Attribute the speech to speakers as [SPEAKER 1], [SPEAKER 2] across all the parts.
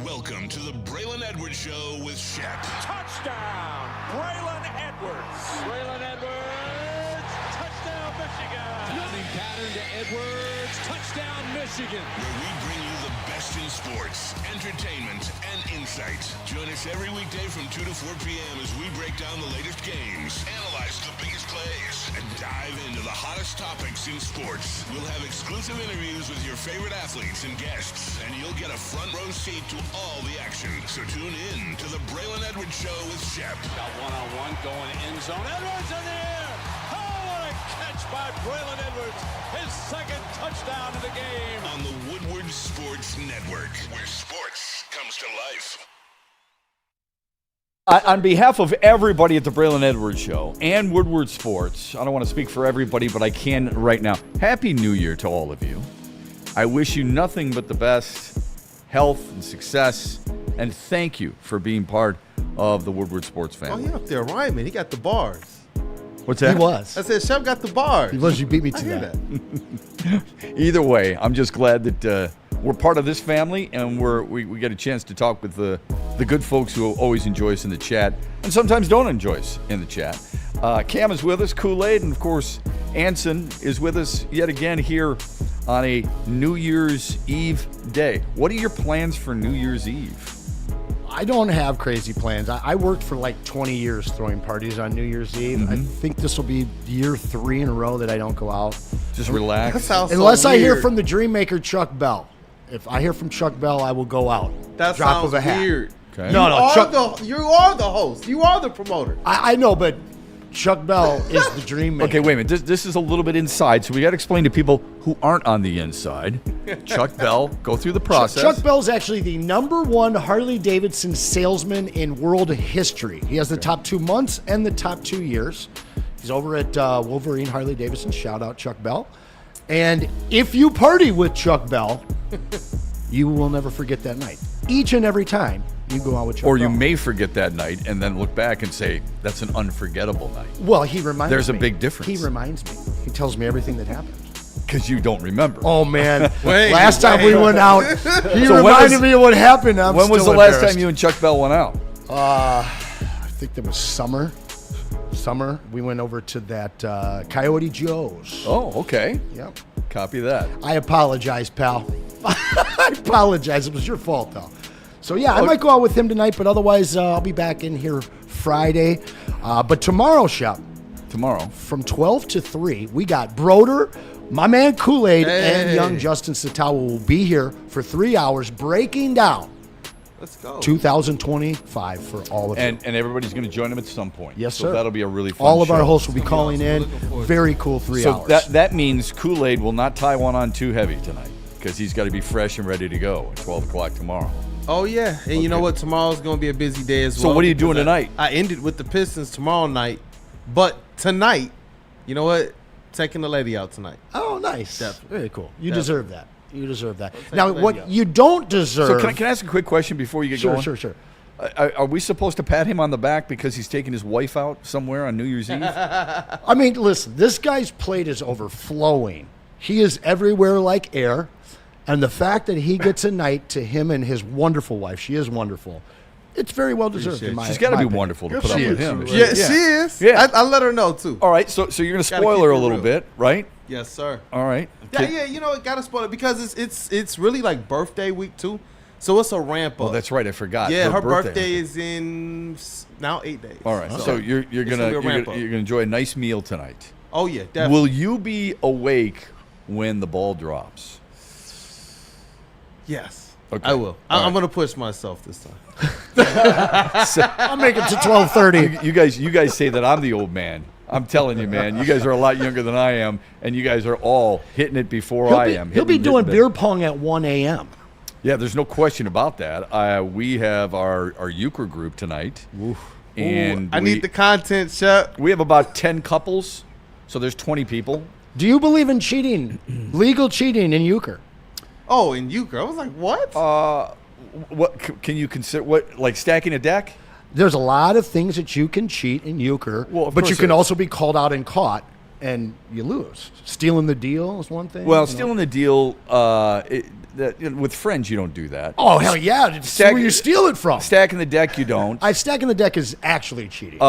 [SPEAKER 1] Welcome to the Braylon Edwards Show with Shep.
[SPEAKER 2] Touchdown, Braylon Edwards.
[SPEAKER 3] Braylon Edwards, touchdown, Michigan. Running pattern to Edwards, touchdown, Michigan.
[SPEAKER 1] Where we bring you the best in sports, entertainment, and insight. Join us every weekday from 2 to 4 p.m. as we break down the latest games, analyze the biggest plays, and dive into the hottest topics in sports. We'll have exclusive interviews with your favorite athletes and guests, and you'll get a front row seat to all the action. So tune in to the Braylon Edwards Show with Shep.
[SPEAKER 3] Got one-on-one going end zone. Edwards in the air. Oh, what a catch by Braylon Edwards. His second touchdown of the game.
[SPEAKER 1] On the Woodward Sports Network, where sports comes to life.
[SPEAKER 4] On behalf of everybody at the Braylon Edwards Show and Woodward Sports, I don't want to speak for everybody, but I can right now. Happy New Year to all of you. I wish you nothing but the best health and success, and thank you for being part of the Woodward Sports
[SPEAKER 5] Oh,
[SPEAKER 4] family.
[SPEAKER 5] he up there rhyming. He got the bars.
[SPEAKER 4] What's that?
[SPEAKER 6] He was.
[SPEAKER 5] I said, Shep got the bars.
[SPEAKER 6] He was. You beat me
[SPEAKER 5] I
[SPEAKER 6] to
[SPEAKER 5] hear
[SPEAKER 6] that.
[SPEAKER 4] Either way, I'm just glad that we're part of this family, and we get a chance to talk with the good folks who always enjoy us in the chat, and sometimes don't enjoy us in the chat. Cam is with us, Kool-Aid, and of course, Anson is with us yet again here on a New Year's Eve day. What are your plans for New Year's Eve?
[SPEAKER 6] I don't have crazy plans. I worked for like 20 years throwing parties on New Year's Eve. I think this will be year 3 in a row that I don't go out.
[SPEAKER 4] Just relax.
[SPEAKER 5] That sounds
[SPEAKER 6] Unless
[SPEAKER 5] so
[SPEAKER 6] I hear
[SPEAKER 5] weird.
[SPEAKER 6] from the Dream Maker, Chuck Bell. If I hear from Chuck Bell, I will go out.
[SPEAKER 5] That
[SPEAKER 6] Drop
[SPEAKER 5] sounds
[SPEAKER 6] of a hat.
[SPEAKER 5] weird.
[SPEAKER 4] Okay.
[SPEAKER 6] No,
[SPEAKER 5] You are the host. You are the promoter.
[SPEAKER 6] I know, but Chuck Bell is the Dream Maker.
[SPEAKER 4] Okay, wait a minute. This is a little bit inside, so we got to explain to people who aren't on the inside. Chuck Bell, go through the process.
[SPEAKER 6] Chuck Bell's actually the #1 Harley Davidson salesman in world history. He has the top 2 months and the top 2 years. He's over at Wolverine Harley Davidson. Shout out Chuck Bell. And if you party with Chuck Bell, you will never forget that night. Each and every time you go out with Chuck
[SPEAKER 4] Or
[SPEAKER 6] Bell.
[SPEAKER 4] you may forget that night and then look back and say, that's an unforgettable night.
[SPEAKER 6] Well, he reminds me.
[SPEAKER 4] There's a big difference.
[SPEAKER 6] He reminds me. He tells me everything that happened.
[SPEAKER 4] Because you don't remember.
[SPEAKER 6] Oh, man.
[SPEAKER 5] Wait,
[SPEAKER 6] last time we went out, he
[SPEAKER 4] So when
[SPEAKER 6] reminded
[SPEAKER 4] was-
[SPEAKER 6] me of what happened.
[SPEAKER 4] When was the last time you and Chuck Bell went out?
[SPEAKER 6] I think that was summer. We went over to that Coyote Joe's.
[SPEAKER 4] Oh, okay.
[SPEAKER 6] Yep.
[SPEAKER 4] Copy that.
[SPEAKER 6] I apologize, pal. I apologize. It was your fault, though. So, yeah, I might go out with him tonight, but otherwise I'll be back in here Friday. But tomorrow, Shep,
[SPEAKER 4] Tomorrow.
[SPEAKER 6] from 12 to 3, we got Broder, my man Kool-Aid, and
[SPEAKER 5] Hey.
[SPEAKER 6] young Justin Satawa will be here for 3 hours breaking down
[SPEAKER 5] Let's go.
[SPEAKER 6] 2025 for all of you.
[SPEAKER 4] And everybody's going to join him at some point.
[SPEAKER 6] Yes,
[SPEAKER 4] so
[SPEAKER 6] sir.
[SPEAKER 4] that'll be a really fun
[SPEAKER 6] all of our
[SPEAKER 4] show.
[SPEAKER 6] hosts will be
[SPEAKER 5] It's gonna be
[SPEAKER 6] calling
[SPEAKER 5] awesome.
[SPEAKER 6] in.
[SPEAKER 5] Looking forward to
[SPEAKER 6] Very cool 3
[SPEAKER 4] So
[SPEAKER 6] hours.
[SPEAKER 4] that means Kool-Aid will not tie one on too heavy tonight because he's got to be fresh and ready to go at 12 o'clock tomorrow.
[SPEAKER 5] Oh, yeah. And you know what? Tomorrow's going to be a busy day as
[SPEAKER 4] So
[SPEAKER 5] well.
[SPEAKER 4] what are you
[SPEAKER 5] because
[SPEAKER 4] doing tonight?
[SPEAKER 5] I ended with the Pistons tomorrow night. But tonight, you know what? Taking the lady out tonight.
[SPEAKER 6] Oh, nice.
[SPEAKER 5] Definitely.
[SPEAKER 6] Very cool. You
[SPEAKER 5] Definitely.
[SPEAKER 6] deserve that. You deserve that.
[SPEAKER 5] take
[SPEAKER 6] Now,
[SPEAKER 5] the lady
[SPEAKER 6] what
[SPEAKER 5] out.
[SPEAKER 6] you don't deserve.
[SPEAKER 4] So can I ask a quick question before you get
[SPEAKER 6] Sure,
[SPEAKER 4] going?
[SPEAKER 6] sure.
[SPEAKER 4] Are we supposed to pat him on the back because he's taking his wife out somewhere on New Year's Eve?
[SPEAKER 6] I mean, listen, this guy's plate is overflowing. He is everywhere like air. And the fact that he gets a night to him and his wonderful wife, she is wonderful, it's very well deserved.
[SPEAKER 5] Appreciate
[SPEAKER 6] In my,
[SPEAKER 4] She's got to
[SPEAKER 6] my
[SPEAKER 4] be
[SPEAKER 6] opinion.
[SPEAKER 4] wonderful to
[SPEAKER 6] Yes,
[SPEAKER 4] put up
[SPEAKER 6] she
[SPEAKER 4] with
[SPEAKER 6] is.
[SPEAKER 4] him.
[SPEAKER 5] Yeah, she is.
[SPEAKER 4] Yeah.
[SPEAKER 5] I let her know, too.
[SPEAKER 4] All right, so you're going to
[SPEAKER 5] Gotta
[SPEAKER 4] spoil
[SPEAKER 5] keep
[SPEAKER 4] her
[SPEAKER 5] it
[SPEAKER 4] a little
[SPEAKER 5] real.
[SPEAKER 4] bit, right?
[SPEAKER 5] Yes, sir.
[SPEAKER 4] All right.
[SPEAKER 5] Yeah, you know, it got to spoil it because it's really like birthday week, too. So it's a ramp up.
[SPEAKER 4] Oh, that's right. I forgot.
[SPEAKER 5] Yeah, her birthday is in now 8 days.
[SPEAKER 4] All right. So you're
[SPEAKER 5] It's
[SPEAKER 4] gonna
[SPEAKER 5] gonna be a
[SPEAKER 4] you're
[SPEAKER 5] ramp
[SPEAKER 4] gonna,
[SPEAKER 5] up.
[SPEAKER 4] you're gonna enjoy a nice meal tonight.
[SPEAKER 5] Oh, yeah, definitely.
[SPEAKER 4] Will you be awake when the ball drops?
[SPEAKER 5] Yes.
[SPEAKER 4] Okay.
[SPEAKER 5] I will.
[SPEAKER 4] All
[SPEAKER 5] I'm
[SPEAKER 4] right.
[SPEAKER 5] going to push myself this time.
[SPEAKER 6] I'll make it to 12:30.
[SPEAKER 4] You guys say that I'm the old man. I'm telling you, man. You guys are a lot younger than I am, and you guys are all hitting it before I am.
[SPEAKER 6] He'll be
[SPEAKER 4] hitting
[SPEAKER 6] doing
[SPEAKER 4] it-
[SPEAKER 6] beer pong at 1 a.m.
[SPEAKER 4] Yeah, there's no question about that. We have our euchre group tonight, and
[SPEAKER 5] I need the content, Shep.
[SPEAKER 4] we have about 10 couples, so there's 20 people.
[SPEAKER 6] Do you believe in cheating, legal cheating in euchre?
[SPEAKER 5] Oh, and euchre. I was like, what?
[SPEAKER 4] What can you consider? What, like stacking a deck?
[SPEAKER 6] There's a lot of things that you can cheat in euchre,
[SPEAKER 4] Well, of
[SPEAKER 6] but you
[SPEAKER 4] course
[SPEAKER 6] can
[SPEAKER 4] there is.
[SPEAKER 6] also be called out and caught, and you lose. Stealing the deal is one thing.
[SPEAKER 4] Well,
[SPEAKER 6] you know.
[SPEAKER 4] stealing the deal, with friends, you don't do that.
[SPEAKER 6] Oh, hell yeah. It's where you steal it from.
[SPEAKER 4] Stacking the deck, you don't.
[SPEAKER 6] Stacking the deck is actually cheating.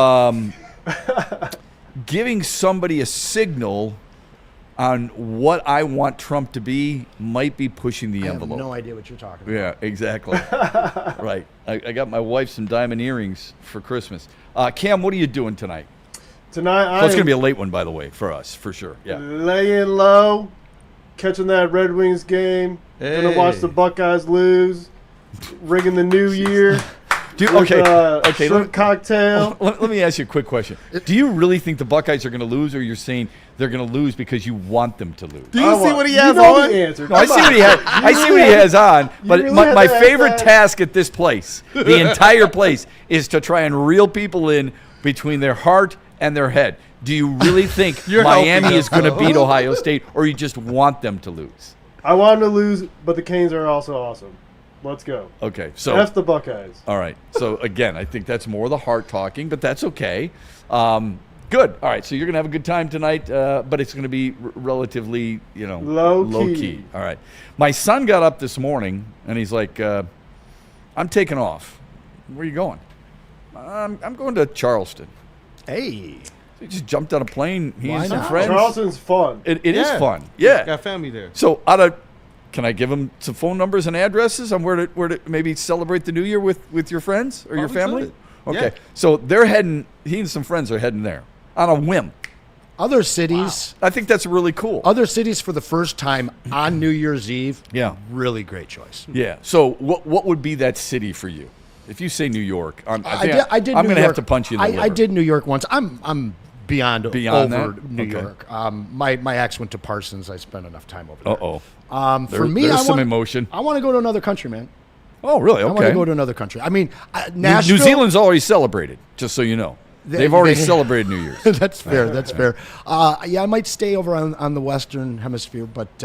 [SPEAKER 4] Giving somebody a signal on what I want Trump to be might be pushing the envelope.
[SPEAKER 6] I have no idea what you're talking about.
[SPEAKER 4] Yeah, exactly. Right. I got my wife some diamond earrings for Christmas. Cam, what are you doing tonight?
[SPEAKER 7] Tonight,
[SPEAKER 4] It's going to be a late one, by the way, for us, for sure. Yeah.
[SPEAKER 7] laying low, catching that Red Wings game. Gonna watch the Buckeyes lose, ringing the new year.
[SPEAKER 4] Okay.
[SPEAKER 7] Shrimp cocktail.
[SPEAKER 4] Let me ask you a quick question. Do you really think the Buckeyes are going to lose, or you're saying they're going to lose because you want them to lose?
[SPEAKER 5] Do you see what he has
[SPEAKER 7] you know
[SPEAKER 5] on?
[SPEAKER 7] the answer.
[SPEAKER 4] No, I see what he has. I see what he has on. But
[SPEAKER 7] really
[SPEAKER 4] my
[SPEAKER 7] had to
[SPEAKER 4] favorite
[SPEAKER 7] ask that?
[SPEAKER 4] task at this place, the entire place, is to try and reel people in between their heart and their head. Do you really think Miami is going to beat Ohio State, or you just want them to lose?
[SPEAKER 7] I want them to lose, but the Canes are also awesome. Let's go.
[SPEAKER 4] Okay, so
[SPEAKER 7] F the Buckeyes.
[SPEAKER 4] all right. So again, I think that's more the heart talking, but that's okay. Good. All right. So you're gonna have a good time tonight, but it's gonna be relatively, low key. All right. My son got up this morning and he's like, "I'm taking off. Where are you going?" I'm going to Charleston.
[SPEAKER 6] Hey.
[SPEAKER 4] He just jumped on a plane. He
[SPEAKER 6] Why
[SPEAKER 4] and some
[SPEAKER 6] not?
[SPEAKER 4] friends.
[SPEAKER 7] Charleston's fun.
[SPEAKER 4] It is fun. Yeah.
[SPEAKER 5] Got family there.
[SPEAKER 4] So can I give him some phone numbers and addresses on where to maybe celebrate the new year with your friends or your family?
[SPEAKER 5] Could.
[SPEAKER 4] Okay.
[SPEAKER 5] Yeah.
[SPEAKER 4] So they're heading. He and some friends are heading there on a whim.
[SPEAKER 6] Other cities.
[SPEAKER 4] I think that's really cool.
[SPEAKER 6] Other cities for the first time on New Year's Eve.
[SPEAKER 4] Yeah.
[SPEAKER 6] Really great choice.
[SPEAKER 4] Yeah. So what would be that city for you? If you say New York, I did.
[SPEAKER 6] I'm
[SPEAKER 4] going to have to punch you in the liver.
[SPEAKER 6] I did New York once. I'm beyond over
[SPEAKER 4] that?
[SPEAKER 6] New
[SPEAKER 4] Okay.
[SPEAKER 6] York. My ex went to Parsons. I spent enough time over there.
[SPEAKER 4] Uh-oh.
[SPEAKER 6] For me,
[SPEAKER 4] there's some emotion.
[SPEAKER 6] I want to go to another country, man.
[SPEAKER 4] Oh, really?
[SPEAKER 6] I want
[SPEAKER 4] Okay.
[SPEAKER 6] to go to another country. I mean,
[SPEAKER 4] New
[SPEAKER 6] Nashville.
[SPEAKER 4] Zealand's already celebrated, just so you know. They've already celebrated New Year's.
[SPEAKER 6] That's fair. That's fair. I might stay over on the Western Hemisphere, but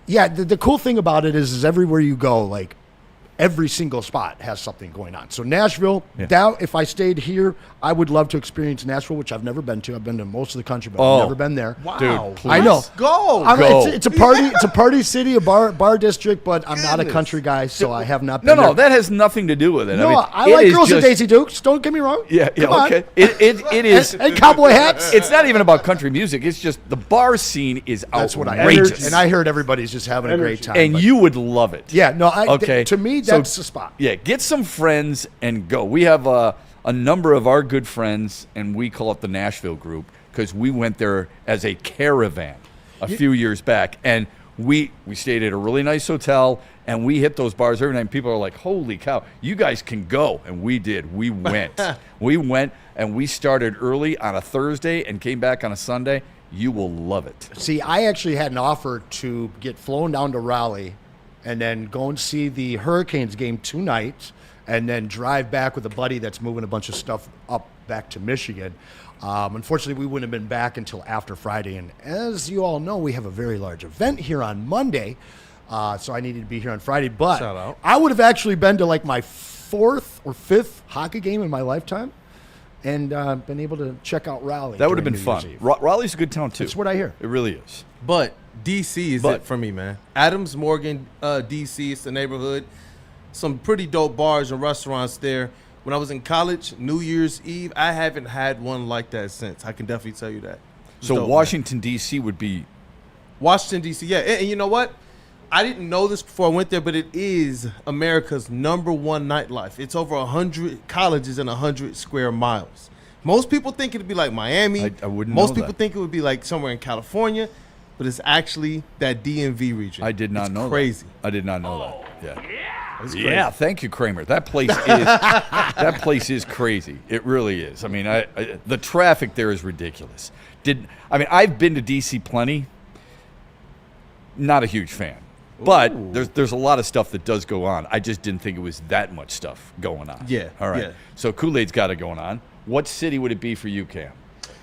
[SPEAKER 6] the cool thing about it is everywhere you go, like every single spot has something going on. So Nashville, if I stayed here, I would love to experience Nashville, which I've never been to. I've been to most of the country, but I've never been there.
[SPEAKER 5] Wow.
[SPEAKER 4] Dude, please.
[SPEAKER 6] I know.
[SPEAKER 5] Go.
[SPEAKER 6] It's a party. It's a party city, a bar district. But I'm not a country guy, so I have not been.
[SPEAKER 4] No,
[SPEAKER 6] there.
[SPEAKER 4] that has nothing to do with it.
[SPEAKER 6] No, I
[SPEAKER 4] it
[SPEAKER 6] like
[SPEAKER 4] is
[SPEAKER 6] girls and
[SPEAKER 4] just-
[SPEAKER 6] Daisy Dukes. Don't get me wrong.
[SPEAKER 4] Yeah,
[SPEAKER 6] Come on.
[SPEAKER 4] okay. It is.
[SPEAKER 6] And cowboy hats.
[SPEAKER 4] It's not even about country music. It's just the bar scene is
[SPEAKER 6] That's what I
[SPEAKER 4] outrageous.
[SPEAKER 6] heard. And I heard everybody's just having a great time.
[SPEAKER 4] And
[SPEAKER 6] but-
[SPEAKER 4] you would love it.
[SPEAKER 6] yeah, no.
[SPEAKER 4] Okay.
[SPEAKER 6] To me,
[SPEAKER 4] So,
[SPEAKER 6] that's the spot.
[SPEAKER 4] Yeah, get some friends and go. We have a number of our good friends, and we call it the Nashville group because we went there as a caravan a few years back, and we stayed at a really nice hotel, and we hit those bars every night. And people are like, "Holy cow, you guys can go!" And we did. We went. We went, and we started early on a Thursday and came back on a Sunday. You will love it.
[SPEAKER 6] See, I actually had an offer to get flown down to Raleigh and then go and see the Hurricanes game 2 nights and then drive back with a buddy that's moving a bunch of stuff up back to Michigan. Unfortunately, we wouldn't have been back until after Friday. And as you all know, we have a very large event here on Monday. So I needed to be here on Friday. But
[SPEAKER 5] Shout out.
[SPEAKER 6] I would have actually been to like my 4th or 5th hockey game in my lifetime and been able to check out Raleigh.
[SPEAKER 4] That would have
[SPEAKER 6] during
[SPEAKER 4] been
[SPEAKER 6] New Year's
[SPEAKER 4] fun.
[SPEAKER 6] Eve.
[SPEAKER 4] Raleigh's a good town too.
[SPEAKER 6] That's what I hear.
[SPEAKER 4] It really is.
[SPEAKER 5] But DC is
[SPEAKER 4] But-
[SPEAKER 5] it for me, man. Adams Morgan, DC, it's the neighborhood. Some pretty dope bars and restaurants there. When I was in college, New Year's Eve, I haven't had one like that since. I can definitely tell you that. It's
[SPEAKER 4] So
[SPEAKER 5] dope, man.
[SPEAKER 4] Washington D.C. would be
[SPEAKER 5] Washington, D.C., yeah. And you know what? I didn't know this before I went there, but it is America's #1 nightlife. It's over 100 colleges and 100 square miles. Most people think it'd be like Miami.
[SPEAKER 4] I wouldn't
[SPEAKER 5] Most
[SPEAKER 4] know
[SPEAKER 5] people
[SPEAKER 4] that.
[SPEAKER 5] think it would be like somewhere in California, but it's actually that DMV region.
[SPEAKER 4] I did not
[SPEAKER 5] It's
[SPEAKER 4] know
[SPEAKER 5] crazy.
[SPEAKER 4] that. I did not know that. Yeah.
[SPEAKER 5] It's
[SPEAKER 4] Yeah,
[SPEAKER 5] crazy.
[SPEAKER 4] thank you, Kramer. That place is that place is crazy. It really is. I mean, the traffic there is ridiculous. I've been to DC plenty. Not a huge fan. But there's a lot of stuff that does go on. I just didn't think it was that much stuff going on.
[SPEAKER 5] Yeah,
[SPEAKER 4] All right.
[SPEAKER 5] yeah.
[SPEAKER 4] So Kool-Aid's got it going on. What city would it be for you, Cam?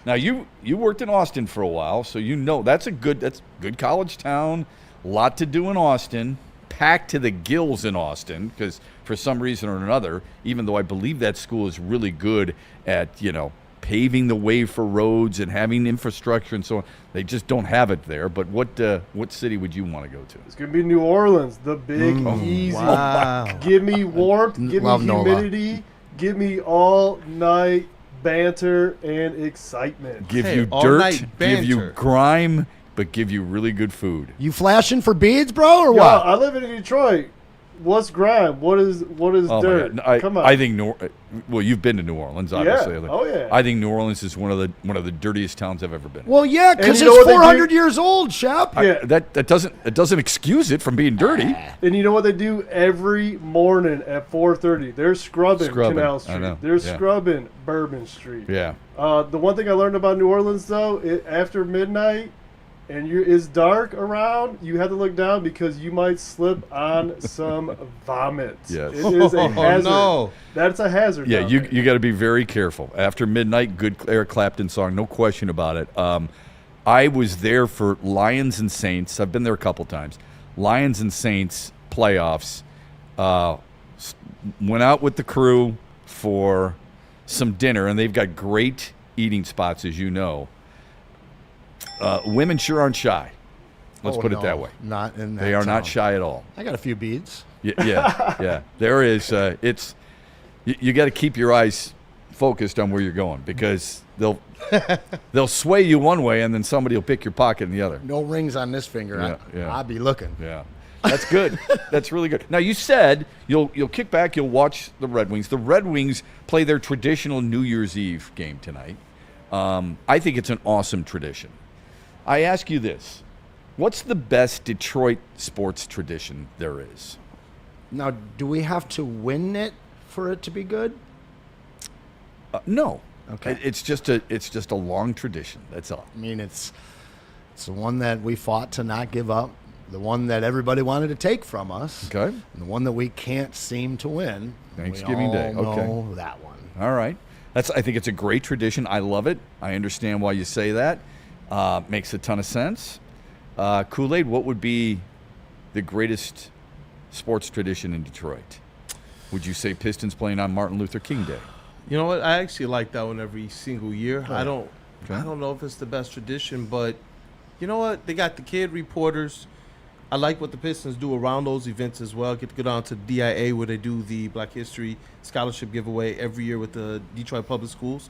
[SPEAKER 4] Now you worked in Austin for a while, so you know that's good college town. A lot to do in Austin. Packed to the gills in Austin because for some reason or another, even though I believe that school is really good at paving the way for roads and having infrastructure and so on. They just don't have it there. But what city would you want to go to?
[SPEAKER 7] It's going to be New Orleans, the big, easy.
[SPEAKER 5] Wow.
[SPEAKER 7] Give me warmth, give me
[SPEAKER 6] Love Nola.
[SPEAKER 7] humidity, give me all night banter and excitement.
[SPEAKER 4] Give
[SPEAKER 5] Hey,
[SPEAKER 4] you
[SPEAKER 5] all
[SPEAKER 4] dirt,
[SPEAKER 5] night
[SPEAKER 4] give you
[SPEAKER 5] banter.
[SPEAKER 4] grime, but give you really good food.
[SPEAKER 6] You flashing for beads, bro, or
[SPEAKER 7] Yo,
[SPEAKER 6] what?
[SPEAKER 7] I live in Detroit. What's grime? What is
[SPEAKER 4] Oh
[SPEAKER 7] dirt?
[SPEAKER 4] my God.
[SPEAKER 7] Come on.
[SPEAKER 4] I think well, you've been to New Orleans, obviously.
[SPEAKER 7] Yeah. Oh, yeah.
[SPEAKER 4] I think New Orleans is one of the dirtiest towns I've ever been.
[SPEAKER 6] Well, yeah, because
[SPEAKER 7] you know what
[SPEAKER 6] it's
[SPEAKER 7] they do?
[SPEAKER 6] 400 years old, Shep.
[SPEAKER 7] Yeah.
[SPEAKER 4] That doesn't excuse it from being dirty.
[SPEAKER 7] And you know what they do every morning at 4:30? They're scrubbing Canal
[SPEAKER 4] I
[SPEAKER 7] Street.
[SPEAKER 4] know.
[SPEAKER 7] They're
[SPEAKER 4] Yeah.
[SPEAKER 7] scrubbing Bourbon Street.
[SPEAKER 4] Yeah.
[SPEAKER 7] The one thing I learned about New Orleans, though, after midnight and it's dark around, you have to look down because you might slip on some vomit.
[SPEAKER 4] Yes.
[SPEAKER 7] It is a hazard.
[SPEAKER 5] no.
[SPEAKER 7] That's a hazard.
[SPEAKER 4] Yeah,
[SPEAKER 7] down
[SPEAKER 4] you
[SPEAKER 7] there.
[SPEAKER 4] got to be very careful. After midnight, good Eric Clapton song, no question about it. I was there for Lions and Saints. I've been there a couple times. Lions and Saints playoffs. Went out with the crew for some dinner, and they've got great eating spots, as you know. Women sure aren't shy. Let's
[SPEAKER 6] Oh,
[SPEAKER 4] put it
[SPEAKER 6] no,
[SPEAKER 4] that way.
[SPEAKER 6] Not in that
[SPEAKER 4] They are not
[SPEAKER 6] town.
[SPEAKER 4] shy at all.
[SPEAKER 6] I got a few beads.
[SPEAKER 4] Yeah. There is. It's you got to keep your eyes focused on where you're going because they'll sway you one way and then somebody will pick your pocket in the other.
[SPEAKER 6] No rings on this finger.
[SPEAKER 4] Yeah.
[SPEAKER 6] I'll be looking.
[SPEAKER 4] Yeah, that's good. That's really good. Now you said you'll kick back. You'll watch the Red Wings. The Red Wings play their traditional New Year's Eve game tonight. I think it's an awesome tradition. I ask you this: what's the best Detroit sports tradition there is?
[SPEAKER 6] Now, do we have to win it for it to be good?
[SPEAKER 4] No.
[SPEAKER 6] Okay.
[SPEAKER 4] It's just a long tradition. That's all.
[SPEAKER 6] I mean, it's the one that we fought to not give up, the one that everybody wanted to take from us,
[SPEAKER 4] Okay.
[SPEAKER 6] and the one that we can't seem to win.
[SPEAKER 4] Thanksgiving
[SPEAKER 6] we all
[SPEAKER 4] Day. Okay.
[SPEAKER 6] know that one.
[SPEAKER 4] All right. I think it's a great tradition. I love it. I understand why you say that. Makes a ton of sense. Kool-Aid, what would be the greatest sports tradition in Detroit? Would you say Pistons playing on Martin Luther King Day?
[SPEAKER 5] You know what? I actually like that one every single year. I don't
[SPEAKER 4] Okay.
[SPEAKER 5] I don't know if it's the best tradition, but you know what? They got the kid reporters. I like what the Pistons do around those events as well. Get to go down to DIA where they do the Black History Scholarship giveaway every year with the Detroit Public Schools.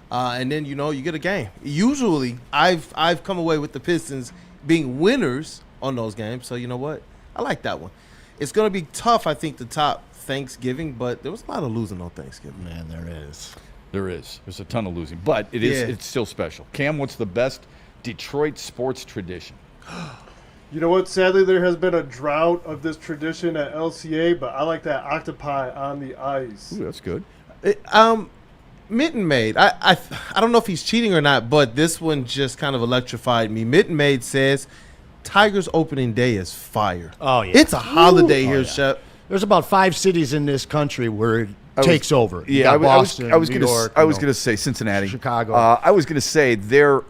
[SPEAKER 5] And then, you get a game. Usually, I've come away with the Pistons being winners on those games. So, you know what? I like that one. It's going to be tough, I think, to top Thanksgiving, but there was a lot of losing on Thanksgiving.
[SPEAKER 6] Man, there is.
[SPEAKER 4] There is. There's a ton of losing, but it's still special. Cam, what's the best Detroit sports tradition?
[SPEAKER 7] You know what? Sadly, there has been a drought of this tradition at LCA, but I like that octopi on the ice.
[SPEAKER 4] Ooh, that's good.
[SPEAKER 5] Mitten Maid, I don't know if he's cheating or not, but this one just kind of electrified me. Mitten Maid says Tigers opening day is fire.
[SPEAKER 6] Oh, yeah.
[SPEAKER 5] It's a holiday here,
[SPEAKER 6] yeah.
[SPEAKER 5] Shep.
[SPEAKER 6] There's about 5 cities in this country where it takes over. You
[SPEAKER 4] Yeah,
[SPEAKER 6] got Boston,
[SPEAKER 4] I was
[SPEAKER 6] New
[SPEAKER 4] gonna
[SPEAKER 6] York,
[SPEAKER 4] I was gonna say Cincinnati,
[SPEAKER 6] Chicago.
[SPEAKER 4] I was gonna say there.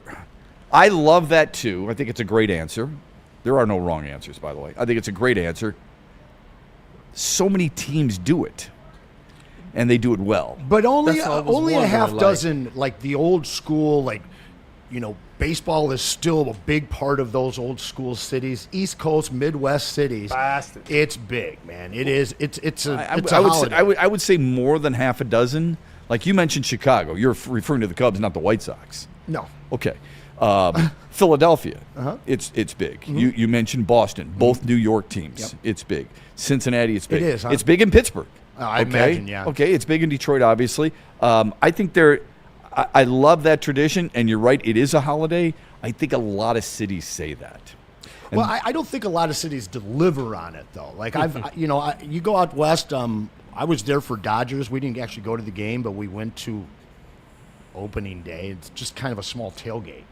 [SPEAKER 4] I love that too. I think it's a great answer. There are no wrong answers, by the way. I think it's a great answer. So many teams do it, and they do it well.
[SPEAKER 6] But only
[SPEAKER 5] That's what I was
[SPEAKER 6] only a
[SPEAKER 5] wondering,
[SPEAKER 6] half
[SPEAKER 5] like-
[SPEAKER 6] dozen, like the old school, baseball is still a big part of those old school cities, East Coast, Midwest cities.
[SPEAKER 7] Boston.
[SPEAKER 6] It's big, man. It is. It's a
[SPEAKER 4] I
[SPEAKER 6] it's a
[SPEAKER 4] would say,
[SPEAKER 6] holiday.
[SPEAKER 4] I would say more than half a dozen. Like you mentioned Chicago. You're referring to the Cubs, not the White Sox.
[SPEAKER 6] No.
[SPEAKER 4] Okay. Philadelphia,
[SPEAKER 6] Uh-huh.
[SPEAKER 4] it's big. You mentioned Boston, both New York teams.
[SPEAKER 6] Yep.
[SPEAKER 4] It's big. Cincinnati, it's big.
[SPEAKER 6] It is, huh?
[SPEAKER 4] It's big in Pittsburgh.
[SPEAKER 6] I imagine, yeah.
[SPEAKER 4] Okay, it's big in Detroit, obviously. I think I love that tradition, and you're right, it is a holiday. I think a lot of cities say that.
[SPEAKER 6] Well, I don't think a lot of cities deliver on it though. Like you go out west. I was there for Dodgers. We didn't actually go to the game, but we went to opening day. It's just kind of a small tailgate.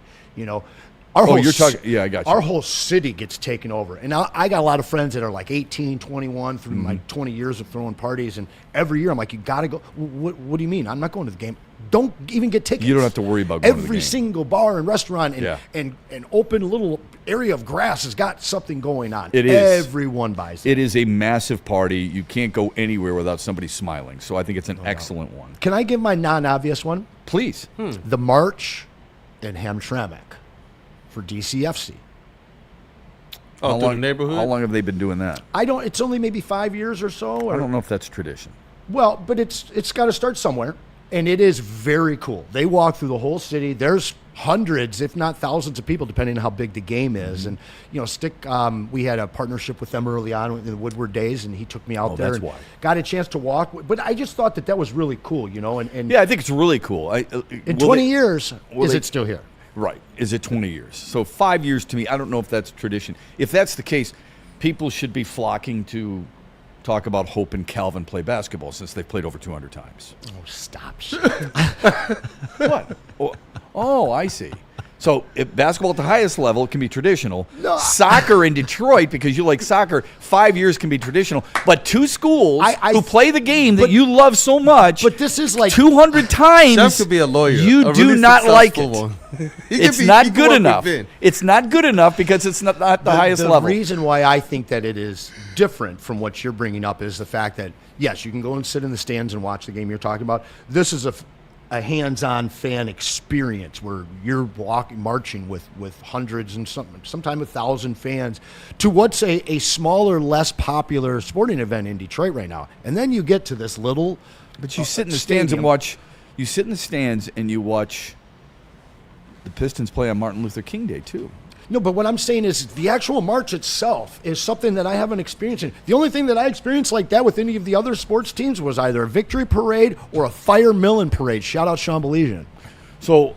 [SPEAKER 4] you're talking. Yeah, I got you.
[SPEAKER 6] Our whole city gets taken over. And I got a lot of friends that are like 18, 21 through my 20 years of throwing parties. And every year I'm like, you got to go. What do you mean? I'm not going to the game. Don't even get tickets.
[SPEAKER 4] You don't have to worry about going to the
[SPEAKER 6] Every
[SPEAKER 4] game.
[SPEAKER 6] single bar and restaurant and open little area of grass has got something going on.
[SPEAKER 4] It is.
[SPEAKER 6] Everyone buys it.
[SPEAKER 4] It is a massive party. You can't go anywhere without somebody smiling. So I think it's an excellent one.
[SPEAKER 6] Can I give my non-obvious one?
[SPEAKER 4] Please.
[SPEAKER 6] The March in Hamtramck for DCFC.
[SPEAKER 5] Oh, through the neighborhood?
[SPEAKER 4] How long have they been doing that?
[SPEAKER 6] It's only maybe 5 years or so.
[SPEAKER 4] I don't know if that's tradition.
[SPEAKER 6] Well, but it's got to start somewhere, and it is very cool. They walk through the whole city. There's hundreds, if not thousands, of people, depending on how big the game is. And we had a partnership with them early on in the Woodward days, and he took me out there.
[SPEAKER 4] That's
[SPEAKER 6] and
[SPEAKER 4] why.
[SPEAKER 6] Got a chance to walk. But I just thought that was really cool, And
[SPEAKER 4] Yeah, I think it's really cool.
[SPEAKER 6] in 20 years, is it still here?
[SPEAKER 4] Right. Is it 20 years? So 5 years to me, I don't know if that's tradition. If that's the case, people should be flocking to talk about Hope and Calvin play basketball since they've played over 200 times.
[SPEAKER 6] Oh, stop.
[SPEAKER 4] What? Oh, I see. So if basketball at the highest level can be traditional.
[SPEAKER 6] No.
[SPEAKER 4] Soccer in Detroit, because you like soccer, 5 years can be traditional. But two schools who play the game that you love so much,
[SPEAKER 6] But this is like
[SPEAKER 4] 200 times,
[SPEAKER 5] Chef could be a lawyer.
[SPEAKER 4] you
[SPEAKER 5] a
[SPEAKER 4] do
[SPEAKER 5] really
[SPEAKER 4] not like
[SPEAKER 5] successful
[SPEAKER 4] it.
[SPEAKER 5] one.
[SPEAKER 4] It's not good enough. It's not good enough because it's not the highest level.
[SPEAKER 6] The reason why I think that it is different from what you're bringing up is the fact that, yes, you can go and sit in the stands and watch the game you're talking about. This is a hands-on fan experience where you're marching with hundreds and sometimes 1,000 fans to what's a smaller, less popular sporting event in Detroit right now. And then you get to this little
[SPEAKER 4] But you sit in the stands and watch. You sit in the stands and you watch the Pistons play on Martin Luther King Day too.
[SPEAKER 6] No, but what I'm saying is the actual march itself is something that I haven't experienced. The only thing that I experienced like that with any of the other sports teams was either a victory parade or a fire milling parade. Shout out Sean Baligian.
[SPEAKER 4] So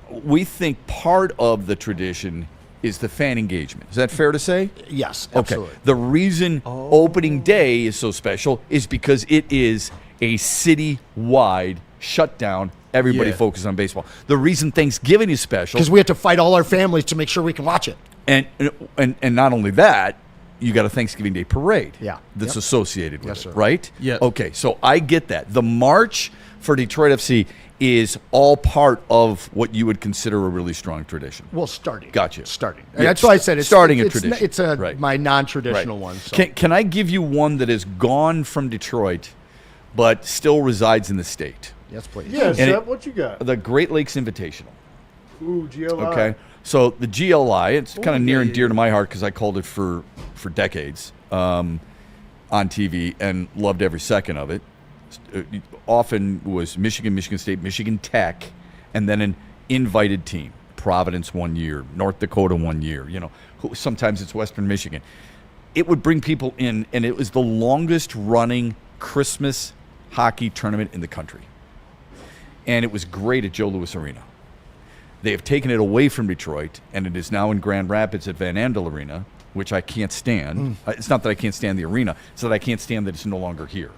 [SPEAKER 4] we think part of the tradition is the fan engagement. Is that fair to say?
[SPEAKER 6] Yes, absolutely.
[SPEAKER 4] Okay. The reason opening day is so special is because it is a city-wide shutdown. Everybody focused on baseball. The reason Thanksgiving is special
[SPEAKER 6] Because we have to fight all our families to make sure we can watch it.
[SPEAKER 4] and not only that, you got a Thanksgiving Day parade.
[SPEAKER 6] Yeah.
[SPEAKER 4] That's
[SPEAKER 6] Yep.
[SPEAKER 4] associated with
[SPEAKER 6] Yes,
[SPEAKER 4] it,
[SPEAKER 6] sir.
[SPEAKER 4] right?
[SPEAKER 5] Yeah.
[SPEAKER 4] Okay, so I get that. The march for Detroit FC is all part of what you would consider a really strong tradition.
[SPEAKER 6] Well, starting.
[SPEAKER 4] Gotcha.
[SPEAKER 6] Starting.
[SPEAKER 4] Yeah,
[SPEAKER 6] That's why I said it's
[SPEAKER 4] starting a
[SPEAKER 6] it's
[SPEAKER 4] tradition.
[SPEAKER 6] It's a
[SPEAKER 4] Right.
[SPEAKER 6] my non-traditional
[SPEAKER 4] Right.
[SPEAKER 6] one. So.
[SPEAKER 4] Can I give you one that is gone from Detroit, but still resides in the state?
[SPEAKER 6] Yes, please.
[SPEAKER 7] Yeah,
[SPEAKER 4] And
[SPEAKER 7] Shep, what you got?
[SPEAKER 4] The Great Lakes Invitational.
[SPEAKER 7] Ooh, GLI.
[SPEAKER 4] Okay, so the GLI, it's kind of near and dear to my heart because I called it for decades on TV and loved every second of it. Often was Michigan, Michigan State, Michigan Tech, and then an invited team. Providence 1 year, North Dakota 1 year. Sometimes it's Western Michigan. It would bring people in, and it was the longest running Christmas hockey tournament in the country. And it was great at Joe Louis Arena. They have taken it away from Detroit, and it is now in Grand Rapids at Van Andel Arena, which I can't stand. It's not that I can't stand the arena, it's that I can't stand that it's no longer here.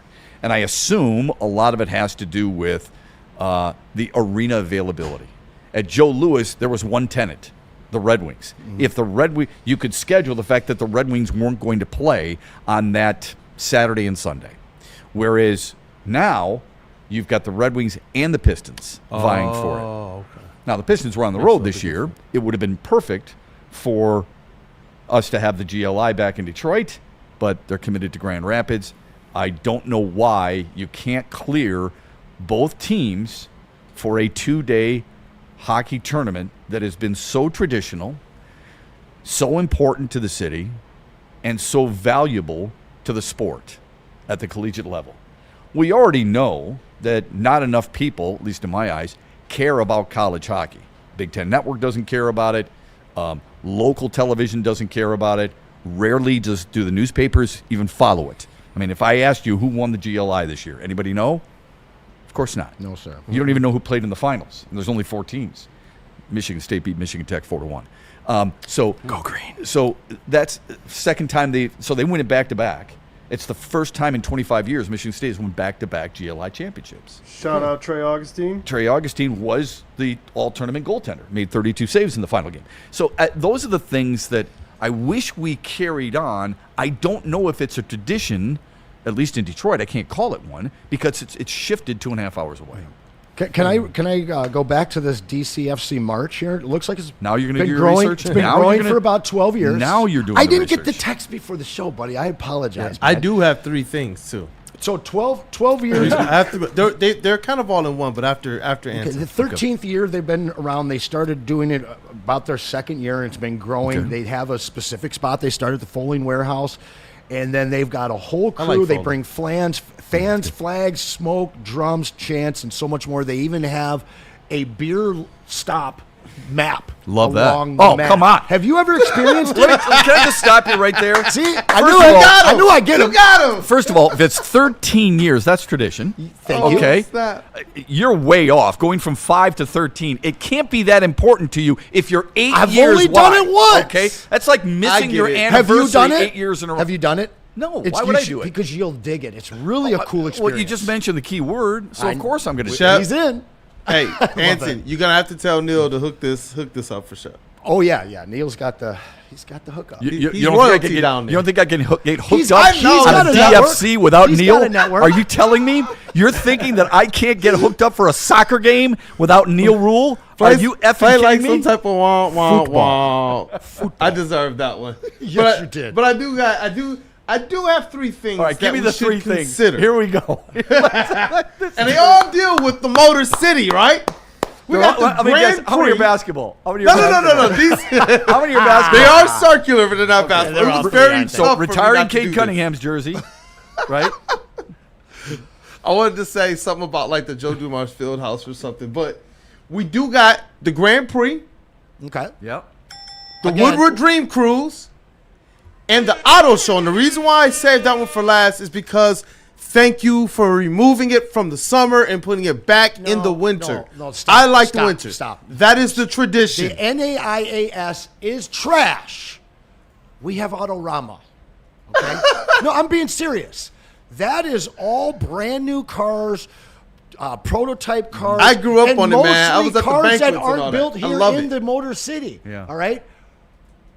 [SPEAKER 4] And I assume a lot of it has to do with the arena availability. At Joe Louis, there was one tenant, the Red Wings. If the you could schedule the fact that the Red Wings weren't going to play on that Saturday and Sunday. Whereas now, you've got the Red Wings and the Pistons vying for it.
[SPEAKER 5] Okay.
[SPEAKER 4] Now, the Pistons were on the road this year. It would have been perfect for us to have the GLI back in Detroit, but they're committed to Grand Rapids. I don't know why you can't clear both teams for a 2-day hockey tournament that has been so traditional, so important to the city, and so valuable to the sport at the collegiate level. We already know that not enough people, at least in my eyes, care about college hockey. Big Ten Network doesn't care about it. Local television doesn't care about it. Rarely do the newspapers even follow it. I mean, if I asked you who won the GLI this year, anybody know? Of course not.
[SPEAKER 6] No, sir.
[SPEAKER 4] You don't even know who played in the finals. And there's only 4 teams. Michigan State beat Michigan Tech 4-1.
[SPEAKER 6] Go green.
[SPEAKER 4] So that's second time they win it back to back, It's the first time in 25 years Michigan State has won back-to-back GLI championships.
[SPEAKER 7] Shout out Trey Augustine.
[SPEAKER 4] Trey Augustine was the all-tournament goaltender, made 32 saves in the final game. So those are the things that I wish we carried on. I don't know if it's a tradition, at least in Detroit. I can't call it one because it's shifted 2.5 hours away.
[SPEAKER 6] Can I go back to this DCFC March here? It looks like it's
[SPEAKER 4] Now you're going to do your
[SPEAKER 6] growing.
[SPEAKER 4] research?
[SPEAKER 6] It's been
[SPEAKER 4] Now
[SPEAKER 6] growing
[SPEAKER 4] you're gonna-
[SPEAKER 6] for about 12 years.
[SPEAKER 4] Now you're doing
[SPEAKER 6] I
[SPEAKER 4] the
[SPEAKER 6] didn't get the
[SPEAKER 4] research.
[SPEAKER 6] text before the show, buddy. I apologize.
[SPEAKER 5] I
[SPEAKER 6] man.
[SPEAKER 5] do have 3 things too.
[SPEAKER 6] So 12 years.
[SPEAKER 5] They're kind of all in one, but after
[SPEAKER 6] Okay,
[SPEAKER 5] Anson.
[SPEAKER 6] the 13th year they've been around. They started doing it about their second year, and it's been growing.
[SPEAKER 4] Okay.
[SPEAKER 6] They have a specific spot. They started at the Foaling Warehouse, and then they've got a whole
[SPEAKER 5] I
[SPEAKER 6] crew.
[SPEAKER 5] like
[SPEAKER 6] They
[SPEAKER 5] Foaling.
[SPEAKER 6] bring fans, flags, smoke, drums, chants, and so much more. They even have a beer stop map.
[SPEAKER 4] Love that.
[SPEAKER 6] along the
[SPEAKER 4] Oh,
[SPEAKER 6] map.
[SPEAKER 4] come on.
[SPEAKER 6] Have you ever experienced
[SPEAKER 4] Can
[SPEAKER 6] it?
[SPEAKER 4] I just stop you right there?
[SPEAKER 6] See,
[SPEAKER 4] First
[SPEAKER 6] I
[SPEAKER 4] of all-
[SPEAKER 6] knew I get him.
[SPEAKER 5] got him.
[SPEAKER 4] First of all, if it's 13 years, that's tradition.
[SPEAKER 6] Thank you.
[SPEAKER 4] Okay.
[SPEAKER 5] That?
[SPEAKER 4] You're way off. Going from 5 to 13, it can't be that important to you if you're 8
[SPEAKER 6] I've
[SPEAKER 4] years
[SPEAKER 6] only done
[SPEAKER 4] wide,
[SPEAKER 6] it once.
[SPEAKER 4] Okay, that's like missing
[SPEAKER 5] get
[SPEAKER 4] your
[SPEAKER 5] it.
[SPEAKER 4] anniversary.
[SPEAKER 6] Have you done it?
[SPEAKER 4] 8 years in a row.
[SPEAKER 6] Have you done it?
[SPEAKER 4] No.
[SPEAKER 6] It's-
[SPEAKER 4] Why
[SPEAKER 6] you
[SPEAKER 4] would I
[SPEAKER 6] should-
[SPEAKER 4] do it?
[SPEAKER 6] Because you'll dig it. It's really a cool experience.
[SPEAKER 4] Well, you just mentioned the key word, so of course I'm going to do
[SPEAKER 5] Shep.
[SPEAKER 4] it.
[SPEAKER 6] He's in.
[SPEAKER 5] Hey, Anson, you're gonna have to tell Neil to hook this up for sure.
[SPEAKER 6] Oh yeah. Neil's got the hookup.
[SPEAKER 4] You
[SPEAKER 5] He's
[SPEAKER 4] don't think I
[SPEAKER 5] royalty
[SPEAKER 4] can
[SPEAKER 5] down
[SPEAKER 4] you
[SPEAKER 5] there.
[SPEAKER 4] don't think I can get hooked
[SPEAKER 6] He's
[SPEAKER 4] up
[SPEAKER 6] got- he's
[SPEAKER 4] on
[SPEAKER 6] got
[SPEAKER 4] a
[SPEAKER 6] a network.
[SPEAKER 4] DFC without
[SPEAKER 6] He's
[SPEAKER 4] Neil?
[SPEAKER 6] got a network.
[SPEAKER 4] Are you telling me you're thinking that I can't get hooked up for a soccer game without Neil Rule? Are you effing
[SPEAKER 5] play
[SPEAKER 4] kidding
[SPEAKER 5] like
[SPEAKER 4] me?
[SPEAKER 5] some type of wah wah
[SPEAKER 6] Football.
[SPEAKER 5] wah? I deserve that one.
[SPEAKER 6] Yes, you did.
[SPEAKER 5] But I do have 3 things.
[SPEAKER 4] All right, give
[SPEAKER 5] that
[SPEAKER 4] me
[SPEAKER 5] we
[SPEAKER 4] the
[SPEAKER 5] should
[SPEAKER 4] 3 things.
[SPEAKER 5] consider.
[SPEAKER 4] Here we go.
[SPEAKER 5] And they all deal with the Motor City, right? We got the
[SPEAKER 4] How many
[SPEAKER 5] Grand
[SPEAKER 4] how many are
[SPEAKER 5] Prix.
[SPEAKER 4] basketball? How many
[SPEAKER 5] No,
[SPEAKER 4] are
[SPEAKER 5] no, no,
[SPEAKER 4] basketball?
[SPEAKER 5] no, no. These
[SPEAKER 4] How many are
[SPEAKER 5] they
[SPEAKER 4] basketball?
[SPEAKER 5] are circular, but they're not basketball.
[SPEAKER 6] they're
[SPEAKER 5] It was
[SPEAKER 6] all
[SPEAKER 5] very
[SPEAKER 6] pretty, I
[SPEAKER 5] tough.
[SPEAKER 6] think.
[SPEAKER 4] So
[SPEAKER 5] for me
[SPEAKER 4] retiring
[SPEAKER 5] not to do
[SPEAKER 4] Kate
[SPEAKER 5] this.
[SPEAKER 4] Cunningham's jersey, right?
[SPEAKER 5] I wanted to say something about like the Joe Dumars Fieldhouse or something, but we do got the Grand Prix,
[SPEAKER 6] Okay.
[SPEAKER 4] Yep.
[SPEAKER 5] the
[SPEAKER 6] Again.
[SPEAKER 5] Woodward Dream Cruise, and the Auto Show. And the reason why I saved that one for last is because thank you for removing it from the summer and putting it back in the winter.
[SPEAKER 6] no, stop,
[SPEAKER 5] I like the
[SPEAKER 6] stop,
[SPEAKER 5] winter.
[SPEAKER 6] stop.
[SPEAKER 5] That is the tradition.
[SPEAKER 6] The NAIAS is trash. We have Autorama. Okay? No, I'm being serious. That is all brand new cars, prototype cars.
[SPEAKER 5] I grew up
[SPEAKER 6] and
[SPEAKER 5] on it, man. I
[SPEAKER 6] mostly
[SPEAKER 5] was at the
[SPEAKER 6] cars that
[SPEAKER 5] banquets and all
[SPEAKER 6] aren't
[SPEAKER 5] that.
[SPEAKER 6] built
[SPEAKER 5] I
[SPEAKER 6] here
[SPEAKER 5] love
[SPEAKER 6] in
[SPEAKER 5] it.
[SPEAKER 6] the Motor City.
[SPEAKER 4] Yeah.
[SPEAKER 6] All right?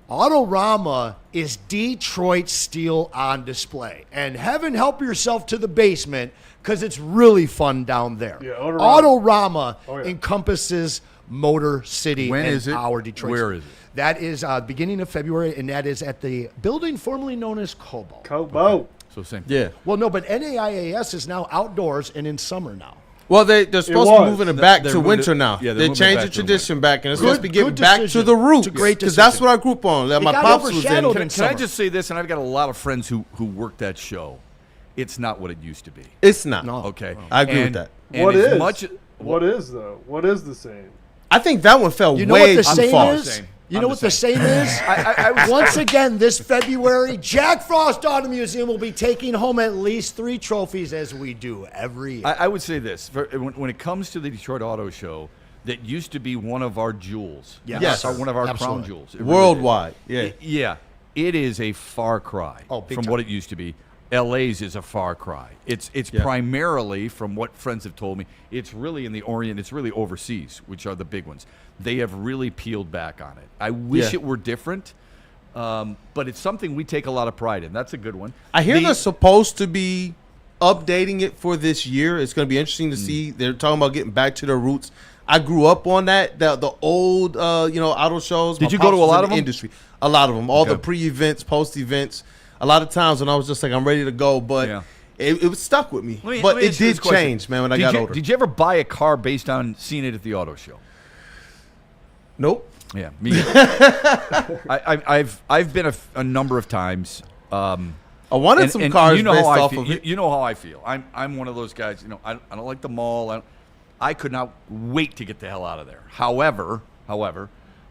[SPEAKER 6] Autorama is Detroit steel on display. And heaven help yourself to the basement because it's really fun down there.
[SPEAKER 7] Yeah, Autorama.
[SPEAKER 6] Autorama encompasses Motor City
[SPEAKER 4] When
[SPEAKER 6] and
[SPEAKER 4] is it?
[SPEAKER 6] our Detroit.
[SPEAKER 4] Where is it?
[SPEAKER 6] That is beginning of February, and that is at the building formerly known as Cobalt.
[SPEAKER 7] Kobo.
[SPEAKER 4] So same.
[SPEAKER 5] Yeah.
[SPEAKER 6] Well, no, but NAIAS is now outdoors and in summer now.
[SPEAKER 5] Well, they're supposed to be
[SPEAKER 7] was.
[SPEAKER 5] moving it back
[SPEAKER 4] They're
[SPEAKER 5] to
[SPEAKER 4] moving
[SPEAKER 5] winter
[SPEAKER 4] it-
[SPEAKER 5] now.
[SPEAKER 4] yeah, they're
[SPEAKER 5] they
[SPEAKER 4] moving it
[SPEAKER 5] changed
[SPEAKER 4] back
[SPEAKER 5] the
[SPEAKER 4] to the
[SPEAKER 5] tradition back, and it's supposed to be
[SPEAKER 6] Good
[SPEAKER 5] getting back to
[SPEAKER 6] decision.
[SPEAKER 5] the roots.
[SPEAKER 6] It's a great
[SPEAKER 5] Because that's
[SPEAKER 6] decision.
[SPEAKER 5] what I grew up on. That my
[SPEAKER 6] got
[SPEAKER 5] pops was in.
[SPEAKER 6] overshadowed
[SPEAKER 4] Can
[SPEAKER 6] in
[SPEAKER 4] I
[SPEAKER 6] summer.
[SPEAKER 4] just say this? And I've got a lot of friends who work that show. It's not what it used to be.
[SPEAKER 5] It's not.
[SPEAKER 6] No.
[SPEAKER 4] Okay.
[SPEAKER 5] I agree with
[SPEAKER 4] And-
[SPEAKER 5] that.
[SPEAKER 4] and
[SPEAKER 7] What
[SPEAKER 4] as
[SPEAKER 7] is?
[SPEAKER 4] much-
[SPEAKER 7] What is though? What is the same?
[SPEAKER 5] I think that one fell
[SPEAKER 6] You know
[SPEAKER 5] way
[SPEAKER 6] what the
[SPEAKER 5] too
[SPEAKER 6] same
[SPEAKER 5] far.
[SPEAKER 6] is?
[SPEAKER 4] Same.
[SPEAKER 6] You
[SPEAKER 4] I'm
[SPEAKER 6] know
[SPEAKER 4] the
[SPEAKER 6] what the
[SPEAKER 4] same.
[SPEAKER 6] same is?
[SPEAKER 4] I was-
[SPEAKER 6] Once again, this February, Jack Frost Auto Museum will be taking home at least 3 trophies as we do every year.
[SPEAKER 4] I would say this. When it comes to the Detroit Auto Show, that used to be one of our jewels.
[SPEAKER 6] Yes.
[SPEAKER 4] One of our
[SPEAKER 6] Absolutely.
[SPEAKER 4] crown jewels. It really
[SPEAKER 5] Worldwide.
[SPEAKER 4] did.
[SPEAKER 5] Yeah.
[SPEAKER 4] It is a far cry
[SPEAKER 6] Oh, big
[SPEAKER 4] from
[SPEAKER 6] time.
[SPEAKER 4] what it used to be. LA's is a far cry. It's
[SPEAKER 5] Yeah.
[SPEAKER 4] primarily, from what friends have told me, it's really in the Orient. It's really overseas, which are the big ones. They have really peeled back on it. I wish
[SPEAKER 5] Yeah.
[SPEAKER 4] it were different, but it's something we take a lot of pride in. That's a good one.
[SPEAKER 5] I hear
[SPEAKER 4] The-
[SPEAKER 5] they're supposed to be updating it for this year. It's going to be interesting to
[SPEAKER 4] Mm.
[SPEAKER 5] see. They're talking about getting back to their roots. I grew up on that. The old, auto shows.
[SPEAKER 4] Did
[SPEAKER 5] My
[SPEAKER 4] you go
[SPEAKER 5] pops
[SPEAKER 4] to a
[SPEAKER 5] was
[SPEAKER 4] lot
[SPEAKER 5] in
[SPEAKER 4] of
[SPEAKER 5] the
[SPEAKER 4] them?
[SPEAKER 5] Industry. A lot of them. All the
[SPEAKER 4] Okay.
[SPEAKER 5] pre-events, post-events. A lot of times when I was just like, I'm ready to go, but
[SPEAKER 4] Yeah.
[SPEAKER 5] it was stuck with me.
[SPEAKER 4] Let
[SPEAKER 5] But
[SPEAKER 4] me
[SPEAKER 5] it
[SPEAKER 4] ask you this
[SPEAKER 5] did
[SPEAKER 4] question.
[SPEAKER 5] change, man, when I
[SPEAKER 4] Did
[SPEAKER 5] got
[SPEAKER 4] you-
[SPEAKER 5] older.
[SPEAKER 4] Did you ever buy a car based on seeing it at the auto show?
[SPEAKER 5] Nope.
[SPEAKER 4] Yeah, me. Either. I've been a number of times.
[SPEAKER 5] I wanted some cars
[SPEAKER 4] you know
[SPEAKER 5] based
[SPEAKER 4] how I
[SPEAKER 5] off
[SPEAKER 4] feel.
[SPEAKER 5] of it.
[SPEAKER 4] You know how I feel. I'm one of those guys. I don't like the mall. I could not wait to get the hell out of there. However,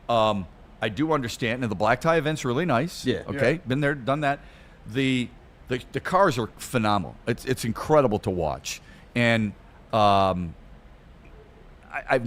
[SPEAKER 4] I do understand, and the black tie event's really nice.
[SPEAKER 5] Yeah.
[SPEAKER 4] Okay,
[SPEAKER 7] Yeah.
[SPEAKER 4] been there, done that. The cars are phenomenal. It's incredible to watch, and I've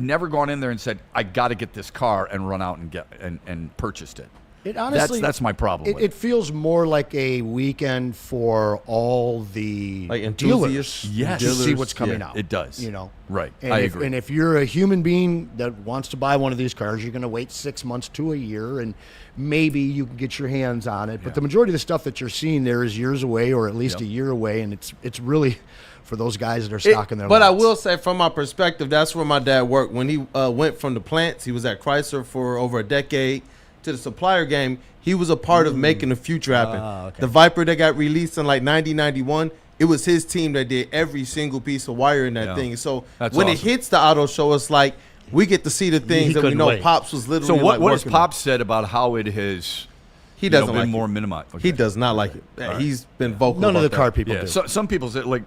[SPEAKER 4] never gone in there and said I got to get this car and run out and get and purchased it.
[SPEAKER 6] It honestly,
[SPEAKER 4] that's my problem. with
[SPEAKER 6] It feels more like a weekend for all the
[SPEAKER 5] Like
[SPEAKER 6] dealers.
[SPEAKER 5] enthusiasts?
[SPEAKER 4] Yes.
[SPEAKER 6] To see
[SPEAKER 4] Dealers,
[SPEAKER 6] what's coming
[SPEAKER 4] yeah,
[SPEAKER 6] out.
[SPEAKER 4] it does.
[SPEAKER 6] You know.
[SPEAKER 4] Right.
[SPEAKER 6] And
[SPEAKER 4] I
[SPEAKER 6] if,
[SPEAKER 4] agree.
[SPEAKER 6] And if you're a human being that wants to buy one of these cars, you're going to wait 6 months to a year, and maybe you can get your hands on it. But the majority of the stuff that you're seeing there is years away, or at least a year away, and it's really for those guys that are stocking their.
[SPEAKER 5] But I
[SPEAKER 6] lots.
[SPEAKER 5] will say, from my perspective, that's where my dad worked. When he went from the plants, he was at Chrysler for over a decade, to the supplier game. He was a part of making the future happen.
[SPEAKER 6] okay.
[SPEAKER 5] The Viper that got released in like 1991, it was his team that did every single piece of wire in that
[SPEAKER 4] Yeah.
[SPEAKER 5] thing. So
[SPEAKER 4] That's
[SPEAKER 5] when it
[SPEAKER 4] awesome.
[SPEAKER 5] hits the auto show, it's like we get to see the things that we
[SPEAKER 6] couldn't
[SPEAKER 5] know
[SPEAKER 6] wait.
[SPEAKER 5] Pops was literally
[SPEAKER 4] So what
[SPEAKER 5] like
[SPEAKER 4] has
[SPEAKER 5] working
[SPEAKER 4] Pop said about how it has
[SPEAKER 5] He doesn't
[SPEAKER 4] been
[SPEAKER 5] like
[SPEAKER 4] more
[SPEAKER 5] it.
[SPEAKER 4] minimized?
[SPEAKER 5] He does not like it. He's been vocal
[SPEAKER 6] None of
[SPEAKER 5] about
[SPEAKER 6] the car
[SPEAKER 5] that.
[SPEAKER 6] people
[SPEAKER 4] Yeah,
[SPEAKER 6] do.
[SPEAKER 4] so, some people said, like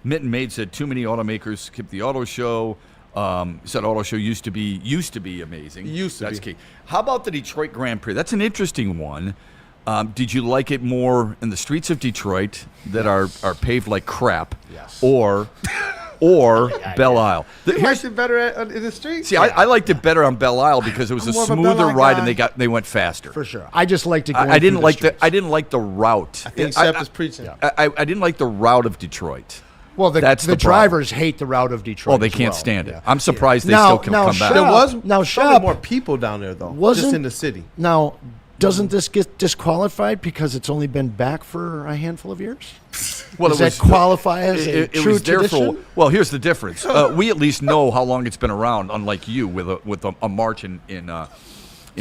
[SPEAKER 4] Mitten Maid said, too many automakers skip the auto show. Said auto show used to be amazing.
[SPEAKER 5] Used to
[SPEAKER 4] That's
[SPEAKER 5] be.
[SPEAKER 4] key. How about the Detroit Grand Prix? That's an interesting one. Did you like it more in the streets of Detroit that are paved like crap,
[SPEAKER 6] Yes.
[SPEAKER 4] or Belle Isle?
[SPEAKER 5] You liked it better in the streets?
[SPEAKER 4] See, I liked it better on Belle Isle because it was
[SPEAKER 5] I'm
[SPEAKER 4] a
[SPEAKER 5] more of a Belle
[SPEAKER 4] smoother
[SPEAKER 5] Isle
[SPEAKER 4] ride
[SPEAKER 5] guy.
[SPEAKER 4] and they went faster.
[SPEAKER 6] For sure. I just liked it going
[SPEAKER 4] I didn't
[SPEAKER 6] through
[SPEAKER 4] like
[SPEAKER 6] streets.
[SPEAKER 4] I didn't like the route.
[SPEAKER 5] I think Shep is preaching.
[SPEAKER 4] I didn't like the route of Detroit.
[SPEAKER 6] Well, the
[SPEAKER 4] That's the problem.
[SPEAKER 6] drivers hate the route of Detroit.
[SPEAKER 4] Oh, they
[SPEAKER 6] as
[SPEAKER 4] can't
[SPEAKER 6] well.
[SPEAKER 4] stand it.
[SPEAKER 6] Yeah.
[SPEAKER 4] I'm surprised they
[SPEAKER 6] Now-
[SPEAKER 4] still can
[SPEAKER 6] now
[SPEAKER 4] come back.
[SPEAKER 5] There
[SPEAKER 6] Shep-
[SPEAKER 5] was
[SPEAKER 6] Now,
[SPEAKER 5] probably
[SPEAKER 6] Shep
[SPEAKER 5] more people down there, though,
[SPEAKER 6] wasn't-
[SPEAKER 5] just in the city.
[SPEAKER 6] Now, doesn't this get disqualified because it's only been back for a handful of years?
[SPEAKER 4] Well,
[SPEAKER 6] Does
[SPEAKER 4] it was-
[SPEAKER 6] that qualify as a
[SPEAKER 4] it
[SPEAKER 6] true
[SPEAKER 4] was there
[SPEAKER 6] tradition?
[SPEAKER 4] for. Well, here's the difference. We at least know how long it's been around, unlike you with a march in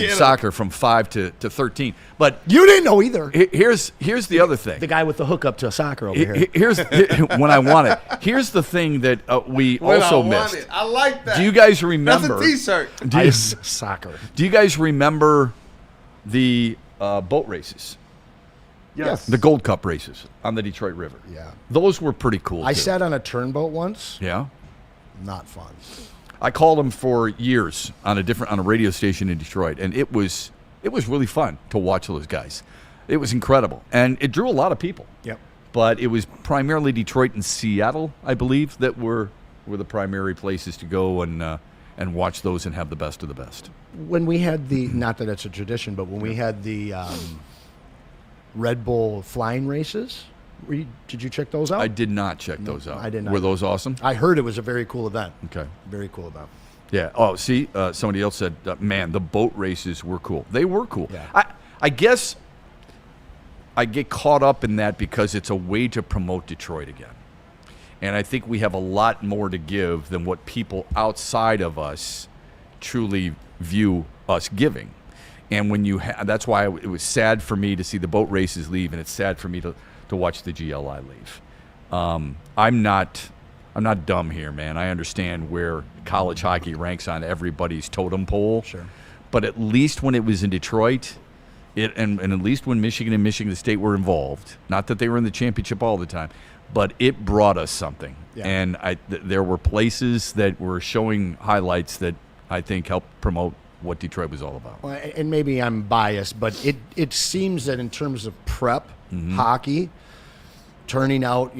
[SPEAKER 4] soccer from 5 to 13. But
[SPEAKER 6] You didn't know either.
[SPEAKER 4] here's the other thing.
[SPEAKER 6] The guy with the hookup to soccer over here.
[SPEAKER 4] Here's when I want it. Here's the thing that we also missed.
[SPEAKER 5] I like that.
[SPEAKER 4] Do you guys
[SPEAKER 5] That's
[SPEAKER 4] remember?
[SPEAKER 5] a T-shirt.
[SPEAKER 6] Ice soccer.
[SPEAKER 4] Do you guys remember the boat races,
[SPEAKER 7] Yes.
[SPEAKER 4] the Gold Cup races on the Detroit River?
[SPEAKER 6] Yeah.
[SPEAKER 4] Those were pretty cool.
[SPEAKER 6] I
[SPEAKER 4] too.
[SPEAKER 6] sat on a turnboat once.
[SPEAKER 4] Yeah.
[SPEAKER 6] Not fun.
[SPEAKER 4] I called them for years on a radio station in Detroit, and it was really fun to watch those guys. It was incredible, and it drew a lot of people.
[SPEAKER 6] Yep.
[SPEAKER 4] But it was primarily Detroit and Seattle, I believe, that were the primary places to go and watch those and have the best of the best.
[SPEAKER 6] When we had the, not that it's a tradition, but when we had the Red Bull flying races, did you check those out?
[SPEAKER 4] I did not check those out.
[SPEAKER 6] I did not.
[SPEAKER 4] Were those awesome?
[SPEAKER 6] I heard it was a very cool event.
[SPEAKER 4] Okay.
[SPEAKER 6] Very cool event.
[SPEAKER 4] Yeah. Oh, see, somebody else said, man, the boat races were cool. They were cool.
[SPEAKER 6] Yeah.
[SPEAKER 4] I guess I get caught up in that because it's a way to promote Detroit again. And I think we have a lot more to give than what people outside of us truly view us giving. And when that's why it was sad for me to see the boat races leave, and it's sad for me to watch the GLI leave. I'm not dumb here, man. I understand where college hockey ranks on everybody's totem pole.
[SPEAKER 6] Sure.
[SPEAKER 4] But at least when it was in Detroit, and at least when Michigan and Michigan State were involved, not that they were in the championship all the time, but it brought us something.
[SPEAKER 6] Yeah.
[SPEAKER 4] And there were places that were showing highlights that I think helped promote what Detroit was all about.
[SPEAKER 6] Well, and maybe I'm biased, but it seems that in terms of prep, hockey, turning out,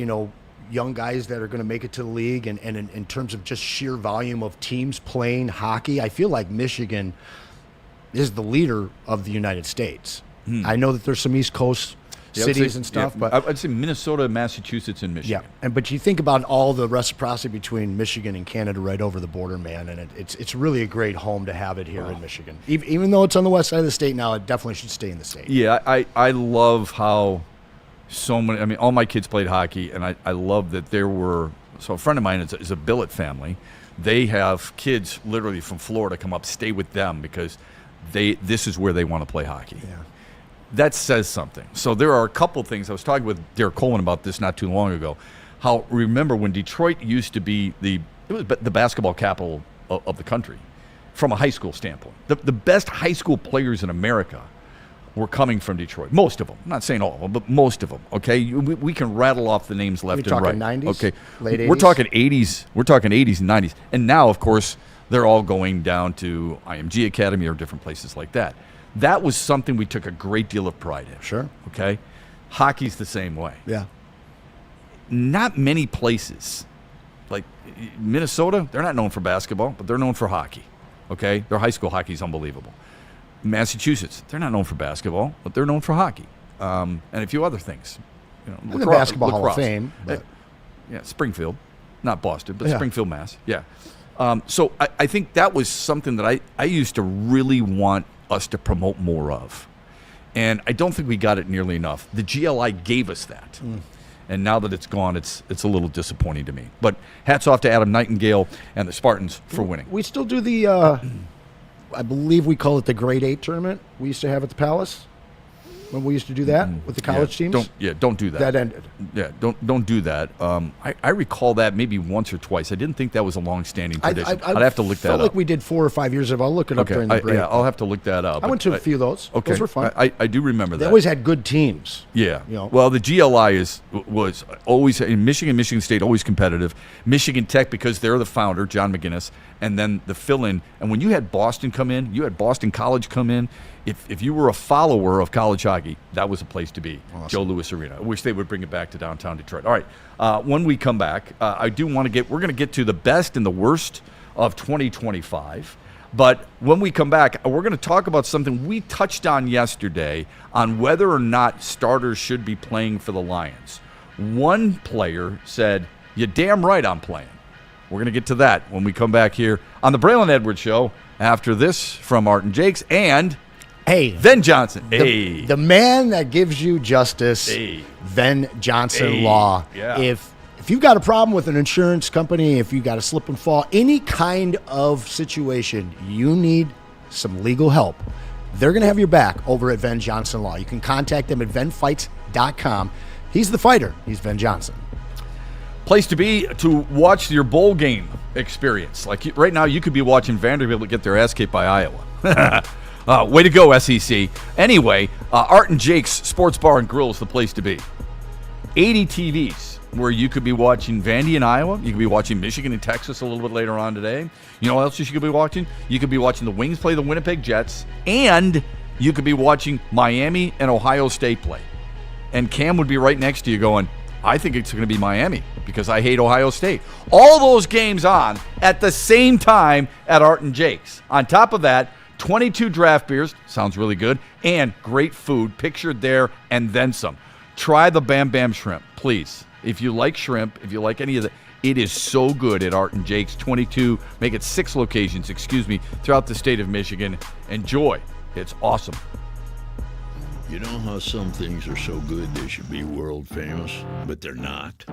[SPEAKER 6] young guys that are going to make it to the league, and in terms of just sheer volume of teams playing hockey, I feel like Michigan is the leader of the United States. I know that there's some East Coast cities and stuff, but
[SPEAKER 4] I'd say Minnesota, Massachusetts, and Michigan.
[SPEAKER 6] but you think about all the reciprocity between Michigan and Canada right over the border, man, and it's really a great home to have it here in Michigan. Even though it's on the west side of the state now, it definitely should stay in the state.
[SPEAKER 4] Yeah, I love how so many. I mean, all my kids played hockey, and I love that there were. So a friend of mine is a billet family. They have kids literally from Florida come up, stay with them because this is where they want to play hockey.
[SPEAKER 6] Yeah.
[SPEAKER 4] That says something. So there are a couple things. I was talking with Derek Coleman about this not too long ago. How remember when Detroit used to be the basketball capital of the country from a high school standpoint. The best high school players in America were coming from Detroit. Most of them. I'm not saying all of them, but most of them. Okay, we can rattle off the names left
[SPEAKER 6] You're
[SPEAKER 4] and right.
[SPEAKER 6] talking 90s?
[SPEAKER 4] Okay,
[SPEAKER 6] Late
[SPEAKER 4] we're
[SPEAKER 6] 80s?
[SPEAKER 4] talking 80s. We're talking 80s and 90s, and now of course they're all going down to IMG Academy or different places like that. That was something we took a great deal of pride in.
[SPEAKER 6] Sure.
[SPEAKER 4] Okay, hockey's the same way.
[SPEAKER 6] Yeah.
[SPEAKER 4] Not many places, like Minnesota, they're not known for basketball, but they're known for hockey. Okay, their high school hockey is unbelievable. Massachusetts, they're not known for basketball, but they're known for hockey and a few other things.
[SPEAKER 6] And the Basketball Hall of Fame.
[SPEAKER 4] But. Yeah, Springfield, not Boston, but Springfield, Mass. Yeah. So I think that was something that I used to really want us to promote more of. And I don't think we got it nearly enough. The GLI gave us that. And now that it's gone, it's a little disappointing to me. But hats off to Adam Nightingale and the Spartans for winning.
[SPEAKER 6] We still do the, I believe we call it the Grade 8 tournament we used to have at the Palace. When we used to do that with the college teams?
[SPEAKER 4] Don't do that.
[SPEAKER 6] That ended.
[SPEAKER 4] Yeah, don't do that. I recall that maybe once or twice. I didn't think that was a long-standing tradition. I'd have to look that up.
[SPEAKER 6] I felt like we did 4 or 5 years ago. I'll look it up during the break.
[SPEAKER 4] Yeah, I'll have to look that up.
[SPEAKER 6] I went to a few of those.
[SPEAKER 4] Okay.
[SPEAKER 6] Those were fun.
[SPEAKER 4] I do remember that.
[SPEAKER 6] They always had good teams.
[SPEAKER 4] Yeah.
[SPEAKER 6] You know.
[SPEAKER 4] Well, the GLI was always in Michigan State, always competitive. Michigan Tech, because they're the founder, John McGinnis, and then the fill-in. And when you had Boston come in, you had Boston College come in. If you were a follower of college hockey, that was a place to be. Awesome. Joe Louis Arena. I wish they would bring it back to downtown Detroit. All right. When we come back, I do want to we're going to get to the best and the worst of 2025. But when we come back, we're going to talk about something we touched on yesterday on whether or not starters should be playing for the Lions. One player said, "You're damn right I'm playing." We're going to get to that when we come back here on the Braylon Edwards Show after this from Art and Jakes and Ven Johnson.
[SPEAKER 6] The man that gives you justice, Ven Johnson Law.
[SPEAKER 4] Yeah.
[SPEAKER 6] If you've got a problem with an insurance company, if you got a slip and fall, any kind of situation, you need some legal help, they're going to have your back over at Ven Johnson Law. You can contact them at venfights.com. He's the fighter. He's Ven Johnson.
[SPEAKER 4] Place to be to watch your bowl game experience. Like right now, you could be watching Vanderbilt get their ass kicked by Iowa. Way to go, SEC. Anyway, Art and Jake's Sports Bar and Grill is the place to be. 80 TVs where you could be watching Vandy and Iowa. You could be watching Michigan and Texas a little bit later on today. You know what else you could be watching? You could be watching the Wings play the Winnipeg Jets, and you could be watching Miami and Ohio State play. And Cam would be right next to you going, I think it's going to be Miami because I hate Ohio State. All those games on at the same time at Art and Jake's. On top of that, 22 draft beers, sounds really good, and great food pictured there and then some. Try the Bam Bam Shrimp, please. If you like shrimp, if you like any of that, it is so good at Art and Jake's. 22, make it 6 locations, throughout the state of Michigan. Enjoy. It's awesome.
[SPEAKER 8] You know how some things are so good they should be world famous, but they're not?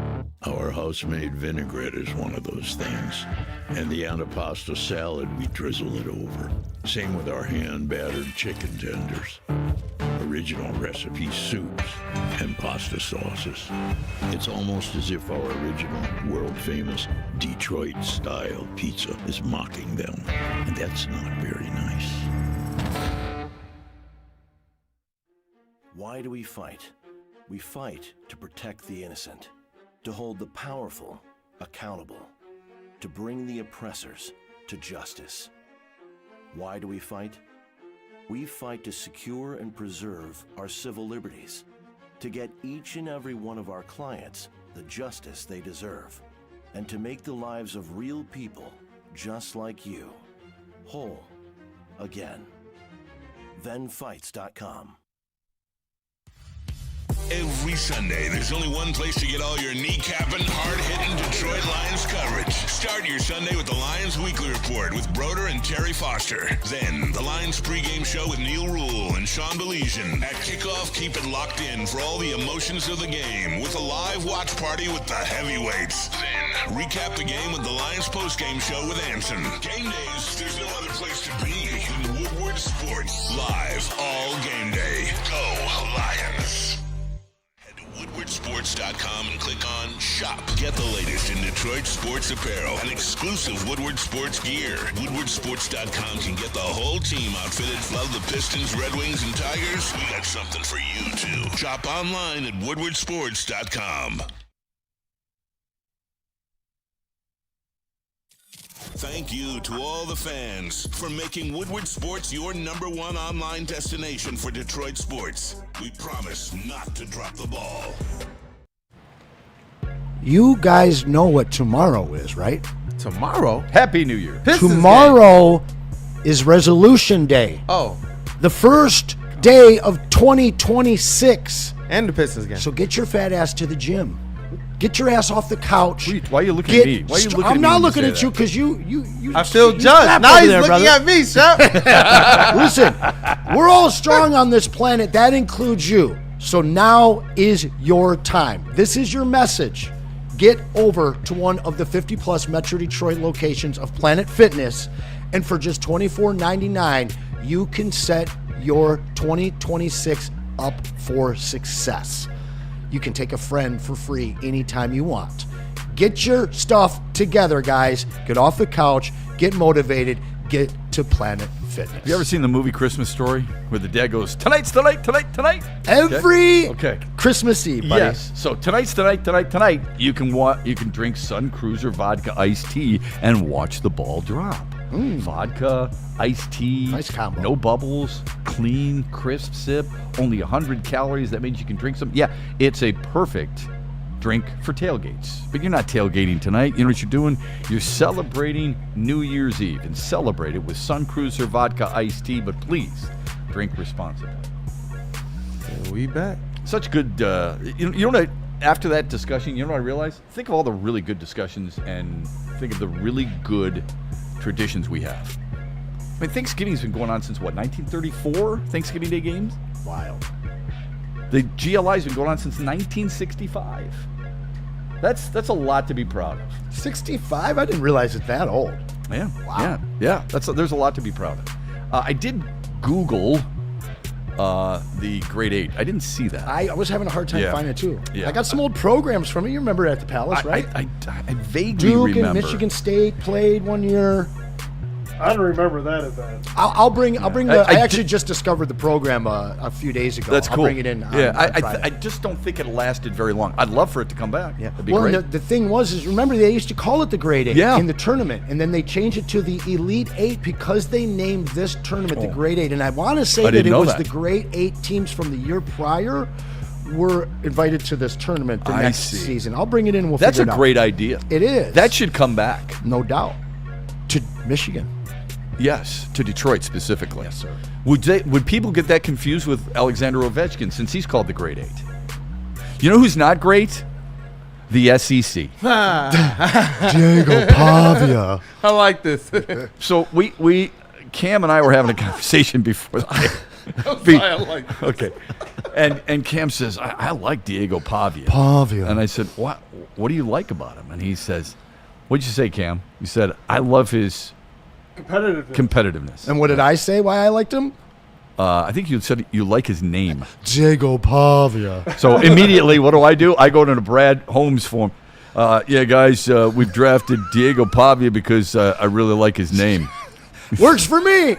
[SPEAKER 8] Our house-made vinaigrette is one of those things. And the antipasto salad, we drizzle it over. Same with our hand-battered chicken tenders. Original recipe soups and pasta sauces. It's almost as if our original, world-famous Detroit-style pizza is mocking them. And that's not very nice.
[SPEAKER 9] Why do we fight? We fight to protect the innocent, to hold the powerful accountable, to bring the oppressors to justice. Why do we fight? We fight to secure and preserve our civil liberties, to get each and every one of our clients the justice they deserve, and to make the lives of real people just like you whole again. Venfights.com.
[SPEAKER 1] Every Sunday, there's only one place to get all your kneecapping, hard-hitting Detroit Lions coverage. Start your Sunday with the Lions Weekly Report with Broder and Terry Foster. Then, the Lions pregame show with Neil Rule and Sean Baligian. At kickoff, keep it locked in for all the emotions of the game with a live watch party with the heavyweights. Then, recap the game with the Lions postgame show with Anson. Game days, there's no other place to be than Woodward Sports. Live all game day. Go Lions. WoodwardSports.com and click on Shop. Get the latest in Detroit sports apparel and exclusive Woodward Sports gear. WoodwardSports.com can get the whole team outfitted. Love the Pistons, Red Wings, and Tigers? We got something for you, too. Shop online at WoodwardSports.com. Thank you to all the fans for making Woodward Sports your #1 online destination for Detroit sports. We promise not to drop the ball.
[SPEAKER 6] You guys know what tomorrow is, right?
[SPEAKER 5] Tomorrow?
[SPEAKER 4] Happy New Year.
[SPEAKER 5] Pistons
[SPEAKER 6] Tomorrow is Resolution Day.
[SPEAKER 5] Oh.
[SPEAKER 6] The first day of 2026.
[SPEAKER 5] And the Pistons game.
[SPEAKER 6] So get your fat ass to the gym. Get your ass off the couch.
[SPEAKER 4] Why are you looking at me? Why are you looking at me?
[SPEAKER 6] I'm not
[SPEAKER 4] when
[SPEAKER 6] looking
[SPEAKER 4] say
[SPEAKER 6] at you
[SPEAKER 4] that?
[SPEAKER 6] because you.
[SPEAKER 5] I feel
[SPEAKER 6] you
[SPEAKER 5] judged.
[SPEAKER 6] crap
[SPEAKER 5] Now
[SPEAKER 6] over
[SPEAKER 5] he's
[SPEAKER 6] there,
[SPEAKER 5] looking
[SPEAKER 6] brother.
[SPEAKER 5] at me, Shep.
[SPEAKER 6] Listen, we're all strong on this planet. That includes you. So now is your time. This is your message. Get over to one of the 50-plus Metro Detroit locations of Planet Fitness, and for just $24.99, you can set your 2026 up for success. You can take a friend for free anytime you want. Get your stuff together, guys. Get off the couch. Get motivated. Get to Planet Fitness.
[SPEAKER 4] Have you ever seen the movie Christmas Story where the dad goes, tonight's the night, tonight?
[SPEAKER 6] Every
[SPEAKER 4] Okay.
[SPEAKER 6] Christmas Eve, buddy.
[SPEAKER 4] Yes. So tonight's the night, tonight. You can drink Sun Cruiser vodka iced tea and watch the ball drop. Vodka, iced tea,
[SPEAKER 6] Nice combo.
[SPEAKER 4] no bubbles, clean, crisp sip, only 100 calories. That means you can drink some. Yeah, it's a perfect drink for tailgates. But you're not tailgating tonight. You know what you're doing? You're celebrating New Year's Eve, and celebrate it with Sun Cruiser vodka iced tea, but please drink responsibly.
[SPEAKER 5] We back.
[SPEAKER 4] Such good, you know what, after that discussion, you know what I realized? Think of all the really good discussions and think of the really good traditions we have. I mean, Thanksgiving's been going on since what, 1934? Thanksgiving Day games?
[SPEAKER 6] Wild.
[SPEAKER 4] The GLI's been going on since 1965. That's a lot to be proud of.
[SPEAKER 6] 65? I didn't realize it's that old.
[SPEAKER 4] Yeah.
[SPEAKER 6] Wow.
[SPEAKER 4] Yeah. There's a lot to be proud of. I did Google the grade 8. I didn't see that.
[SPEAKER 6] I was having a hard time
[SPEAKER 4] Yeah.
[SPEAKER 6] finding it too.
[SPEAKER 4] Yeah.
[SPEAKER 6] I got some old programs from it. You remember at the Palace, right?
[SPEAKER 4] I vaguely
[SPEAKER 6] Duke
[SPEAKER 4] remember.
[SPEAKER 6] and Michigan State played one year.
[SPEAKER 7] I don't remember that event.
[SPEAKER 6] I'll bring the.
[SPEAKER 4] I
[SPEAKER 6] I actually just discovered the program a few days ago.
[SPEAKER 4] That's
[SPEAKER 6] I'll
[SPEAKER 4] cool.
[SPEAKER 6] bring it in. On Friday.
[SPEAKER 4] I just don't think it lasted very long. I'd love for it to come back.
[SPEAKER 6] Yeah.
[SPEAKER 4] That'd be
[SPEAKER 6] Well,
[SPEAKER 4] great.
[SPEAKER 6] and the thing is remember they used to call it the Grade 8
[SPEAKER 4] Yeah.
[SPEAKER 6] in the tournament, and then they changed it to the Elite 8 because they named this tournament the Grade 8. And I want to say
[SPEAKER 4] I
[SPEAKER 6] that
[SPEAKER 4] didn't
[SPEAKER 6] it
[SPEAKER 4] know
[SPEAKER 6] was
[SPEAKER 4] that.
[SPEAKER 6] the Grade 8 teams from the year prior were invited to this tournament the
[SPEAKER 4] I
[SPEAKER 6] next
[SPEAKER 4] see.
[SPEAKER 6] season. I'll bring it in. We'll
[SPEAKER 4] That's
[SPEAKER 6] figure
[SPEAKER 4] a
[SPEAKER 6] it out.
[SPEAKER 4] great idea.
[SPEAKER 6] It is.
[SPEAKER 4] That should come back.
[SPEAKER 6] No doubt. To Michigan.
[SPEAKER 4] Yes, to Detroit specifically.
[SPEAKER 6] Yes, sir.
[SPEAKER 4] Would people get that confused with Alexander Ovechkin since he's called the Grade 8? You know who's not great? The SEC.
[SPEAKER 6] Diego Pavia.
[SPEAKER 5] I like this.
[SPEAKER 4] So we Cam and I were having a conversation before the
[SPEAKER 5] I like this.
[SPEAKER 4] Okay. And Cam says, I like Diego Pavia.
[SPEAKER 6] Pavia.
[SPEAKER 4] And I said, what do you like about him? And he says, what'd you say, Cam? He said, I love his competitiveness.
[SPEAKER 6] And what did I say why I liked him?
[SPEAKER 4] I think you said you like his name.
[SPEAKER 6] Diego Pavia.
[SPEAKER 4] So immediately, what do? I go to the Brad Holmes form. Yeah, guys, we've drafted Diego Pavia because I really like his name.
[SPEAKER 6] Works for me.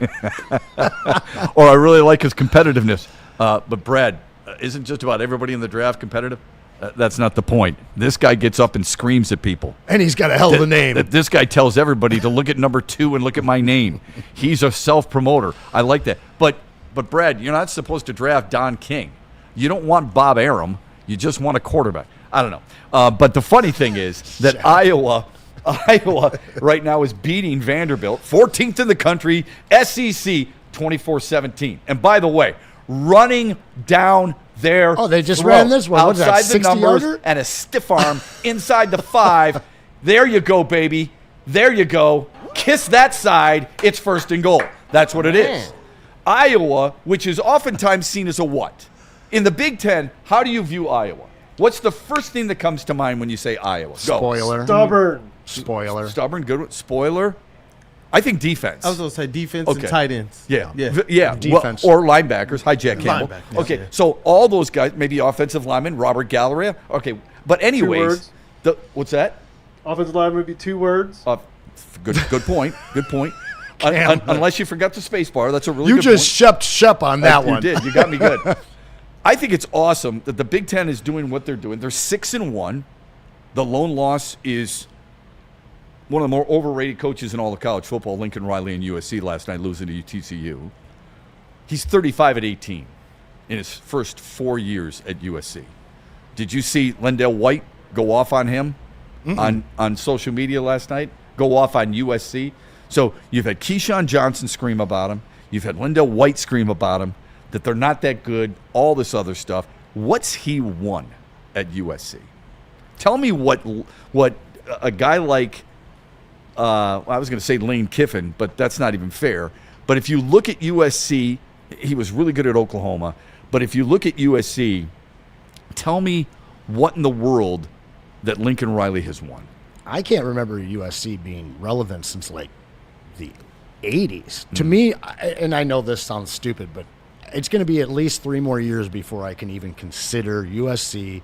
[SPEAKER 4] Or I really like his competitiveness. But Brad, isn't just about everybody in the draft competitive? That's not the point. This guy gets up and screams at people.
[SPEAKER 6] And he's got a hell of a name.
[SPEAKER 4] This guy tells everybody to look at number 2 and look at my name. He's a self-promoter. I like that. But Brad, you're not supposed to draft Don King. You don't want Bob Arum. You just want a quarterback. I don't know. But the funny thing is that Iowa right now is beating Vanderbilt, 14th in the country, SEC 24-17. And by the way, running down their
[SPEAKER 6] they just
[SPEAKER 4] throat
[SPEAKER 6] ran this one. What is that,
[SPEAKER 4] outside the
[SPEAKER 6] 60
[SPEAKER 4] numbers
[SPEAKER 6] yarder?
[SPEAKER 4] and a stiff arm inside the 5. There you go, baby. There you go. Kiss that side. It's 1st and goal. That's what it is. Iowa, which is oftentimes seen as a what? In the Big Ten, how do you view Iowa? What's the first thing that comes to mind when you say Iowa? Go.
[SPEAKER 6] Spoiler.
[SPEAKER 7] Stubborn.
[SPEAKER 6] Spoiler.
[SPEAKER 4] Stubborn, good one. Spoiler. I think defense.
[SPEAKER 5] I was going to say defense
[SPEAKER 4] Okay.
[SPEAKER 5] and tight ends.
[SPEAKER 4] Yeah.
[SPEAKER 5] Yeah.
[SPEAKER 6] Defense.
[SPEAKER 4] Or linebackers. Hi, Jack Campbell.
[SPEAKER 5] Linebackers,
[SPEAKER 4] Okay,
[SPEAKER 5] yeah.
[SPEAKER 4] so all those guys, maybe offensive linemen, Robert Galleria. Okay, but anyways,
[SPEAKER 7] words.
[SPEAKER 4] What's that?
[SPEAKER 7] Offensive line would be 2 words.
[SPEAKER 4] Good point. Good point. Unless you forgot the space bar, that's a really
[SPEAKER 6] You
[SPEAKER 4] good
[SPEAKER 6] just
[SPEAKER 4] point.
[SPEAKER 6] shep on that one.
[SPEAKER 4] You did. You got me good. I think it's awesome that the Big Ten is doing what they're doing. They're 6-1. The lone loss is one of the more overrated coaches in all of college football, Lincoln Riley and USC last night losing to TCU. He's 35-18 in his first 4 years at USC. Did you see Lendale White go off on him on social media last night? Go off on USC? So you've had Keyshawn Johnson scream about him. You've had Lindell White scream about him, that they're not that good, all this other stuff. What's he won at USC? Tell me what a guy like, I was going to say Lane Kiffin, but that's not even fair. But if you look at USC, he was really good at Oklahoma. But if you look at USC, tell me what in the world that Lincoln Riley has won.
[SPEAKER 6] I can't remember USC being relevant since like the 80s. To me, and I know this sounds stupid, but it's going to be at least 3 more years before I can even consider USC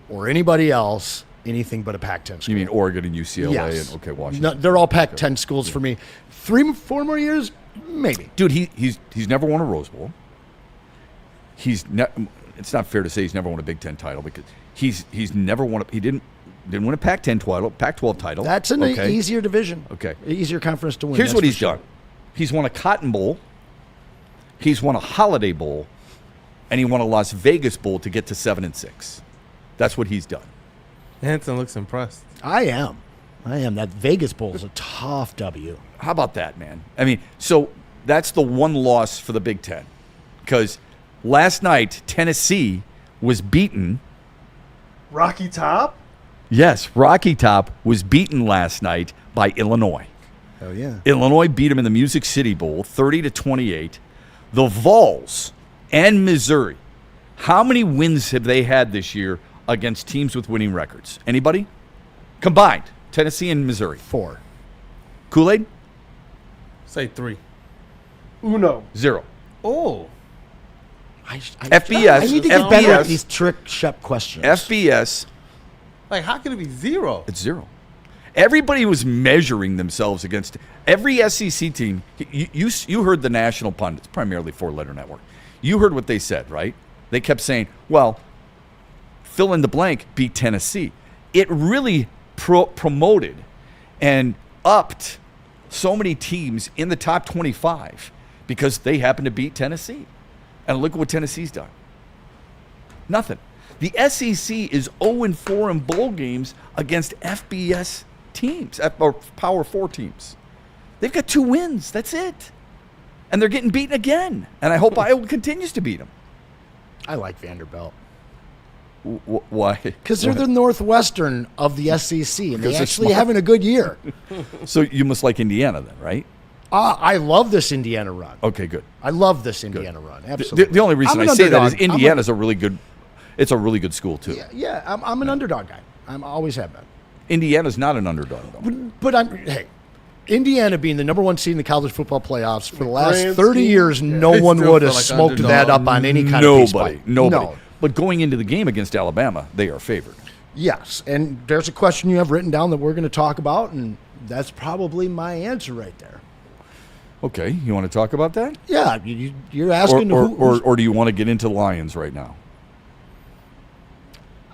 [SPEAKER 6] or anybody else anything but a Pac-10 school.
[SPEAKER 4] You mean Oregon and UCLA
[SPEAKER 6] Yes.
[SPEAKER 4] and okay, Washington?
[SPEAKER 6] No, they're all Pac-10 schools for me. 3-4 more years, maybe.
[SPEAKER 4] Dude, he's never won a Rose Bowl. It's not fair to say he's never won a Big Ten title because he's never won. He didn't win a Pac-10 title, Pac-12 title.
[SPEAKER 6] That's an easier division.
[SPEAKER 4] Okay,
[SPEAKER 6] easier conference to win.
[SPEAKER 4] Here's what he's done. He's won a Cotton Bowl. He's won a Holiday Bowl, and he won a Las Vegas Bowl to get to 7-6. That's what he's done.
[SPEAKER 5] Anson looks impressed.
[SPEAKER 6] I am. That Vegas Bowl is a tough W.
[SPEAKER 4] How about that, man? I mean, so that's the one loss for the Big Ten. Because last night, Tennessee was beaten.
[SPEAKER 7] Rocky Top?
[SPEAKER 4] Yes, Rocky Top was beaten last night by Illinois.
[SPEAKER 6] Oh, yeah.
[SPEAKER 4] Illinois beat him in the Music City Bowl, 30-28. The Vols and Missouri, how many wins have they had this year against teams with winning records? Anybody? Combined, Tennessee and Missouri.
[SPEAKER 6] 4.
[SPEAKER 4] Kool-Aid?
[SPEAKER 5] Say 3.
[SPEAKER 7] Uno.
[SPEAKER 4] 0.
[SPEAKER 5] Oh.
[SPEAKER 4] FBS.
[SPEAKER 6] I need to get better at these trick Shep questions.
[SPEAKER 4] FBS.
[SPEAKER 5] Like, how can it be 0?
[SPEAKER 4] It's 0. Everybody was measuring themselves against every SEC team. You heard the national pundits, primarily 4-letter network. You heard what they said, right? They kept saying, well, fill in the blank, beat Tennessee. It really promoted and upped so many teams in the top 25 because they happened to beat Tennessee. And look at what Tennessee's done. Nothing. The SEC is 0-4 in bowl games against FBS teams, or Power 4 teams. They've got 2 wins. That's it. And they're getting beaten again. And I hope Iowa continues to beat them.
[SPEAKER 6] I like Vanderbilt.
[SPEAKER 4] Why?
[SPEAKER 6] Because they're the Northwestern of the SEC, and they're actually
[SPEAKER 4] smart.
[SPEAKER 6] having a good year.
[SPEAKER 4] So you must like Indiana then, right?
[SPEAKER 6] I love this Indiana run.
[SPEAKER 4] Okay, good.
[SPEAKER 6] I love this Indiana run. Absolutely.
[SPEAKER 4] The only reason
[SPEAKER 6] I'm
[SPEAKER 4] I
[SPEAKER 6] an
[SPEAKER 4] say that is
[SPEAKER 6] underdog.
[SPEAKER 4] Indiana's a really good. It's a really good school too.
[SPEAKER 6] Yeah, I'm an underdog guy. I always have been.
[SPEAKER 4] Indiana's not an underdog though.
[SPEAKER 6] But hey, Indiana being the number 1 seed in the college football playoffs for the last
[SPEAKER 7] grand
[SPEAKER 6] 30
[SPEAKER 7] scheme,
[SPEAKER 6] years, no
[SPEAKER 5] They
[SPEAKER 6] one
[SPEAKER 5] still
[SPEAKER 6] would have
[SPEAKER 5] feel like
[SPEAKER 6] smoked
[SPEAKER 5] underdog.
[SPEAKER 6] that up on any kind of peace pipe.
[SPEAKER 4] Nobody.
[SPEAKER 6] No.
[SPEAKER 4] But going into the game against Alabama, they are favored.
[SPEAKER 6] Yes, and there's a question you have written down that we're going to talk about, and that's probably my answer right there.
[SPEAKER 4] Okay, you want to talk about that?
[SPEAKER 6] Yeah, you're asking
[SPEAKER 4] or do you want to get into Lions right now?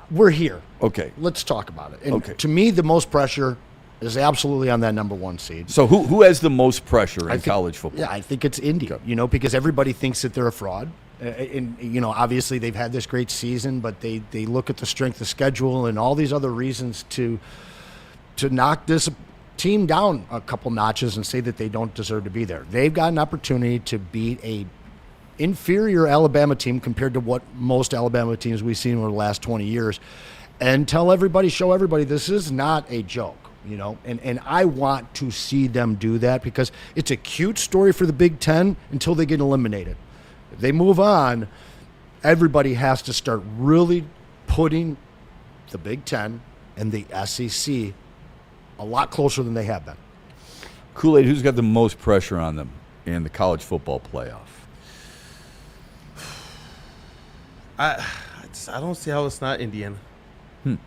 [SPEAKER 6] We're here.
[SPEAKER 4] Okay.
[SPEAKER 6] Let's talk about it. And
[SPEAKER 4] Okay.
[SPEAKER 6] to me, the most pressure is absolutely on that number 1 seed.
[SPEAKER 4] So who has the most pressure in
[SPEAKER 6] think-
[SPEAKER 4] college football?
[SPEAKER 6] Yeah, I think it's Indy, because everybody thinks that they're a fraud. And obviously they've had this great season, but they look at the strength of schedule and all these other reasons to knock this team down a couple notches and say that they don't deserve to be there. They've got an opportunity to beat a inferior Alabama team compared to what most Alabama teams we've seen over the last 20 years, and show everybody this is not a joke. And I want to see them do that because it's a cute story for the Big Ten until they get eliminated. If they move on, everybody has to start really putting the Big Ten and the SEC a lot closer than they have been.
[SPEAKER 4] Kool-Aid, who's got the most pressure on them in the college football playoff?
[SPEAKER 5] I don't see how it's not Indiana.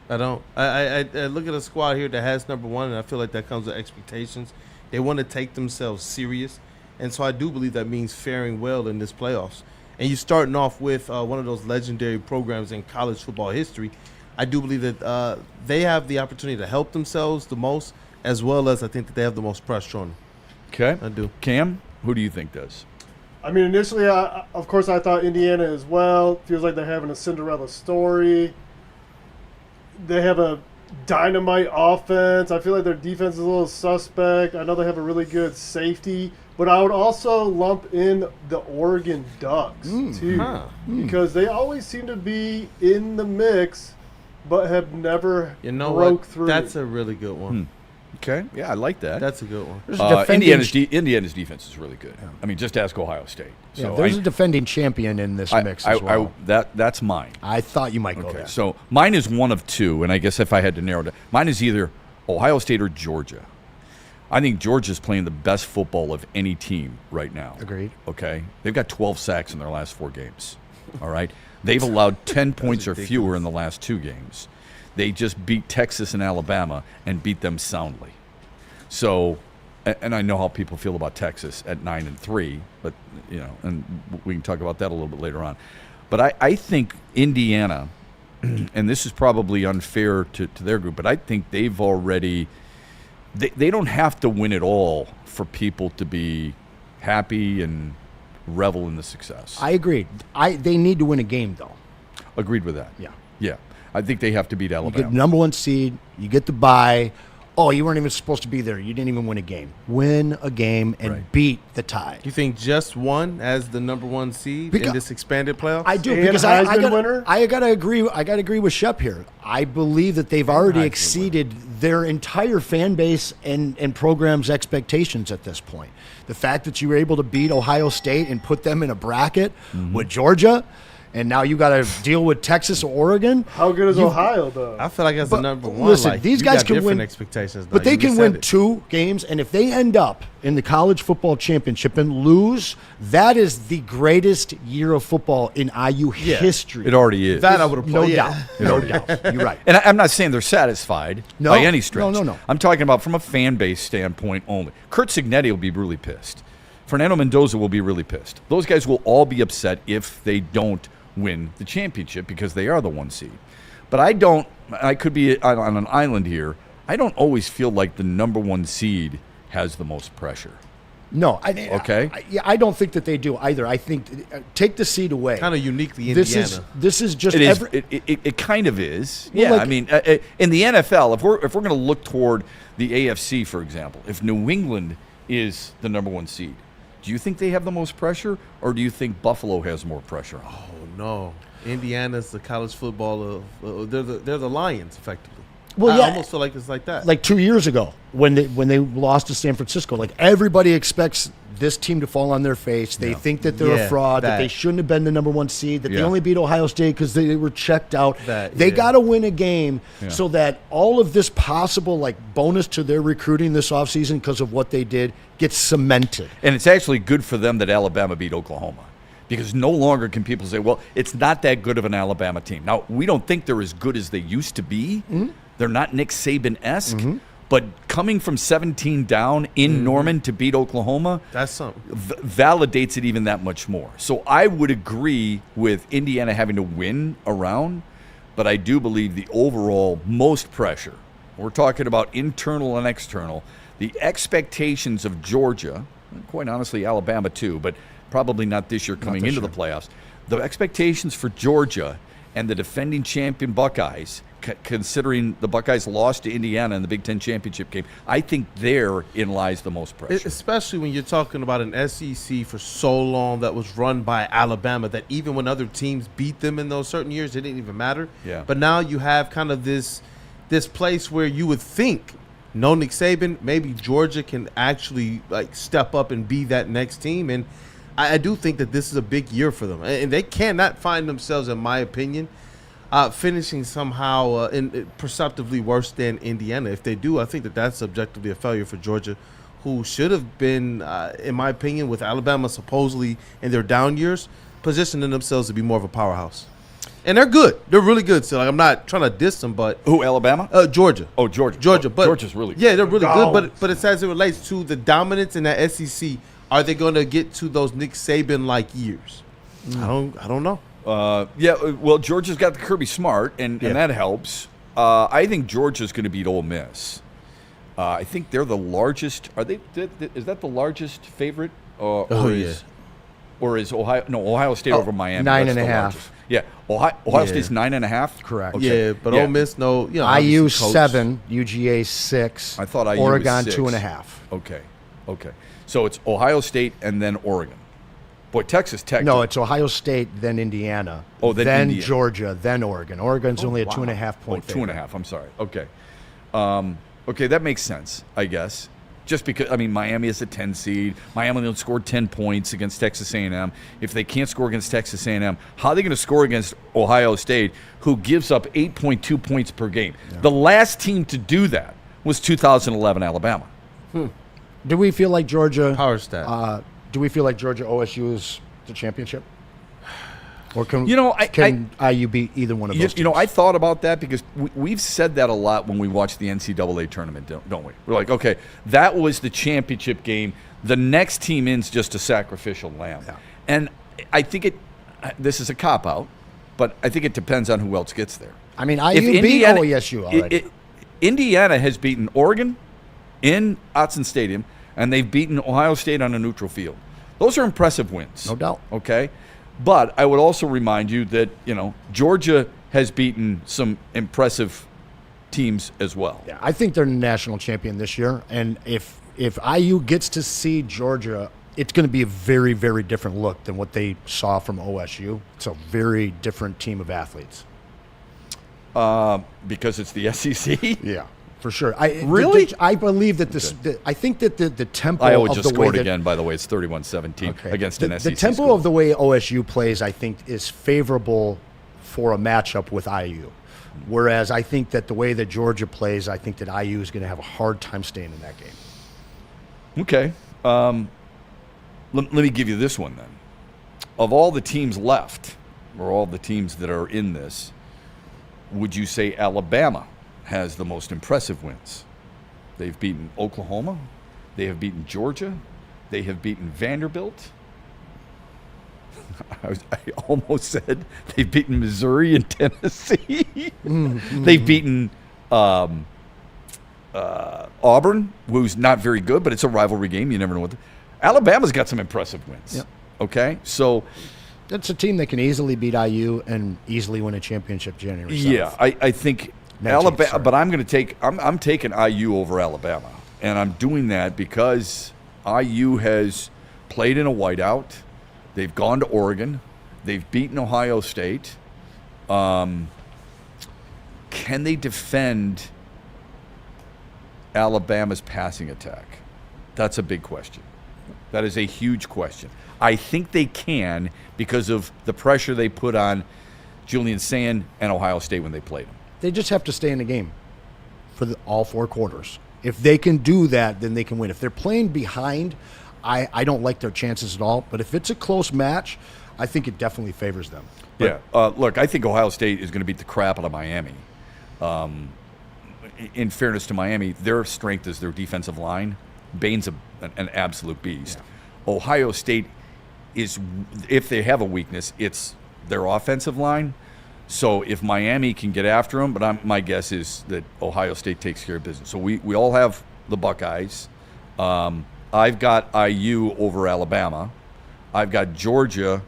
[SPEAKER 5] I don't. I look at a squad here that has number 1, and I feel like that comes with expectations. They want to take themselves serious, and so I do believe that means faring well in this playoffs. And you're starting off with one of those legendary programs in college football history. I do believe that they have the opportunity to help themselves the most, as well as I think that they have the most pressure on them.
[SPEAKER 4] Okay.
[SPEAKER 5] I do.
[SPEAKER 4] Cam, who do you think does?
[SPEAKER 7] I mean, initially, of course, I thought Indiana as well. Feels like they're having a Cinderella story. They have a dynamite offense. I feel like their defense is a little suspect. I know they have a really good safety, But I would also lump in the Oregon Ducks, too. Because they always seem to be in the mix, but have never broke through.
[SPEAKER 5] That's a really good one.
[SPEAKER 4] Okay, yeah, I like that.
[SPEAKER 5] That's a good one.
[SPEAKER 4] Indiana's defense is really good. I mean, just ask Ohio State. So
[SPEAKER 6] there's a defending champion in this mix as well.
[SPEAKER 4] That's mine.
[SPEAKER 6] I thought you might go there.
[SPEAKER 4] So mine is one of two, and I guess if I had to narrow it, mine is either Ohio State or Georgia. I think Georgia's playing the best football of any team right now.
[SPEAKER 6] Agreed.
[SPEAKER 4] Okay? They've got 12 sacks in their last 4 games. All right? They've allowed 10 points or fewer in the last 2 games. They just beat Texas and Alabama and beat them soundly. So, and I know how people feel about Texas at 9-3, but, and we can talk about that a little bit later on. But I think Indiana, and this is probably unfair to their group, but I think they've already – they don't have to win it all for people to be happy and revel in the success.
[SPEAKER 6] I agree. They need to win a game, though.
[SPEAKER 4] Agreed with that.
[SPEAKER 6] Yeah.
[SPEAKER 4] Yeah. I think they have to beat Alabama.
[SPEAKER 6] You get number 1 seed. You get the bye. Oh, you weren't even supposed to be there. You didn't even win a game. Win a game and beat the Tide.
[SPEAKER 5] You think just one as the number 1 seed in this expanded playoffs?
[SPEAKER 6] I do,
[SPEAKER 7] And
[SPEAKER 6] because I
[SPEAKER 7] Heisman
[SPEAKER 6] gotta agree. I gotta agree with Shep here. I believe that they've already exceeded their entire fan base and program's expectations at this point. The fact that you were able to beat Ohio State and put them in a bracket with Georgia. And now you got to deal with Texas or Oregon.
[SPEAKER 7] How good is Ohio, though?
[SPEAKER 5] I feel like that's the number 1.
[SPEAKER 6] Listen, these guys can win
[SPEAKER 5] expectations,
[SPEAKER 6] but they can win 2 games. And if they end up in the college football championship and lose, that is the greatest year of football in IU history.
[SPEAKER 4] It already is.
[SPEAKER 5] That I would have
[SPEAKER 6] No doubt. No doubt. You're right.
[SPEAKER 4] And I'm not saying they're satisfied by any stretch.
[SPEAKER 6] No.
[SPEAKER 4] I'm talking about from a fan base standpoint only. Kurt Cignetti will be really pissed. Fernando Mendoza will be really pissed. Those guys will all be upset if they don't win the championship because they are the 1 seed. But I could be on an island here. I don't always feel like the number 1 seed has the most pressure.
[SPEAKER 6] No.
[SPEAKER 4] Okay.
[SPEAKER 6] I don't think that they do either. I think take the seed away.
[SPEAKER 5] Kind of uniquely Indiana.
[SPEAKER 6] This is just
[SPEAKER 4] it kind of is.
[SPEAKER 6] Well,
[SPEAKER 4] yeah,
[SPEAKER 6] like,
[SPEAKER 4] I mean, in the NFL, if we're going to look toward the AFC, for example, if New England is the number 1 seed, do you think they have the most pressure, or do you think Buffalo has more pressure on them?
[SPEAKER 5] Oh, no. Indiana's the college football of they're the Lions, effectively.
[SPEAKER 6] Well,
[SPEAKER 5] I almost feel like it's like that.
[SPEAKER 6] Like 2 years ago when they lost to San Francisco, like everybody expects this team to fall on their face. They think that they're a fraud, that they shouldn't have been the number 1 seed, that they only beat Ohio State because they were checked out. They got to win a game so that all of this possible like bonus to their recruiting this offseason because of what they did gets cemented.
[SPEAKER 4] And it's actually good for them that Alabama beat Oklahoma. Because no longer can people say, well, it's not that good of an Alabama team. Now, we don't think they're as good as they used to be. They're not Nick Saban-esque. But coming from 17 down in Norman to beat Oklahoma,
[SPEAKER 5] that's something.
[SPEAKER 4] Validates it even that much more. So I would agree with Indiana having to win a round, but I do believe the overall most pressure, we're talking about internal and external, the expectations of Georgia, and quite honestly Alabama too, but probably not this year coming into the playoffs. The expectations for Georgia and the defending champion Buckeyes, considering the Buckeyes lost to Indiana in the Big Ten championship game, I think therein lies the most pressure.
[SPEAKER 5] Especially when you're talking about an SEC for so long that was run by Alabama, that even when other teams beat them in those certain years, it didn't even matter.
[SPEAKER 4] Yeah.
[SPEAKER 5] But now you have kind of this place where you would think, no Nick Saban, maybe Georgia can actually like step up and be that next team. And I do think that this is a big year for them, and they cannot find themselves, in my opinion, finishing somehow perceptively worse than Indiana. If they do, I think that that's objectively a failure for Georgia, who should have been, in my opinion, with Alabama supposedly in their down years, positioning themselves to be more of a powerhouse. And they're good. They're really good. So like, I'm not trying to diss them, but
[SPEAKER 4] who, Alabama?
[SPEAKER 5] Georgia.
[SPEAKER 4] Oh, Georgia.
[SPEAKER 5] But
[SPEAKER 4] Georgia's really good.
[SPEAKER 5] Yeah, they're really good. But it's as it relates to the dominance in that SEC. Are they going to get to those Nick Saban-like years? I don't know.
[SPEAKER 4] Well, Georgia's got the Kirby Smart, and that helps. I think Georgia's going to beat Ole Miss. I think they're the largest. Are they? Is that the largest favorite? Or is Ohio? No, Ohio State over Miami.
[SPEAKER 6] 9.5.
[SPEAKER 4] Yeah, Ohio State's 9.5.
[SPEAKER 6] Correct.
[SPEAKER 5] Okay. Yeah, but Ole Miss, no. You know,
[SPEAKER 6] IU 7, UGA 6.
[SPEAKER 4] I thought IU
[SPEAKER 6] Oregon
[SPEAKER 4] was 6.
[SPEAKER 6] 2.5.
[SPEAKER 4] Okay. So it's Ohio State and then Oregon. Boy, Texas Tech.
[SPEAKER 6] No, it's Ohio State, then Indiana.
[SPEAKER 4] Oh, then Indiana.
[SPEAKER 6] Georgia, then Oregon. Oregon's only a 2.5 point favorite.
[SPEAKER 4] 2.5. I'm sorry. Okay. Okay, that makes sense, I guess. Just because, I mean, Miami is a 10 seed. Miami will score 10 points against Texas A&M. If they can't score against Texas A&M, how are they going to score against Ohio State, who gives up 8.2 points per game? Yeah. The last team to do that was 2011 Alabama.
[SPEAKER 6] Do we feel like Georgia
[SPEAKER 5] Power stat.
[SPEAKER 6] Do we feel like Georgia OSU is the championship? Or can IU beat either one of those teams?
[SPEAKER 4] I thought about that because we've said that a lot when we watch the NCAA tournament, don't we? We're like, okay, that was the championship game. The next team in's just a sacrificial lamb. Yeah. And I think this is a cop-out, but I think it depends on who else gets there.
[SPEAKER 6] I mean, IU beat OSU already.
[SPEAKER 4] Indiana has beaten Oregon in Autzen Stadium, and they've beaten Ohio State on a neutral field. Those are impressive wins.
[SPEAKER 6] No doubt.
[SPEAKER 4] Okay? But I would also remind you that, Georgia has beaten some impressive teams as well.
[SPEAKER 6] Yeah, I think they're national champion this year. And if IU gets to see Georgia, it's going to be a very, very different look than what they saw from OSU. It's a very different team of athletes.
[SPEAKER 4] Because it's the SEC?
[SPEAKER 6] Yeah. For sure.
[SPEAKER 4] Really?
[SPEAKER 6] I believe that this. I think that the tempo
[SPEAKER 4] Iowa
[SPEAKER 6] of
[SPEAKER 4] just
[SPEAKER 6] the way
[SPEAKER 4] scored
[SPEAKER 6] that,
[SPEAKER 4] again, by the way. It's 31-17 against an SEC
[SPEAKER 6] The tempo
[SPEAKER 4] school.
[SPEAKER 6] of the way OSU plays, I think, is favorable for a matchup with IU. Whereas I think that the way that Georgia plays, I think that IU is going to have a hard time staying in that game.
[SPEAKER 4] Okay. Let me give you this one then. Of all the teams left, or all the teams that are in this, would you say Alabama has the most impressive wins? They've beaten Oklahoma. They have beaten Georgia. They have beaten Vanderbilt. I almost said they've beaten Missouri and Tennessee. They've beaten Auburn, who's not very good, but it's a rivalry game. You never know what. Alabama's got some impressive wins.
[SPEAKER 6] Yep.
[SPEAKER 4] Okay, so
[SPEAKER 6] that's a team that can easily beat IU and easily win a championship January 7th.
[SPEAKER 4] Yeah, I think Alabama, but I'm taking IU over Alabama, and I'm doing that because IU has played in a whiteout. They've gone to Oregon. They've beaten Ohio State. Can they defend Alabama's passing attack? That's a big question. That is a huge question. I think they can because of the pressure they put on Julian Sand and Ohio State when they played them.
[SPEAKER 6] They just have to stay in the game for all 4 quarters. If they can do that, then they can win. If they're playing behind, I don't like their chances at all. But if it's a close match, I think it definitely favors them. But,
[SPEAKER 4] look, I think Ohio State is going to beat the crap out of Miami. In fairness to Miami, their strength is their defensive line. Bain's an absolute beast. Yeah. Ohio State is, if they have a weakness, it's their offensive line. So if Miami can get after them, but my guess is that Ohio State takes care of business. So we all have the Buckeyes. I've got IU over Alabama. I've got Georgia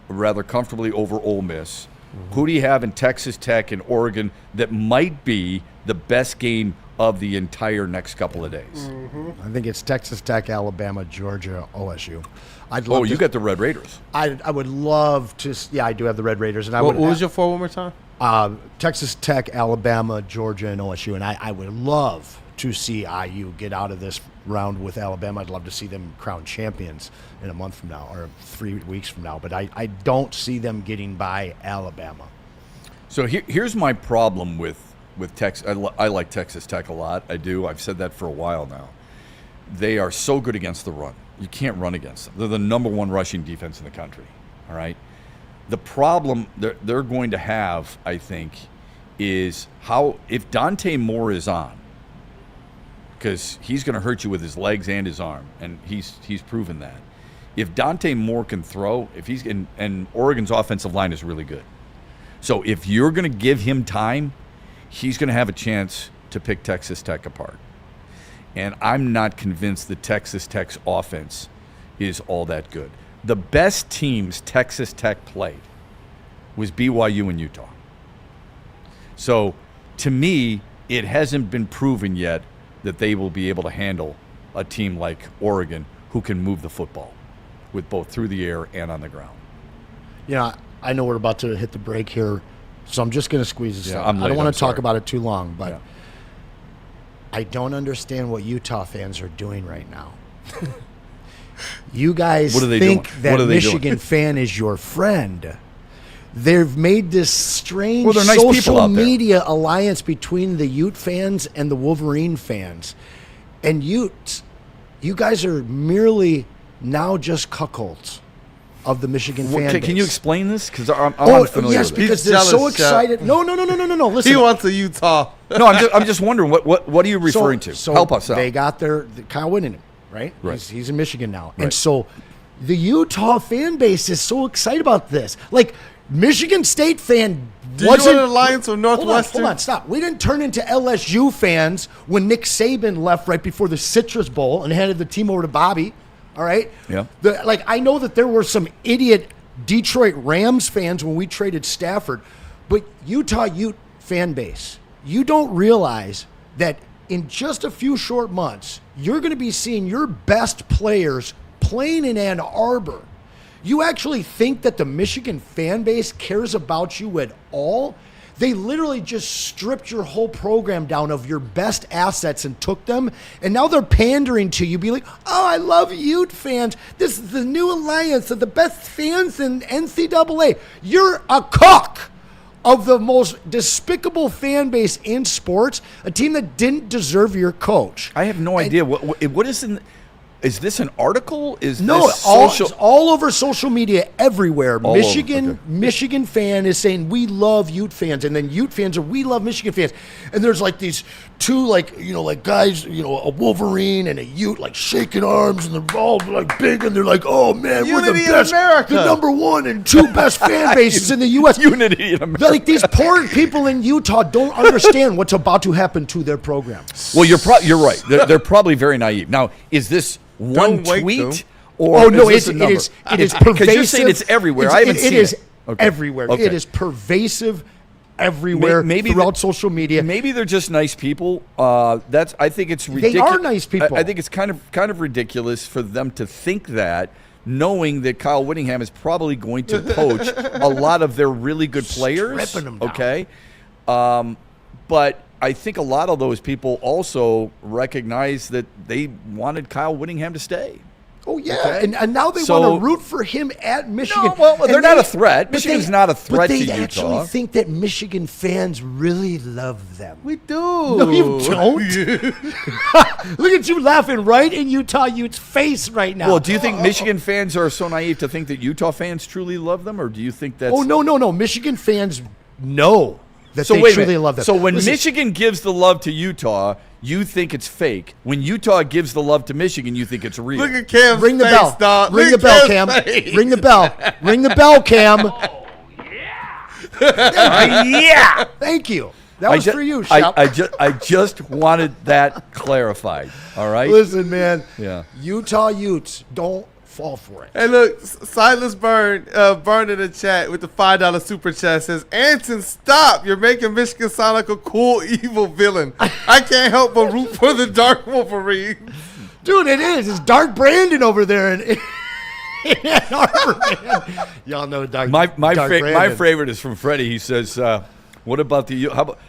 [SPEAKER 4] rather comfortably over Ole Miss. Mm-hmm. Who do you have in Texas Tech and Oregon that might be the best game of the entire next couple of days?
[SPEAKER 6] Mm-hmm. I think it's Texas Tech, Alabama, Georgia, OSU.
[SPEAKER 4] You got the Red Raiders.
[SPEAKER 6] I would love to. Yeah, I do have the Red Raiders. And
[SPEAKER 5] what was your 4 one more time?
[SPEAKER 6] Texas Tech, Alabama, Georgia, and OSU. And I would love to see IU get out of this round with Alabama. I'd love to see them crowned champions in a month from now or 3 weeks from now. But I don't see them getting by Alabama.
[SPEAKER 4] So here's my problem with Texas. I like Texas Tech a lot. I do. I've said that for a while now. They are so good against the run. You can't run against them. They're the number 1 rushing defense in the country. All right. The problem they're going to have, I think, is if Dante Moore is on, because he's going to hurt you with his legs and his arm, and he's proven that. If Dante Moore can throw, and Oregon's offensive line is really good. So if you're going to give him time, he's going to have a chance to pick Texas Tech apart. And I'm not convinced that Texas Tech's offense is all that good. The best teams Texas Tech played was BYU and Utah. So to me, it hasn't been proven yet that they will be able to handle a team like Oregon, who can move the football with both through the air and on the ground.
[SPEAKER 6] Yeah, I know we're about to hit the break here, so I'm just going to squeeze this out. I don't want to talk about it too long, but I don't understand what Utah fans are doing right now. You guys think that Michigan fan is your friend. They've made this strange social media alliance between the Ute fans and the Wolverine fans. And Utes, you guys are merely now just cuckolds of the Michigan fan base.
[SPEAKER 4] Can you explain this? Because I'm unfamiliar
[SPEAKER 6] yes,
[SPEAKER 4] with it.
[SPEAKER 6] because they're so excited. No. Listen.
[SPEAKER 5] He wants a Utah.
[SPEAKER 4] No, I'm just wondering, what are you referring to? Help us out.
[SPEAKER 6] They got Kyle Whittingham, right? He's in Michigan now. Right. And so the Utah fan base is so excited about this. Like, Michigan State fan
[SPEAKER 5] wasn't an alliance with Northwestern.
[SPEAKER 6] Hold on, stop. We didn't turn into LSU fans when Nick Saban left right before the Citrus Bowl and handed the team over to Bobby. All right?
[SPEAKER 4] Yeah.
[SPEAKER 6] I know that there were some idiot Detroit Rams fans when we traded Stafford, but Utah Ute fan base, you don't realize that in just a few short months, you're going to be seeing your best players playing in Ann Arbor. You actually think that the Michigan fan base cares about you at all? They literally just stripped your whole program down of your best assets and took them, and now they're pandering to you, be like, oh, I love Ute fans. This is the new alliance of the best fans in NCAA. You're a cock of the most despicable fan base in sports, a team that didn't deserve your coach.
[SPEAKER 4] I have no idea. What is in... Is this an article? It's
[SPEAKER 6] all over social media everywhere. Michigan fan is saying we love Ute fans, and then Ute fans are we love Michigan fans. And there's like these two guys, a Wolverine and a Ute shaking arms, and they're all big, and they're like, oh man,
[SPEAKER 5] Unity
[SPEAKER 6] we're the best,
[SPEAKER 5] America.
[SPEAKER 6] the number 1 and 2 best fan bases in the U.S.
[SPEAKER 4] Unity in America.
[SPEAKER 6] These poor people in Utah don't understand what's about to happen to their program.
[SPEAKER 4] Well, you're right. They're probably very naive. Now, is this one tweet?
[SPEAKER 6] Or it is pervasive.
[SPEAKER 4] Because you're saying it's everywhere. I haven't seen it.
[SPEAKER 6] It is everywhere. Okay. It is pervasive everywhere throughout social media.
[SPEAKER 4] Maybe they're just nice people. I think it's ridiculous.
[SPEAKER 6] They are nice people.
[SPEAKER 4] I think it's kind of ridiculous for them to think that, knowing that Kyle Whittingham is probably going to poach a lot of their really good players.
[SPEAKER 6] Stripping them down.
[SPEAKER 4] Okay, but I think a lot of those people also recognize that they wanted Kyle Whittingham to stay.
[SPEAKER 6] Oh, yeah. Okay. And now they want to root for him at Michigan.
[SPEAKER 4] No, well, they're not a threat. Michigan's not a threat to Utah.
[SPEAKER 6] But they actually think that Michigan fans really love them.
[SPEAKER 5] We do.
[SPEAKER 6] No, you don't. Look at you laughing right in Utah Utes' face right now.
[SPEAKER 4] Well, do you think Michigan fans are so naive to think that Utah fans truly love them, or do you think that's...
[SPEAKER 6] Oh, no. Michigan fans know that they truly love them.
[SPEAKER 4] So when Michigan gives the love to Utah, you think it's fake. When Utah gives the love to Michigan, you think it's real.
[SPEAKER 5] Look at Cam's
[SPEAKER 6] Ring the
[SPEAKER 5] face,
[SPEAKER 6] bell.
[SPEAKER 5] dog.
[SPEAKER 6] Ring the bell, Cam. Ring the bell. Ring the bell, Cam.
[SPEAKER 2] Oh, yeah.
[SPEAKER 6] Yeah. Thank you. That was for you, Shep.
[SPEAKER 4] I just wanted that clarified. All right?
[SPEAKER 6] Listen, man.
[SPEAKER 4] Yeah.
[SPEAKER 6] Utah Utes, don't fall for it.
[SPEAKER 5] Hey, look, Silas Byrne in the chat with the $5 super chat says, Anson, stop. You're making Michigan sound like a cool, evil villain. I can't help but root for the Dark Wolverine.
[SPEAKER 6] Dude, it is. It's Dark Brandon over there in Ann Arbor, man. Y'all know Dark Brandon.
[SPEAKER 4] My favorite is from Freddie. He says, what about the – how about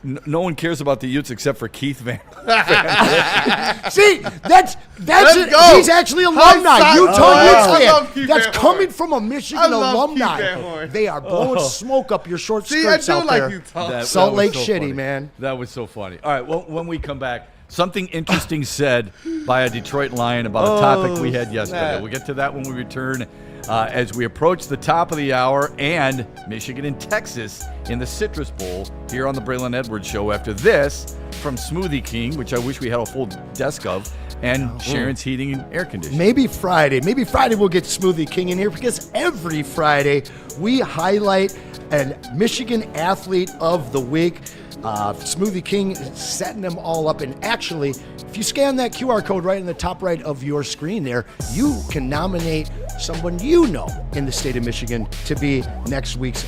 [SPEAKER 4] no one cares about the Utes except for Keith Van.
[SPEAKER 6] See, that's it. He's actually alumni. Utah Utes fan. That's coming from a Michigan alumni. They are blowing smoke up your short skirts out there. Salt Lake Shitty, man.
[SPEAKER 4] That was so funny. All right, well, when we come back, something interesting said by a Detroit Lion about a topic we had yesterday. We'll get to that when we return. As we approach the top of the hour, and Michigan and Texas in the Citrus Bowl here on the Braylon Edwards Show. After this, from Smoothie King, which I wish we had a full desk of, and Sharon's Heating and Air Conditioning.
[SPEAKER 6] Maybe Friday we'll get Smoothie King in here, because every Friday we highlight a Michigan athlete of the week. Smoothie King is setting them all up, and actually, if you scan that QR code right in the top right of your screen there, you can nominate someone you know in the state of Michigan to be next week's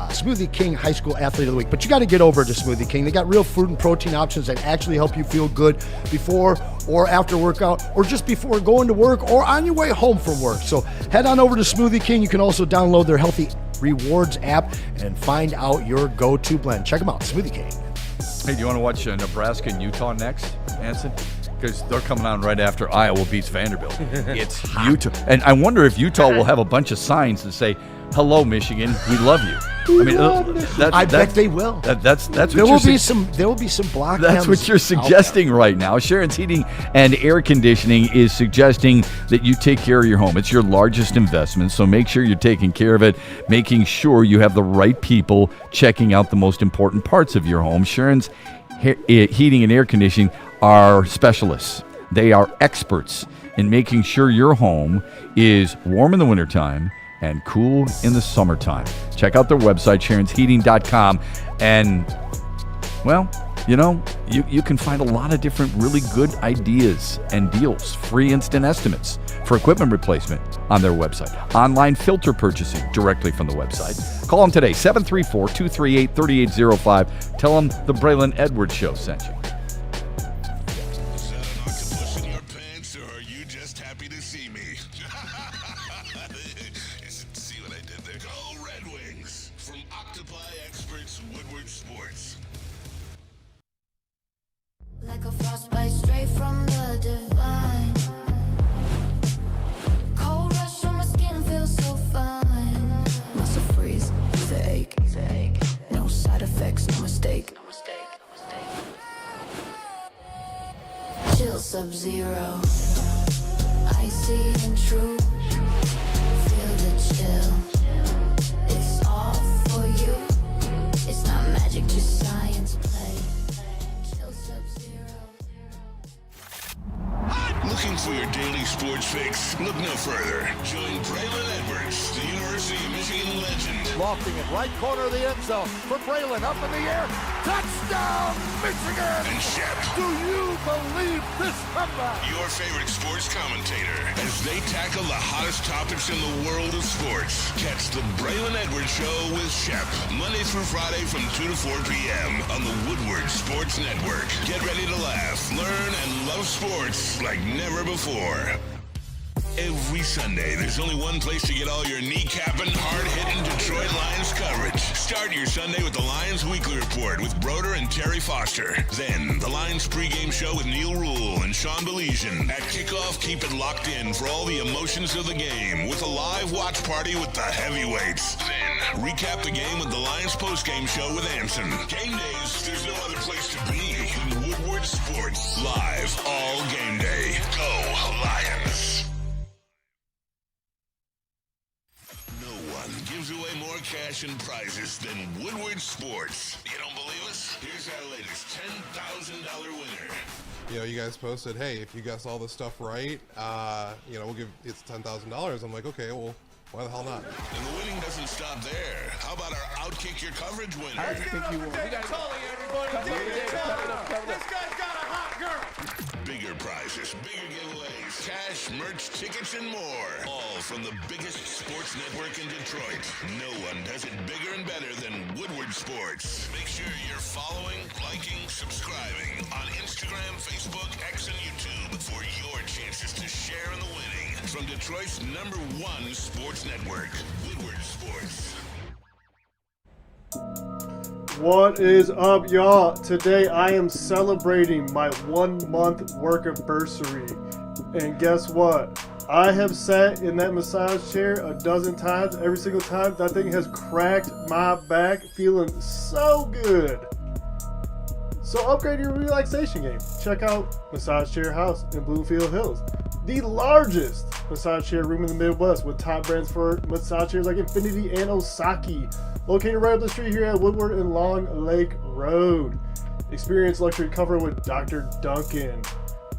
[SPEAKER 6] Smoothie King High School Athlete of the Week. But you got to get over to Smoothie King. They got real food and protein options that actually help you feel good before or after workout, or just before going to work or on your way home from work. So head on over to Smoothie King. You can also download their Healthy Rewards app and find out your go-to blend. Check them out, Smoothie King.
[SPEAKER 4] Hey, do you want to watch Nebraska and Utah next, Anson? Because they're coming on right after Iowa beats Vanderbilt. It's Utah. And I wonder if Utah will have a bunch of signs that say, "Hello, Michigan, we love you." I mean,
[SPEAKER 6] I bet they will.
[SPEAKER 4] That's what
[SPEAKER 6] there will be some block.
[SPEAKER 4] That's what you're suggesting right now. Sharon's Heating and Air Conditioning is suggesting that you take care of your home. It's your largest investment, so make sure you're taking care of it, making sure you have the right people checking out the most important parts of your home. Sharon's Heating and Air Conditioning are specialists. They are experts in making sure your home is warm in the wintertime and cool in the summertime. Check out their website, SharonsHeating.com. And, well, you can find a lot of different really good ideas and deals, free instant estimates for equipment replacement on their website. Online filter purchasing directly from the website. Call them today, 734-238-3805. Tell them the Braylon Edwards Show sent you.
[SPEAKER 1] Woodward Sports.
[SPEAKER 10] Like a frostbite straight from the divine. Cold rush on my skin feels so fine. Muscle freeze, the ache. No side effects, no mistake. Chill Sub-Zero. Icy and true. Feel the chill. It's all for you. It's not magic, just science play. Chill Sub-Zero.
[SPEAKER 1] Looking for your daily sports fix? Look no further. Join Braylon Edwards, the University of Michigan legend.
[SPEAKER 2] Lofting it, right corner of the end zone for Braylon, up in the air. Touchdown, Michigan!
[SPEAKER 1] And Shep.
[SPEAKER 2] Do you believe this comeback?
[SPEAKER 1] Your favorite sports commentator as they tackle the hottest topics in the world of sports. Catch the Braylon Edwards Show with Shep, Monday through Friday from 2 to 4 p.m. on the Woodward Sports Network. Get ready to laugh, learn, and love sports like never before. Every Sunday, there's only one place to get all your kneecapping, hard-hitting Detroit Lions coverage. Start your Sunday with the Lions Weekly Report with Broder and Terry Foster. Then, the Lions pregame show with Neil Rule and Sean Baligian. At kickoff, keep it locked in for all the emotions of the game with a live watch party with the heavyweights. Then, recap the game with the Lions postgame show with Anson. Game days, there's no other place to be than Woodward Sports. Live all game day. Go Lions. Gives away more cash and prizes than Woodward Sports. You don't believe us? Here's our latest $10,000 winner.
[SPEAKER 11] You guys posted, hey, if you guess all this stuff right, we'll give it's $10,000. I'm like, okay, well, why the hell not?
[SPEAKER 1] And the winning doesn't stop there. How about our Outkick Your Coverage winner?
[SPEAKER 2] I think you won. We got everybody. This guy's got a hot girl.
[SPEAKER 1] Bigger prizes, bigger giveaways, cash, merch, tickets, and more. All from the biggest sports network in Detroit. No one does it bigger and better than Woodward Sports. Make sure you're following, liking, subscribing on Instagram, Facebook, X, and YouTube for your chances to share in the winning. From Detroit's #1 sports network, Woodward Sports.
[SPEAKER 7] What is up, y'all? Today I am celebrating my 1 month work anniversary. And guess what? I have sat in that massage chair a dozen times. Every single time, that thing has cracked my back, feeling so good. So upgrade your relaxation game. Check out Massage Chair House in Bloomfield Hills. The largest massage chair room in the Midwest with top brands for massage chairs like Infinity and Osaki. Located right up the street here at Woodward and Long Lake Road. Experience luxury comfort with Dr. Duncan.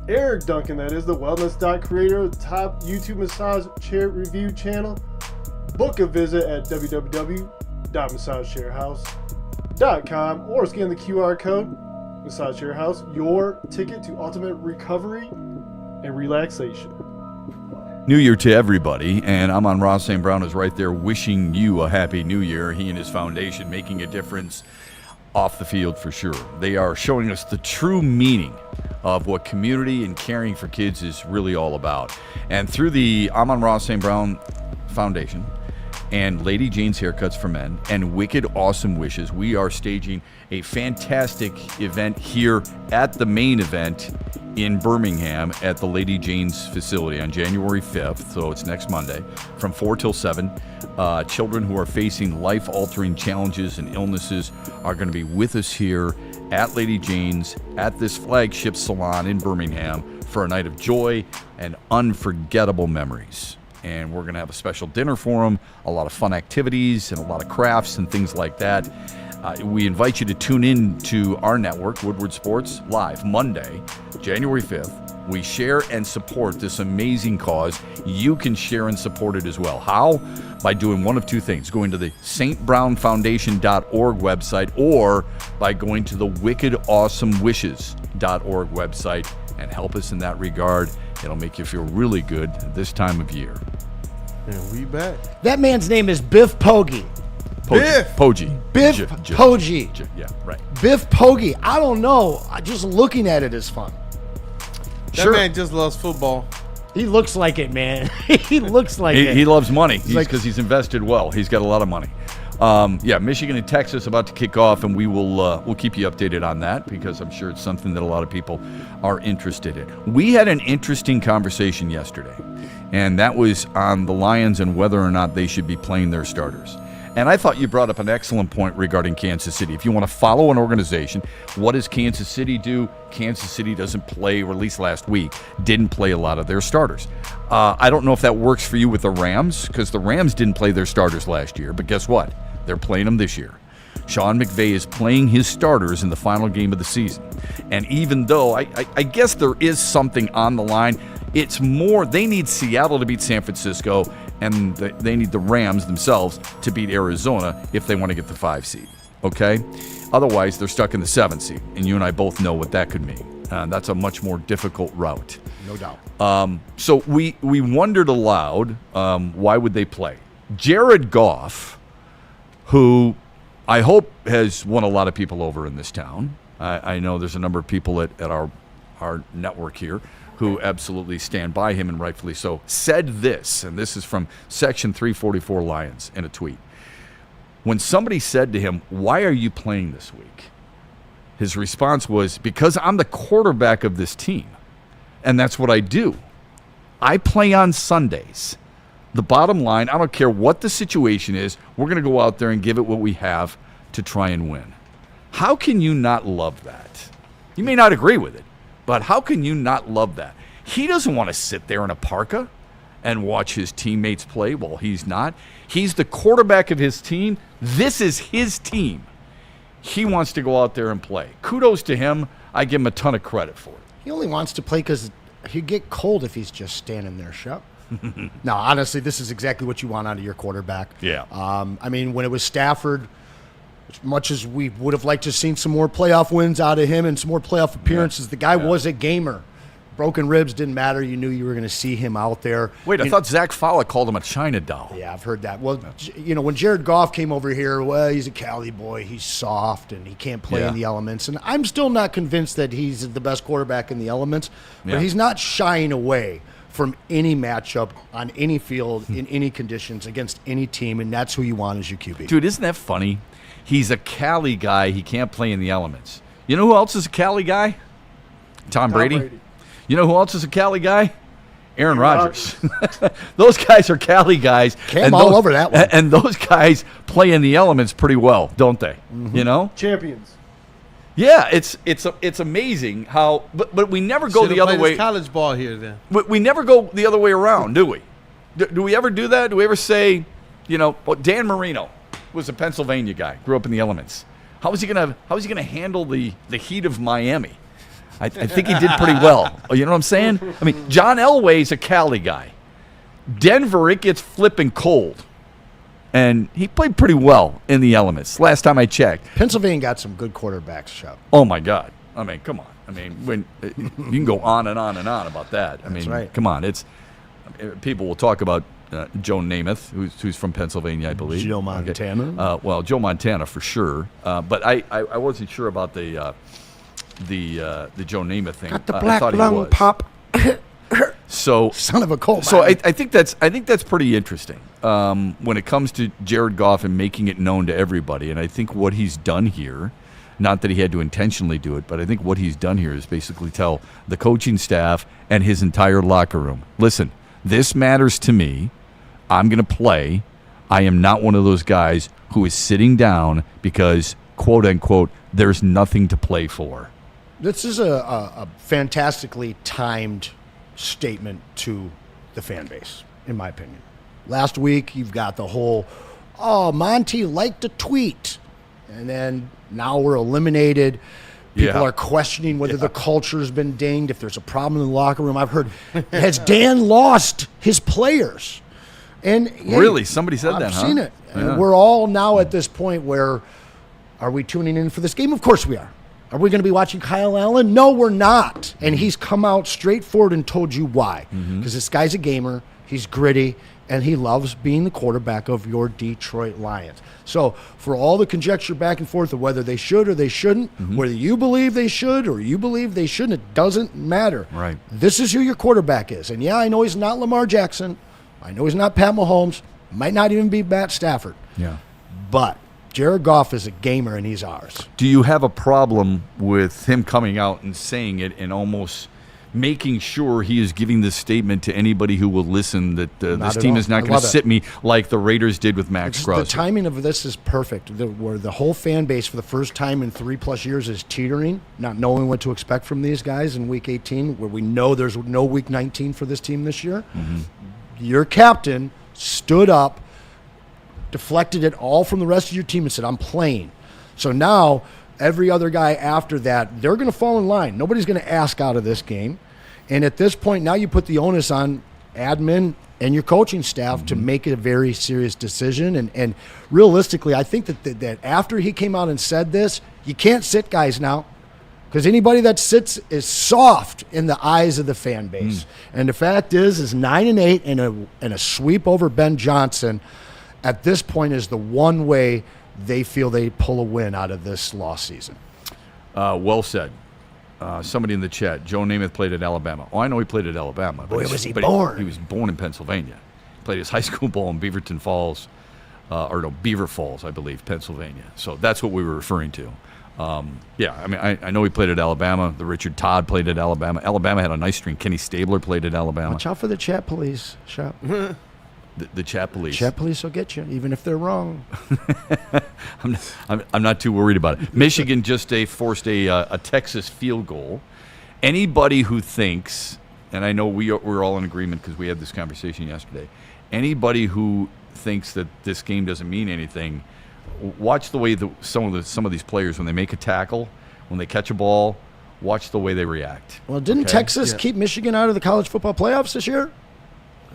[SPEAKER 7] Eric Duncan, that is, the wellness doc creator of the top YouTube massage chair review channel. Book a visit at www.massagechairhouse.com or scan the QR code. Massage Chair House, your ticket to ultimate recovery and relaxation.
[SPEAKER 4] New Year to everybody, and Amon-Ra St. Brown is right there wishing you a happy New Year. He and his foundation making a difference off the field for sure. They are showing us the true meaning of what community and caring for kids is really all about. And through the Amon-Ra St. Brown Foundation and Lady Jane's Haircuts for Men and Wicked Awesome Wishes, we are staging a fantastic event here at the main event in Birmingham at the Lady Jane's facility on January 5th, so it's next Monday, from 4 till 7. Children who are facing life-altering challenges and illnesses are going to be with us here at Lady Jane's at this flagship salon in Birmingham for a night of joy and unforgettable memories. And we're going to have a special dinner for them, a lot of fun activities and a lot of crafts and things like that. We invite you to tune in to our network, Woodward Sports, live Monday, January 5th. We share and support this amazing cause. You can share and support it as well. How? By doing one of two things, going to the stbrownfoundation.org website or by going to the wickedawesomewishes.org website and help us in that regard. It'll make you feel really good this time of year.
[SPEAKER 5] And we back.
[SPEAKER 6] That man's name is Biff Poggi.
[SPEAKER 4] Poggi.
[SPEAKER 6] Biff Poggi.
[SPEAKER 4] Yeah, right.
[SPEAKER 6] Biff Poggi. I don't know. Just looking at it is fun.
[SPEAKER 5] That man just loves football.
[SPEAKER 6] He looks like it, man. He looks like it.
[SPEAKER 4] He loves money because he's invested well. He's got a lot of money. Michigan and Texas about to kick off, and we'll keep you updated on that because I'm sure it's something that a lot of people are interested in. We had an interesting conversation yesterday, and that was on the Lions and whether or not they should be playing their starters. And I thought you brought up an excellent point regarding Kansas City. If you want to follow an organization, what does Kansas City do? Kansas City doesn't play, or at least last week, didn't play a lot of their starters. I don't know if that works for you with the Rams, because the Rams didn't play their starters last year. But guess what? They're playing them this year. Sean McVay is playing his starters in the final game of the season. And even though I guess there is something on the line, it's more they need Seattle to beat San Francisco, and they need the Rams themselves to beat Arizona if they want to get the 5 seed, okay? Otherwise, they're stuck in the 7 seed, and you and I both know what that could mean. That's a much more difficult route.
[SPEAKER 6] No doubt.
[SPEAKER 4] So we wondered aloud, why would they play? Jared Goff, who I hope has won a lot of people over in this town. I know there's a number of people at our network here who absolutely stand by him, and rightfully so, said this, and this is from Section 344 Lions in a tweet. When somebody said to him, "Why are you playing this week?" his response was, "Because I'm the quarterback of this team, and that's what I do. I play on Sundays. The bottom line, I don't care what the situation is, we're going to go out there and give it what we have to try and win." How can you not love that? You may not agree with it, but how can you not love that? He doesn't want to sit there in a parka and watch his teammates play while he's not. He's the quarterback of his team. This is his team. He wants to go out there and play. Kudos to him. I give him a ton of credit for it.
[SPEAKER 6] He only wants to play because he'd get cold if he's just standing there, Shep. No, honestly, this is exactly what you want out of your quarterback.
[SPEAKER 4] Yeah.
[SPEAKER 6] I mean, when it was Stafford, as much as we would have liked to have seen some more playoff wins out of him and some more playoff appearances, the guy was a gamer. Broken ribs didn't matter. You knew you were going to see him out there.
[SPEAKER 4] Wait, I thought Zach Fowler called him a China doll.
[SPEAKER 6] Yeah, I've heard that. Well, you know, when Jared Goff came over here, well, he's a Cali boy. He's soft, and he can't play in the elements. And I'm still not convinced that he's the best quarterback in the elements, but he's not shying away from any matchup on any field in any conditions against any team, and that's who you want as your QB.
[SPEAKER 4] Dude, isn't that funny? He's a Cali guy. He can't play in the elements. You know who else is a Cali guy? Tom Brady. You know who else is a Cali guy? Aaron Rodgers. Those guys are Cali guys.
[SPEAKER 6] Came all over that one.
[SPEAKER 4] And those guys play in the elements pretty well, don't they? Mm-hmm. You know?
[SPEAKER 7] Champions.
[SPEAKER 4] Yeah, it's amazing how, but we never go the other way.
[SPEAKER 5] College ball here then.
[SPEAKER 4] We never go the other way around, do we? Do we ever do that? Do we ever say, you know, well, Dan Marino was a Pennsylvania guy, grew up in the elements. How was he gonna handle the heat of Miami? I think he did pretty well. You know what I'm saying? I mean, John Elway's a Cali guy. Denver, it gets flipping cold. And he played pretty well in the elements last time I checked.
[SPEAKER 6] Pennsylvania got some good quarterbacks, Shep.
[SPEAKER 4] Oh, my God. I mean, come on. I mean, when you can go on and on and on about that. I mean,
[SPEAKER 6] right.
[SPEAKER 4] Come on. It's people will talk about Joe Namath, who's from Pennsylvania, I believe.
[SPEAKER 6] Joe Montana.
[SPEAKER 4] Well, Joe Montana for sure. But I wasn't sure about the Joe Namath thing.
[SPEAKER 6] Got the
[SPEAKER 4] I
[SPEAKER 6] black
[SPEAKER 4] thought he
[SPEAKER 6] lung
[SPEAKER 4] was.
[SPEAKER 6] pop.
[SPEAKER 4] So
[SPEAKER 6] Son of a coal
[SPEAKER 4] So
[SPEAKER 6] mine.
[SPEAKER 4] I think that's pretty interesting when it comes to Jared Goff and making it known to everybody. And I think what he's done here, not that he had to intentionally do it, but I think what he's done here is basically tell the coaching staff and his entire locker room, listen, this matters to me. I'm going to play. I am not one of those guys who is sitting down because, quote unquote, there's nothing to play for.
[SPEAKER 6] This is a fantastically timed statement to the fan base, in my opinion. Last week, you've got the whole, Monty liked a tweet. And then now we're eliminated. People are questioning whether the culture's been dinged, if there's a problem in the locker room. I've heard, has Dan lost his players? And
[SPEAKER 4] Really? Somebody said that,
[SPEAKER 6] I've
[SPEAKER 4] huh?
[SPEAKER 6] seen it.
[SPEAKER 4] Yeah.
[SPEAKER 6] And we're all now at this point where, are we tuning in for this game? Of course we are. Are we going to be watching Kyle Allen? No, we're not. And he's come out straightforward and told you why. Because this guy's a gamer, he's gritty, and he loves being the quarterback of your Detroit Lions. So for all the conjecture back and forth of whether they should or they shouldn't, whether you believe they should or you believe they shouldn't, it doesn't matter.
[SPEAKER 4] Right.
[SPEAKER 6] This is who your quarterback is. And yeah, I know he's not Lamar Jackson. I know he's not Pat Mahomes. Might not even be Matt Stafford.
[SPEAKER 4] Yeah.
[SPEAKER 6] But Jared Goff is a gamer, and he's ours.
[SPEAKER 4] Do you have a problem with him coming out and saying it and almost making sure he is giving this statement to anybody who will listen that this team is not going to sit me like the Raiders did with Max Crosby?
[SPEAKER 6] The timing of this is perfect. Where the whole fan base for the first time in 3+ years is teetering, not knowing what to expect from these guys in Week 18, where we know there's no Week 19 for this team this year. Your captain stood up, deflected it all from the rest of your team and said, I'm playing. So now every other guy after that, they're going to fall in line. Nobody's going to ask out of this game. And at this point, now you put the onus on admin and your coaching staff to make a very serious decision. And realistically, I think that after he came out and said this, you can't sit guys now. Because anybody that sits is soft in the eyes of the fan base. And the fact is 9-8 and a sweep over Ben Johnson at this point is the one way they feel they pull a win out of this lost season.
[SPEAKER 4] Well said. Somebody in the chat, Joe Namath played at Alabama. Oh, I know he played at Alabama.
[SPEAKER 6] Boy, was he born.
[SPEAKER 4] He was born in Pennsylvania. Played his high school ball in Beaver Falls, I believe, Pennsylvania. So that's what we were referring to. I know he played at Alabama. The Richard Todd played at Alabama. Alabama had a nice string. Kenny Stabler played at Alabama.
[SPEAKER 6] Watch out for the chat police, Shop.
[SPEAKER 4] The chat police.
[SPEAKER 6] Chat police will get you, even if they're wrong.
[SPEAKER 4] I'm not too worried about it. Michigan just forced a Texas field goal. Anybody who thinks, and I know we're all in agreement because we had this conversation yesterday, anybody who thinks that this game doesn't mean anything, watch the way some of these players, when they make a tackle, when they catch a ball, watch the way they react.
[SPEAKER 6] Well, didn't Texas keep Michigan out of the college football playoffs this year?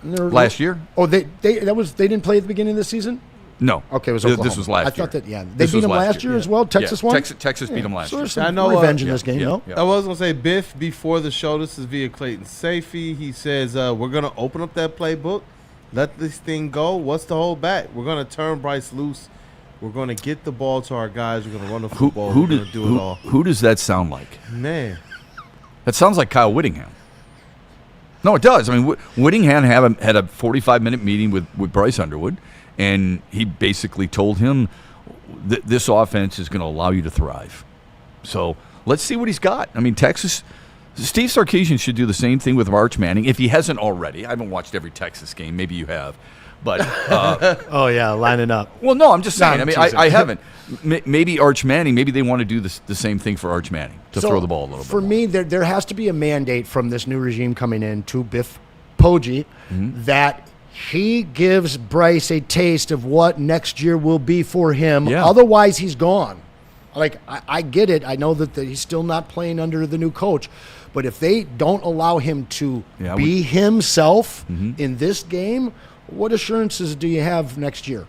[SPEAKER 4] Last year?
[SPEAKER 6] Oh, they didn't play at the beginning of the season?
[SPEAKER 4] No.
[SPEAKER 6] Okay, it was Oklahoma.
[SPEAKER 4] This was last year.
[SPEAKER 6] I thought that, they beat them last year as well? Texas won?
[SPEAKER 4] Texas beat them last
[SPEAKER 6] so
[SPEAKER 4] year.
[SPEAKER 6] there's some revenge in this game, no?
[SPEAKER 5] I was going to say, Biff, before the show, this is via Clayton Safey. He says, we're going to open up that playbook, let this thing go. What's the hold back? We're going to turn Bryce loose. We're going to get the ball to our guys. We're going to run the football. We're going to do it all.
[SPEAKER 4] Who does that sound like?
[SPEAKER 5] Man.
[SPEAKER 4] That sounds like Kyle Whittingham. No, it does. I mean, Whittingham had a 45-minute meeting with Bryce Underwood, and he basically told him this offense is going to allow you to thrive. So let's see what he's got. I mean, Texas, Steve Sarkisian should do the same thing with Arch Manning, if he hasn't already. I haven't watched every Texas game. Maybe you have. But
[SPEAKER 6] oh, yeah, lining up.
[SPEAKER 4] Well, no, I'm just saying.
[SPEAKER 6] No,
[SPEAKER 4] I haven't. Maybe Arch Manning, maybe they want to do the same thing for Arch Manning, to throw the ball a little bit.
[SPEAKER 6] For me, there has to be a mandate from this new regime coming in to Biff Poggi that he gives Bryce a taste of what next year will be for him. Yeah. Otherwise, he's gone. Like, I get it. I know that he's still not playing under the new coach. But if they don't allow him to be himself in this game, what assurances do you have next year?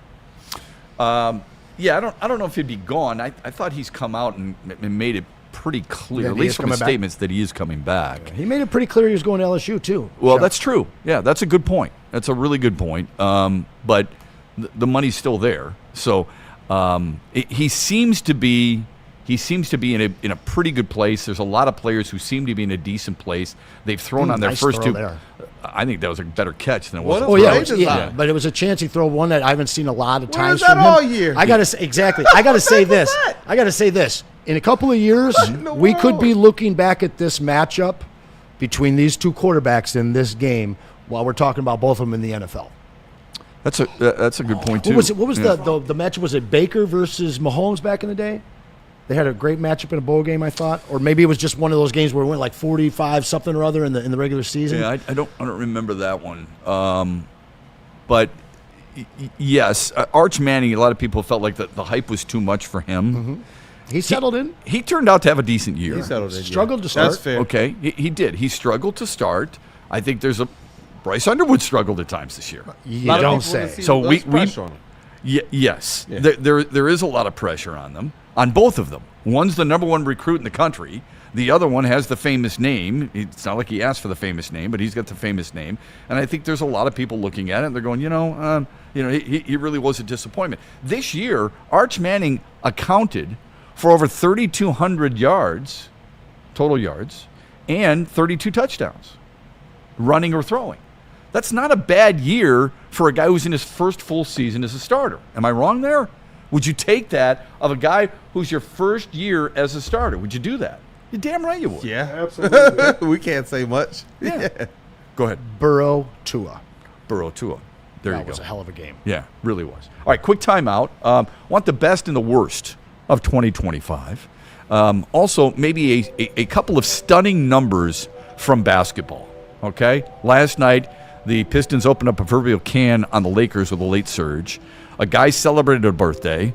[SPEAKER 4] I don't know if he'd be gone. I thought he's come out and made it pretty clear,
[SPEAKER 6] That
[SPEAKER 4] at
[SPEAKER 6] he
[SPEAKER 4] least
[SPEAKER 6] is
[SPEAKER 4] from the
[SPEAKER 6] coming back?
[SPEAKER 4] statements, that he is coming back.
[SPEAKER 6] He made it pretty clear he was going to LSU too.
[SPEAKER 4] Well,
[SPEAKER 6] Shep.
[SPEAKER 4] that's true. Yeah, that's a good point. That's a really good point. But the money's still there. So he seems to be in a pretty good place. There's a lot of players who seem to be in a decent place. They've thrown on their
[SPEAKER 6] nice
[SPEAKER 4] first
[SPEAKER 6] throw
[SPEAKER 4] two.
[SPEAKER 6] there.
[SPEAKER 4] I think that was a better catch than it was.
[SPEAKER 5] What
[SPEAKER 4] a
[SPEAKER 5] a
[SPEAKER 6] Oh
[SPEAKER 4] throw.
[SPEAKER 6] yeah,
[SPEAKER 5] Right design.
[SPEAKER 6] yeah, but it was a chance he throw one that I haven't seen a lot of
[SPEAKER 5] Where
[SPEAKER 6] times
[SPEAKER 5] is that
[SPEAKER 6] from him.
[SPEAKER 5] all year?
[SPEAKER 6] I gotta say, exactly. I gotta say this. I gotta say this. In a couple of years,
[SPEAKER 5] in the
[SPEAKER 6] we could
[SPEAKER 5] world?
[SPEAKER 6] be looking back at this matchup between these two quarterbacks in this game while we're talking about both of them in the NFL.
[SPEAKER 4] That's a good point too.
[SPEAKER 6] What was it? What was
[SPEAKER 4] Yeah.
[SPEAKER 6] the matchup? Was it Baker versus Mahomes back in the day? They had a great matchup in a bowl game, I thought, or maybe it was just one of those games where it went like 45 something or other in the regular season.
[SPEAKER 4] Yeah, I don't remember that one. But yes, Arch Manning. A lot of people felt like the hype was too much for him.
[SPEAKER 6] Mm-hmm. He settled in.
[SPEAKER 4] He turned out to have a decent year.
[SPEAKER 5] He settled in.
[SPEAKER 6] Struggled to start.
[SPEAKER 5] That's fair.
[SPEAKER 4] Okay, he did. He struggled to start. I think Bryce Underwood struggled at times this year.
[SPEAKER 6] You
[SPEAKER 5] Lot of
[SPEAKER 6] don't
[SPEAKER 5] people wanna
[SPEAKER 6] say.
[SPEAKER 5] see
[SPEAKER 4] So
[SPEAKER 5] less pressure on him.
[SPEAKER 4] Yes,
[SPEAKER 5] Yeah.
[SPEAKER 4] there is a lot of pressure on them, on both of them. One's the number one recruit in the country. The other one has the famous name. It's not like he asked for the famous name, but he's got the famous name. And I think there's a lot of people looking at it and they're going, he really was a disappointment. This year, Arch Manning accounted for over 3,200 yards, total yards, and 32 touchdowns, running or throwing. That's not a bad year for a guy who's in his first full season as a starter. Am I wrong there? Would you take that of a guy who's your first year as a starter? Would you do that? You're damn right you would.
[SPEAKER 5] Yeah,
[SPEAKER 7] Absolutely.
[SPEAKER 5] we can't say much.
[SPEAKER 4] Yeah. Go ahead.
[SPEAKER 6] Burrow, Tua.
[SPEAKER 4] Burrow, Tua. There
[SPEAKER 6] That
[SPEAKER 4] you go.
[SPEAKER 6] was a hell of a game.
[SPEAKER 4] Yeah, really was. All right, quick timeout. Want the best and the worst of 2025. Also, maybe a couple of stunning numbers from basketball. Okay? Last night, the Pistons opened up a proverbial can on the Lakers with a late surge. A guy celebrated a birthday.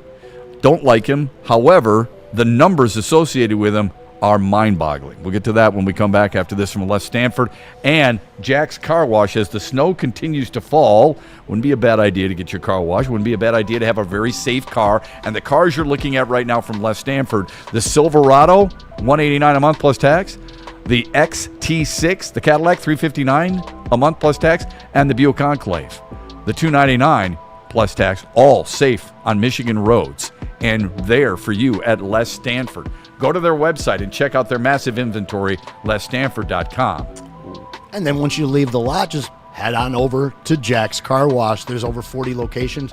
[SPEAKER 4] Don't like him. However, the numbers associated with him are mind-boggling. We'll get to that when we come back after this from Les Stanford. And Jack's Car Wash, as the snow continues to fall, wouldn't be a bad idea to get your car washed. Wouldn't be a bad idea to have a very safe car. And the cars you're looking at right now from Les Stanford, the Silverado, $189 a month plus tax. The XT6, the Cadillac, $359 a month plus tax. And the Buick Enclave, the $299 plus tax, all safe on Michigan roads. And there for you at Les Stanford. Go to their website and check out their massive inventory, lesstanford.com.
[SPEAKER 6] And then once you leave the lot, just head on over to Jack's Car Wash. There's over 40 locations.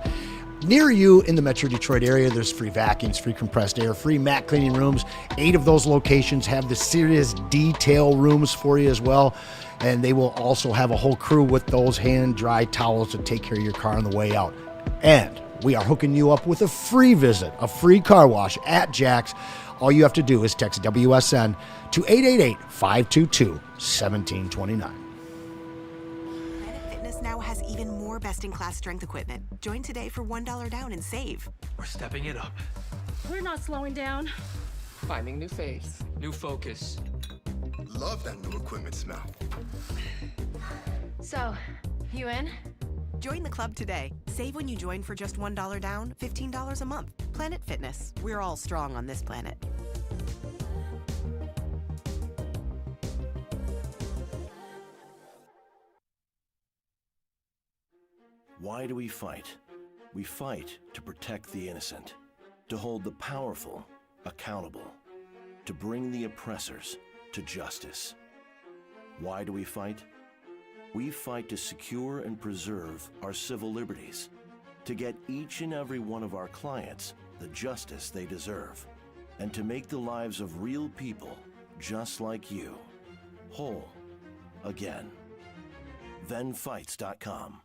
[SPEAKER 6] Near you in the Metro Detroit area, there's free vacuums, free compressed air, free mat cleaning rooms. 8 of those locations have the serious detail rooms for you as well. And they will also have a whole crew with those hand-dry towels to take care of your car on the way out. And we are hooking you up with a free visit, a free car wash at Jack's. All you have to do is text WSN to 888-522-1729.
[SPEAKER 12] Planet Fitness now has even more best-in-class strength equipment. Join today for $1 down and save.
[SPEAKER 13] We're stepping it up.
[SPEAKER 14] We're not slowing down.
[SPEAKER 13] Finding new faith, new focus.
[SPEAKER 15] Love that new equipment smell.
[SPEAKER 14] So, you in?
[SPEAKER 12] Join the club today. Save when you join for just $1 down, $15 a month. Planet Fitness. We're all strong on this planet.
[SPEAKER 9] Why do we fight? We fight to protect the innocent, to hold the powerful accountable, to bring the oppressors to justice. Why do we fight? We fight to secure and preserve our civil liberties, to get each and every one of our clients the justice they deserve, and to make the lives of real people just like you whole again. ThenFights.com.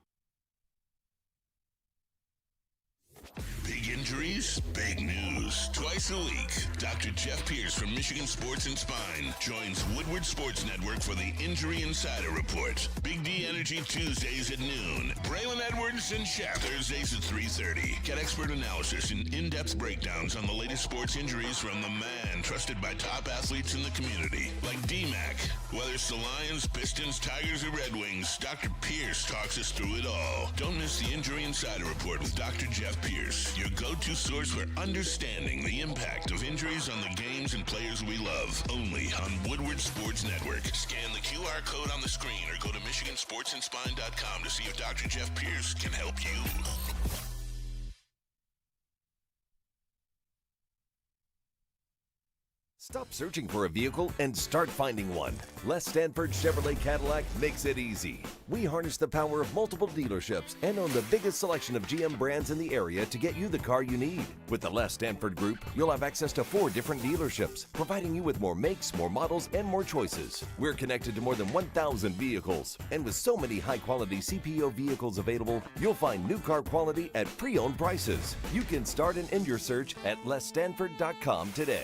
[SPEAKER 1] Big injuries, big news. Twice a week, Dr. Jeff Pierce from Michigan Sports and Spine joins Woodward Sports Network for the Injury Insider Report. Big D Energy Tuesdays at noon. Braylon Edwards and Shepard Thursdays at 3:30. Get expert analysis and in-depth breakdowns on the latest sports injuries from the man trusted by top athletes in the community, like D-Mac. Whether it's the Lions, Pistons, Tigers, or Red Wings, Dr. Pierce talks us through it all. Don't miss the Injury Insider Report with Dr. Jeff Pierce. your go-to source for understanding the impact of injuries on the games and players we love. Only on Woodward Sports Network. Scan the QR code on the screen or go to MichiganSportsandSpine.com to see if Dr. Jeff Pierce can help you.
[SPEAKER 16] Stop searching for a vehicle and start finding one. Les Stanford Chevrolet Cadillac makes it easy. We harness the power of multiple dealerships and own the biggest selection of GM brands in the area to get you the car you need. With the Les Stanford Group, you'll have access to 4 different dealerships, providing you with more makes, more models, and more choices. We're connected to more than 1,000 vehicles, and with so many high-quality CPO vehicles available, you'll find new car quality at pre-owned prices. You can start and end your search at lesstanford.com today.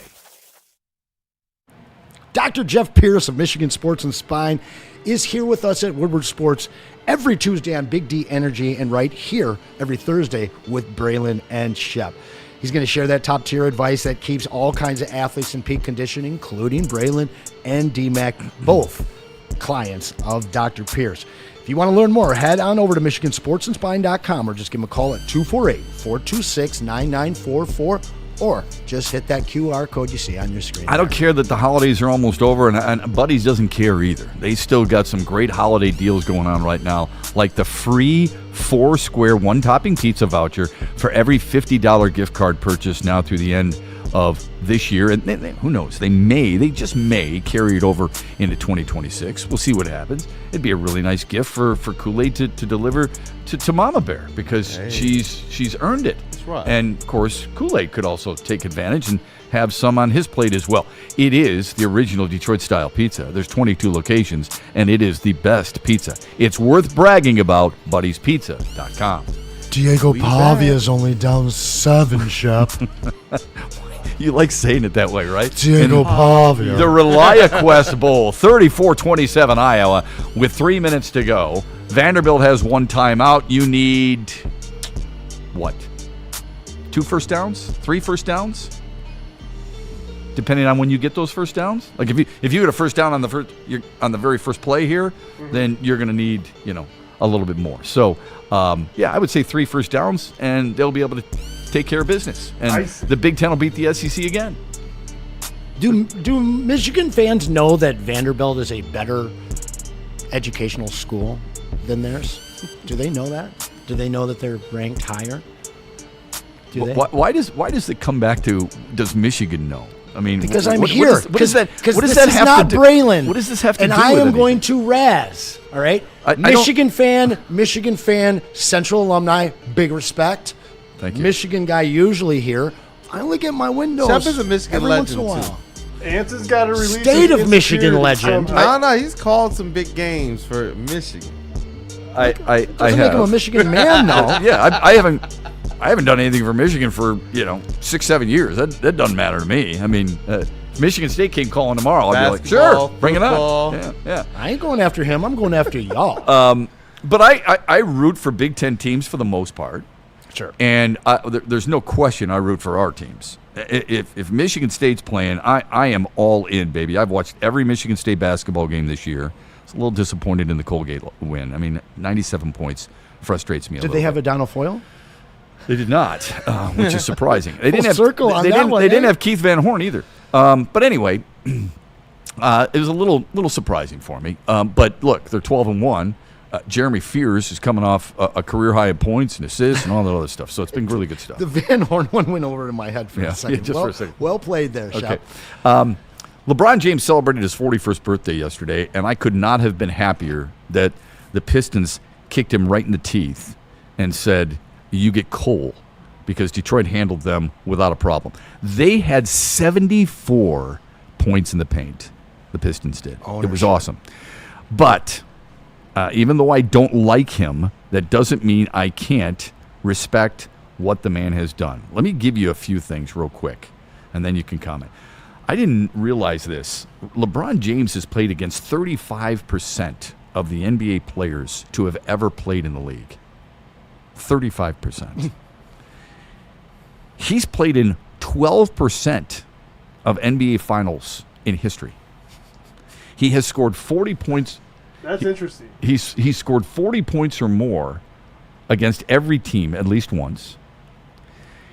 [SPEAKER 6] Dr. Jeff Pierce of Michigan Sports and Spine is here with us at Woodward Sports every Tuesday on Big D Energy and right here every Thursday with Braylon and Shep. He's going to share that top-tier advice that keeps all kinds of athletes in peak condition, including Braylon and D-Mac, both clients of Dr. Pierce. If you want to learn more, head on over to MichiganSportsandSpine.com or just give him a call at 248-426-9944. Or just hit that QR code you see on your screen.
[SPEAKER 4] I don't care that the holidays are almost over, and Buddy's doesn't care either. They still got some great holiday deals going on right now, like the free 4-square one-topping pizza voucher for every $50 gift card purchase now through the end of this year. And who knows, they just may carry it over into 2026. We'll see what happens. It'd be a really nice gift for Kool-Aid to deliver to Mama Bear, because she's earned it.
[SPEAKER 5] That's right.
[SPEAKER 4] And of course, Kool-Aid could also take advantage and have some on his plate as well. It is the original Detroit-style pizza. There's 22 locations, and it is the best pizza. It's worth bragging about. Buddy'sPizza.com.
[SPEAKER 6] Diego Pavia's only down 7, Shep.
[SPEAKER 4] You like saying it that way, right?
[SPEAKER 6] Diego Pavia.
[SPEAKER 4] The ReliaQuest Bowl, 34-27 Iowa, with 3 minutes to go. Vanderbilt has 1 timeout. You need, what, 2 first downs? 3 first downs? Depending on when you get those first downs. Like if you get a first down on the very first play here, then you're going to need, a little bit more. So, I would say 3 first downs, and they'll be able to take care of business. And the Big Ten will beat the SEC again.
[SPEAKER 6] Do Michigan fans know that Vanderbilt is a better educational school than theirs? Do they know that? Do they know that they're ranked higher?
[SPEAKER 4] Why does it come back to, does Michigan know? I mean,
[SPEAKER 6] because I'm here.
[SPEAKER 4] What does that have to do?
[SPEAKER 6] Braylon.
[SPEAKER 4] What does this have to do with
[SPEAKER 6] And I am
[SPEAKER 4] anything?
[SPEAKER 6] going to razz. All right, Michigan fan, Central alumni, big respect.
[SPEAKER 4] Thank you.
[SPEAKER 6] Michigan guy usually here. I only get my windows.
[SPEAKER 5] Shep is a Michigan
[SPEAKER 6] every
[SPEAKER 5] legend
[SPEAKER 6] once in a while.
[SPEAKER 7] Anson's got to release
[SPEAKER 6] State
[SPEAKER 7] his
[SPEAKER 6] of Michigan legend.
[SPEAKER 5] No, he's called some big games for Michigan.
[SPEAKER 4] I
[SPEAKER 6] Doesn't
[SPEAKER 4] have.
[SPEAKER 6] make him a Michigan man, though.
[SPEAKER 4] Yeah, I haven't done anything for Michigan for 6-7 years. That doesn't matter to me. I mean, Michigan State came calling tomorrow. I'd be like, sure, bring it on. Yeah.
[SPEAKER 6] I ain't going after him. I'm going after y'all.
[SPEAKER 4] But I root for Big Ten teams for the most part.
[SPEAKER 6] Sure.
[SPEAKER 4] And there's no question I root for our teams. If Michigan State's playing, I am all in, baby. I've watched every Michigan State basketball game this year. I was a little disappointed in the Colgate win. I mean, 97 points frustrates me a little bit.
[SPEAKER 6] Did they have Adonal Foyle?
[SPEAKER 4] They did not, which is surprising. They didn't
[SPEAKER 6] They
[SPEAKER 4] didn't have Keith Van Horn either. But anyway, it was a little surprising for me. But look, they're 12-1. Jeremy Fears is coming off a career high in points and assists and all that other stuff. So it's been really good stuff.
[SPEAKER 6] The Van Horn one went over in my head for a second.
[SPEAKER 4] Yeah, just for a second.
[SPEAKER 6] Well played there,
[SPEAKER 4] Okay.
[SPEAKER 6] Shep.
[SPEAKER 4] LeBron James celebrated his 41st birthday yesterday, and I could not have been happier that the Pistons kicked him right in the teeth and said, you get coal, because Detroit handled them without a problem. They had 74 points in the paint, the Pistons did. It was awesome. But even though I don't like him, that doesn't mean I can't respect what the man has done. Let me give you a few things real quick, and then you can comment. I didn't realize this. LeBron James has played against 35% of the NBA players to have ever played in the league. 35%. He's played in 12% of NBA finals in history. He has scored 40 points.
[SPEAKER 7] That's interesting.
[SPEAKER 4] He's scored 40 points or more against every team at least once.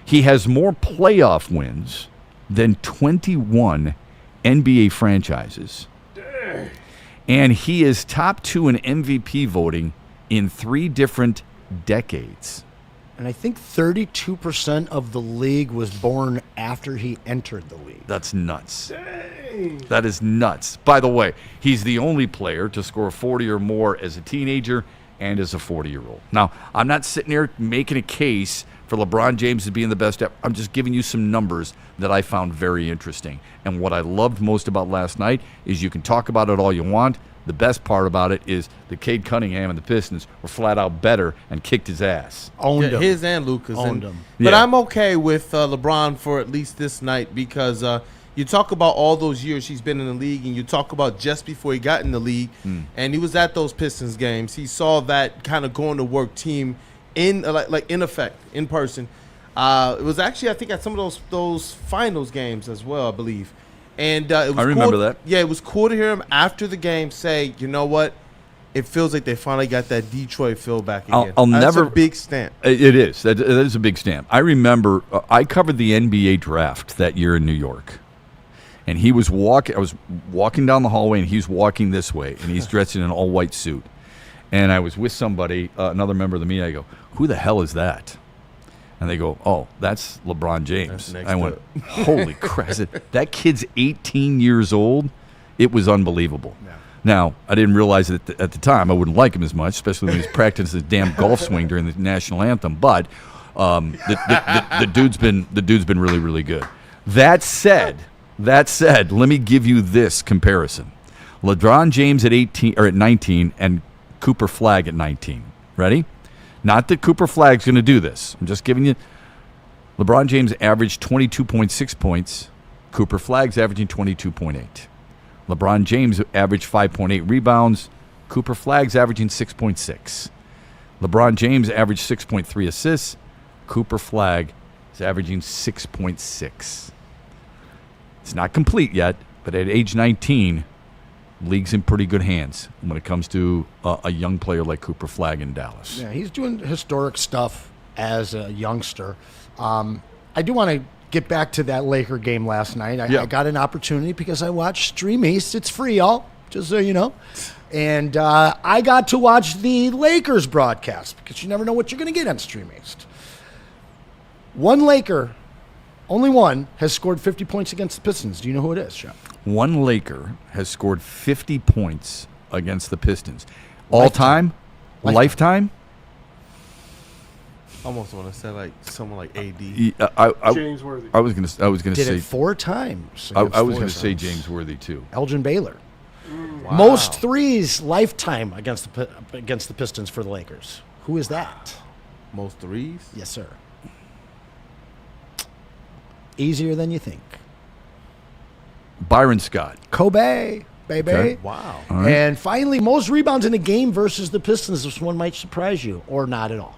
[SPEAKER 4] He has more playoff wins than 21 NBA franchises.
[SPEAKER 7] Dang.
[SPEAKER 4] And he is top 2 in MVP voting in 3 different decades.
[SPEAKER 6] And I think 32% of the league was born after he entered the league.
[SPEAKER 4] That's nuts.
[SPEAKER 7] Dang.
[SPEAKER 4] That is nuts. By the way, he's the only player to score 40 or more as a teenager and as a 40-year-old. Now, I'm not sitting here making a case for LeBron James as being the best ever. I'm just giving you some numbers that I found very interesting. And what I loved most about last night is you can talk about it all you want. The best part about it is that Cade Cunningham and the Pistons were flat out better and kicked his ass.
[SPEAKER 6] Owned him.
[SPEAKER 5] His and Luka's.
[SPEAKER 6] Owned him.
[SPEAKER 5] But
[SPEAKER 4] Yeah.
[SPEAKER 5] I'm okay with LeBron for at least this night because you talk about all those years he's been in the league, and you talk about just before he got in the league, and he was at those Pistons games. He saw that kind of going to work team in in effect, in person. It was actually, I think, at some of those finals games as well, I believe. And it was
[SPEAKER 4] I remember that.
[SPEAKER 5] Yeah, it was cool to hear him after the game say, you know what? It feels like they finally got that Detroit feel back again.
[SPEAKER 4] I'll
[SPEAKER 5] That's
[SPEAKER 4] never
[SPEAKER 5] a big stamp.
[SPEAKER 4] It is. That is a big stamp. I remember I covered the NBA draft that year in New York. And he was walking. I was walking down the hallway, and he's walking this way, and he's dressed in an all-white suit. And I was with somebody, another member of the media. I go, "Who the hell is that?" And they go, "Oh, that's LeBron James." I went, "Holy crap! That kid's 18 years old." It was unbelievable. Yeah. Now, I didn't realize it at the time. I wouldn't like him as much, especially when he's practicing his damn golf swing during the national anthem. But the dude's been really, really good. That said, let me give you this comparison: LeBron James at 18 or at 19, and Cooper Flagg at 19. Ready? Not that Cooper Flagg's going to do this. I'm just giving you. LeBron James averaged 22.6 points. Cooper Flagg's averaging 22.8. LeBron James averaged 5.8 rebounds. Cooper Flagg's averaging 6.6. LeBron James averaged 6.3 assists. Cooper Flagg is averaging 6.6. It's not complete yet, but at age 19, league's in pretty good hands when it comes to a young player like Cooper Flagg in Dallas.
[SPEAKER 6] Yeah, he's doing historic stuff as a youngster. I do want to get back to that Laker game last night. I got an opportunity because I watched Stream East. It's free, y'all, just so you know. And I got to watch the Lakers broadcast because you never know what you're going to get on Stream East. One Laker, only one, has scored 50 points against the Pistons. Do you know who it is, Shep?
[SPEAKER 4] One Laker has scored 50 points against the Pistons. All time? Lifetime?
[SPEAKER 5] Almost want to say like someone like AD.
[SPEAKER 7] James Worthy.
[SPEAKER 4] I was going to
[SPEAKER 6] Did
[SPEAKER 4] say
[SPEAKER 6] it 4 times.
[SPEAKER 4] I was going to say James Worthy too.
[SPEAKER 6] Elgin Baylor.
[SPEAKER 5] Wow.
[SPEAKER 6] Most threes lifetime against the Pistons for the Lakers. Who is that?
[SPEAKER 5] Most threes?
[SPEAKER 6] Yes, sir. Easier than you think.
[SPEAKER 4] Byron Scott.
[SPEAKER 6] Kobe, baby.
[SPEAKER 4] Okay.
[SPEAKER 5] Wow.
[SPEAKER 4] All right.
[SPEAKER 6] And finally, most rebounds in a game versus the Pistons. This one might surprise you, or not at all.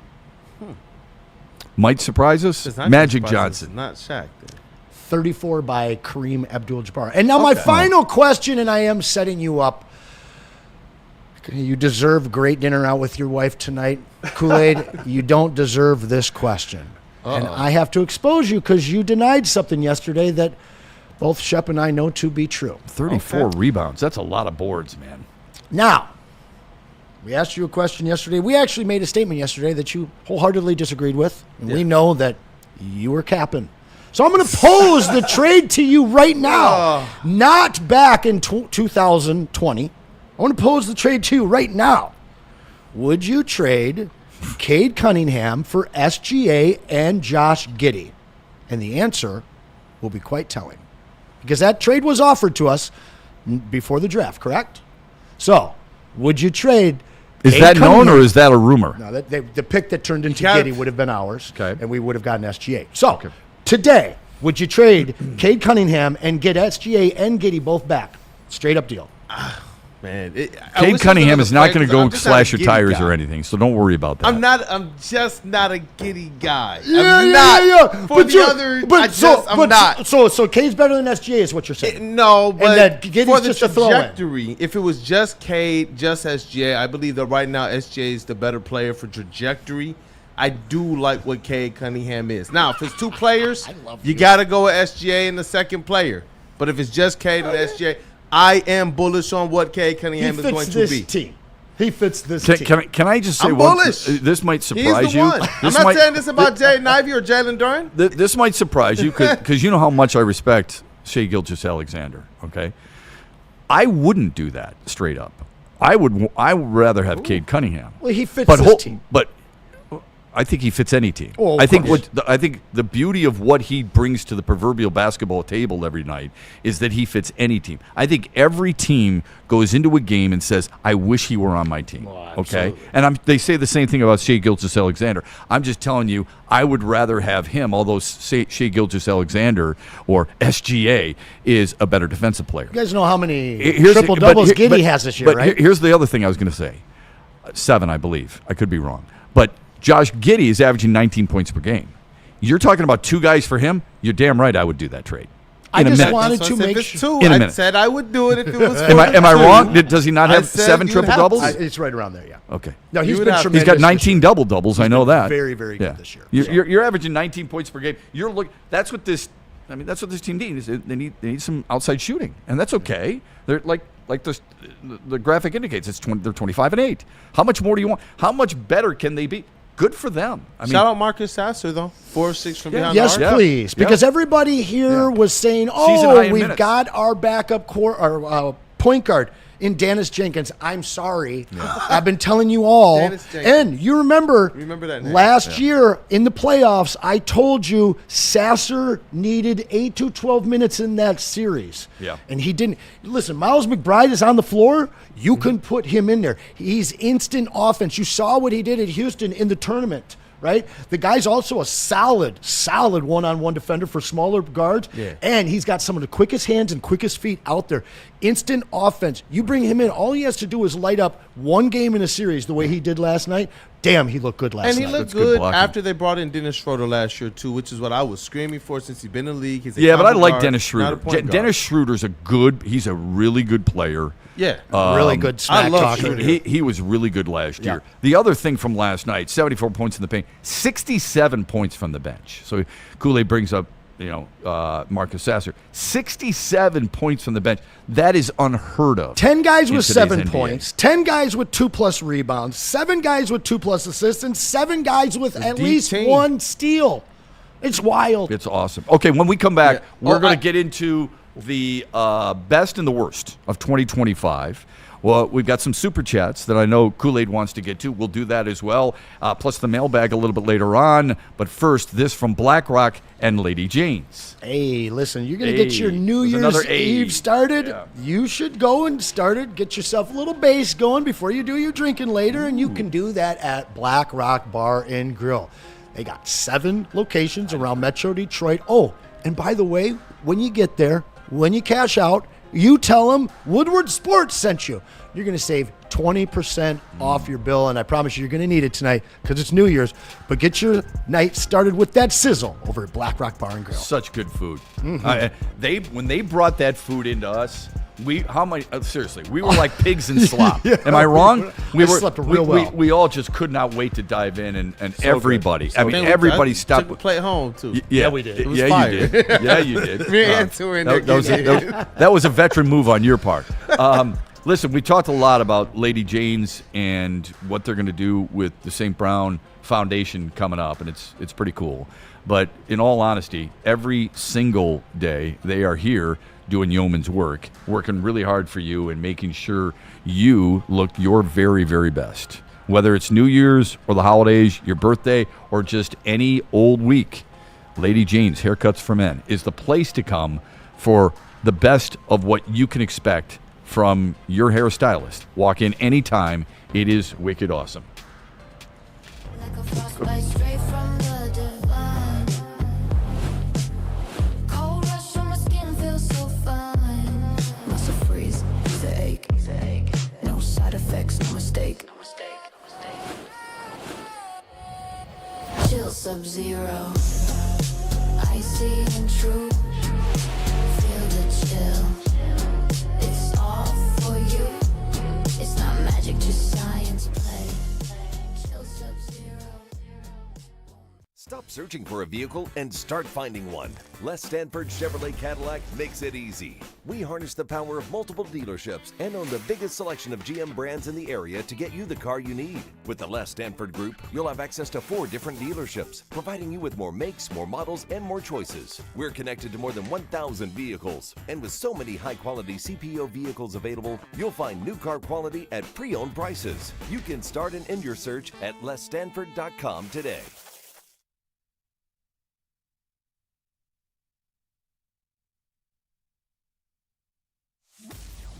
[SPEAKER 4] Might surprise us?
[SPEAKER 5] It's not
[SPEAKER 4] Magic
[SPEAKER 5] surprising.
[SPEAKER 4] Johnson.
[SPEAKER 5] It's not Shaq. Then.
[SPEAKER 6] 34 by Kareem Abdul-Jabbar. And now my final question, and I am setting you up. You deserve great dinner out with your wife tonight. Kool-Aid, you don't deserve this question. And I have to expose you because you denied something yesterday that both Shep and I know to be true.
[SPEAKER 4] 34 rebounds. That's a lot of boards, man.
[SPEAKER 6] Now, we asked you a question yesterday. We actually made a statement yesterday that you wholeheartedly disagreed with, and we know that you were capping. So I'm going to pose the trade to you right now, not back in 2020. I want to pose the trade to you right now. Would you trade Cade Cunningham for SGA and Josh Giddey? And the answer will be quite telling. Because that trade was offered to us before the draft, correct? So, would you trade?
[SPEAKER 4] Is that known or is that a rumor?
[SPEAKER 6] No, the pick that turned into Giddey would have been ours, and we would have gotten SGA. So, today, would you trade Cade Cunningham and get SGA and Giddey both back? Straight up deal.
[SPEAKER 5] Man,
[SPEAKER 4] Cade Cunningham is not going to go slash your tires or anything, so don't worry about that.
[SPEAKER 5] I'm just not a giddy guy. I'm not.
[SPEAKER 6] So Cade's better than SGA is what you're saying.
[SPEAKER 5] No, but
[SPEAKER 6] and that Giddey's
[SPEAKER 5] for the
[SPEAKER 6] just a throw-in.
[SPEAKER 5] trajectory, if it was just Cade, just SGA, I believe that right now SGA is the better player for trajectory. I do like what Cade Cunningham is. Now, if it's two players, you got to go with SGA and the second player. But if it's just Cade and SGA, I am bullish on what Cade Cunningham is going to be.
[SPEAKER 6] Team. He fits this team.
[SPEAKER 4] Can I just say
[SPEAKER 5] I'm
[SPEAKER 4] one?
[SPEAKER 5] bullish.
[SPEAKER 4] This might
[SPEAKER 5] He's
[SPEAKER 4] surprise
[SPEAKER 5] the
[SPEAKER 4] you.
[SPEAKER 5] one. I'm not saying this about Jaden Ivey or Jalen Duren.
[SPEAKER 4] This might surprise you because you know how much I respect Shai Gilgeous-Alexander. Okay, I wouldn't do that straight up. I would rather have Cade Cunningham.
[SPEAKER 6] Well, he fits this team.
[SPEAKER 4] But I think he fits any team.
[SPEAKER 6] Oh,
[SPEAKER 4] I think the beauty of what he brings to the proverbial basketball table every night is that he fits any team. I think every team goes into a game and says, "I wish he were on my team." Okay, and they say the same thing about Shai Gilgeous-Alexander. I'm just telling you, I would rather have him. Although Shai Gilgeous-Alexander or SGA is a better defensive player.
[SPEAKER 6] You guys know how many triple doubles Giddey has this year, right?
[SPEAKER 4] Here's the other thing I was going to say: 7, I believe. I could be wrong, but Josh Giddey is averaging 19 points per game. You're talking about 2 guys for him? You're damn right I would do that trade.
[SPEAKER 6] I just wanted to make
[SPEAKER 5] sure. I said I would do it if it was
[SPEAKER 4] Am I wrong? Does he not have 7 triple-doubles?
[SPEAKER 6] It's right around there, yeah.
[SPEAKER 4] Okay.
[SPEAKER 6] No, he's been tremendous.
[SPEAKER 4] He's got 19 double-doubles. I know that.
[SPEAKER 6] Very, very good this year.
[SPEAKER 4] You're averaging 19 points per game. That's what this team needs. They need some outside shooting, and that's okay. They're like the graphic indicates, they're 25-8. How much more do you want? How much better can they be? Good for them.
[SPEAKER 5] Shout out Marcus Sasser, though. 4 of 6 from behind.
[SPEAKER 6] Yes, please. Because everybody here was saying, we've got our backup point guard in Dennis Jenkins. I'm sorry. I've been telling you all. And you remember
[SPEAKER 5] that name.
[SPEAKER 6] Last year in the playoffs, I told you Sasser needed 8 to 12 minutes in that series.
[SPEAKER 4] Yeah.
[SPEAKER 6] And he didn't. Listen, Miles McBride is on the floor. You can put him in there. He's instant offense. You saw what he did at Houston in the tournament. Right? The guy's also a solid one-on-one defender for smaller guards.
[SPEAKER 5] Yeah.
[SPEAKER 6] And he's got some of the quickest hands and quickest feet out there. Instant offense. You bring him in, all he has to do is light up one game in a series the way he did last night. Damn, he looked good last night.
[SPEAKER 5] And he looked good after they brought in Dennis Schroeder last year, too, which is what I was screaming for since he's been in the league. He's
[SPEAKER 4] but I like Dennis Schroeder. Dennis Schroeder's he's a really good player.
[SPEAKER 5] Yeah.
[SPEAKER 6] Really good smack talker.
[SPEAKER 4] He was really good last year. The other thing from last night, 74 points in the paint, 67 points from the bench. So Kool-Aid brings up, Marcus Sasser. 67 points from the bench. That is unheard of.
[SPEAKER 6] 10 guys with 7
[SPEAKER 4] NBA.
[SPEAKER 6] points, 10 guys with 2+ rebounds, 7 guys with 2+ assists, and 7 guys with at least 1 steal. It's wild.
[SPEAKER 4] It's awesome. Okay, when we come back, we're going to get into the best and the worst of 2025. Well, we've got some super chats that I know Kool-Aid wants to get to. We'll do that as well, plus the mailbag a little bit later on. But first, this from BlackRock and Lady Jane's.
[SPEAKER 6] Hey, listen, you're going to get your New Year's Eve started. Yeah. You should go and get yourself a little base going before you do your drinking later, and you can do that at BlackRock Bar and Grill. They got 7 locations around Metro Detroit. Oh, and by the way, when you get there, when you cash out, you tell them Woodward Sports sent you. You're going to save 20% off your bill, and I promise you're going to need it tonight because it's New Year's. But get your night started with that sizzle over at BlackRock Bar and Grill.
[SPEAKER 4] Such good food. When they brought that food into us, seriously, we were like pigs in slop. Am I wrong? We
[SPEAKER 6] slept real well.
[SPEAKER 4] We all just could not wait to dive in, and everybody. Everybody stopped.
[SPEAKER 5] Took the plate home too.
[SPEAKER 6] Yeah, we did.
[SPEAKER 5] It was fire.
[SPEAKER 4] You did. Yeah, you did.
[SPEAKER 5] Me and Anson were in there.
[SPEAKER 4] That was a veteran move on your part. Listen, we talked a lot about Lady Jane's and what they're going to do with the St. Brown Foundation coming up, and it's pretty cool. But in all honesty, every single day they are here doing yeoman's work, working really hard for you and making sure you look your very, very best. Whether it's New Year's or the holidays, your birthday, or just any old week, Lady Jane's Haircuts for Men is the place to come for the best of what you can expect from your hairstylist. Walk in anytime. It is wicked awesome.
[SPEAKER 10] Like a frostbite straight from the divine. Cold rush on my skin feels so fine. Muscle freeze, it's a ache. No side effects, no mistake. Chill Sub-Zero, icy and true. Feel the chill. It's all for you. It's not magic, just science play. Chill Sub-Zero.
[SPEAKER 16] searching for a vehicle and start finding one. Les Stanford Chevrolet Cadillac makes it easy. We harness the power of multiple dealerships and own the biggest selection of GM brands in the area to get you the car you need. With the Les Stanford Group, you'll have access to 4 different dealerships, providing you with more makes, more models, and more choices. We're connected to more than 1,000 vehicles, and with so many high-quality CPO vehicles available, you'll find new car quality at pre-owned prices. You can start and end your search at lesstanford.com today.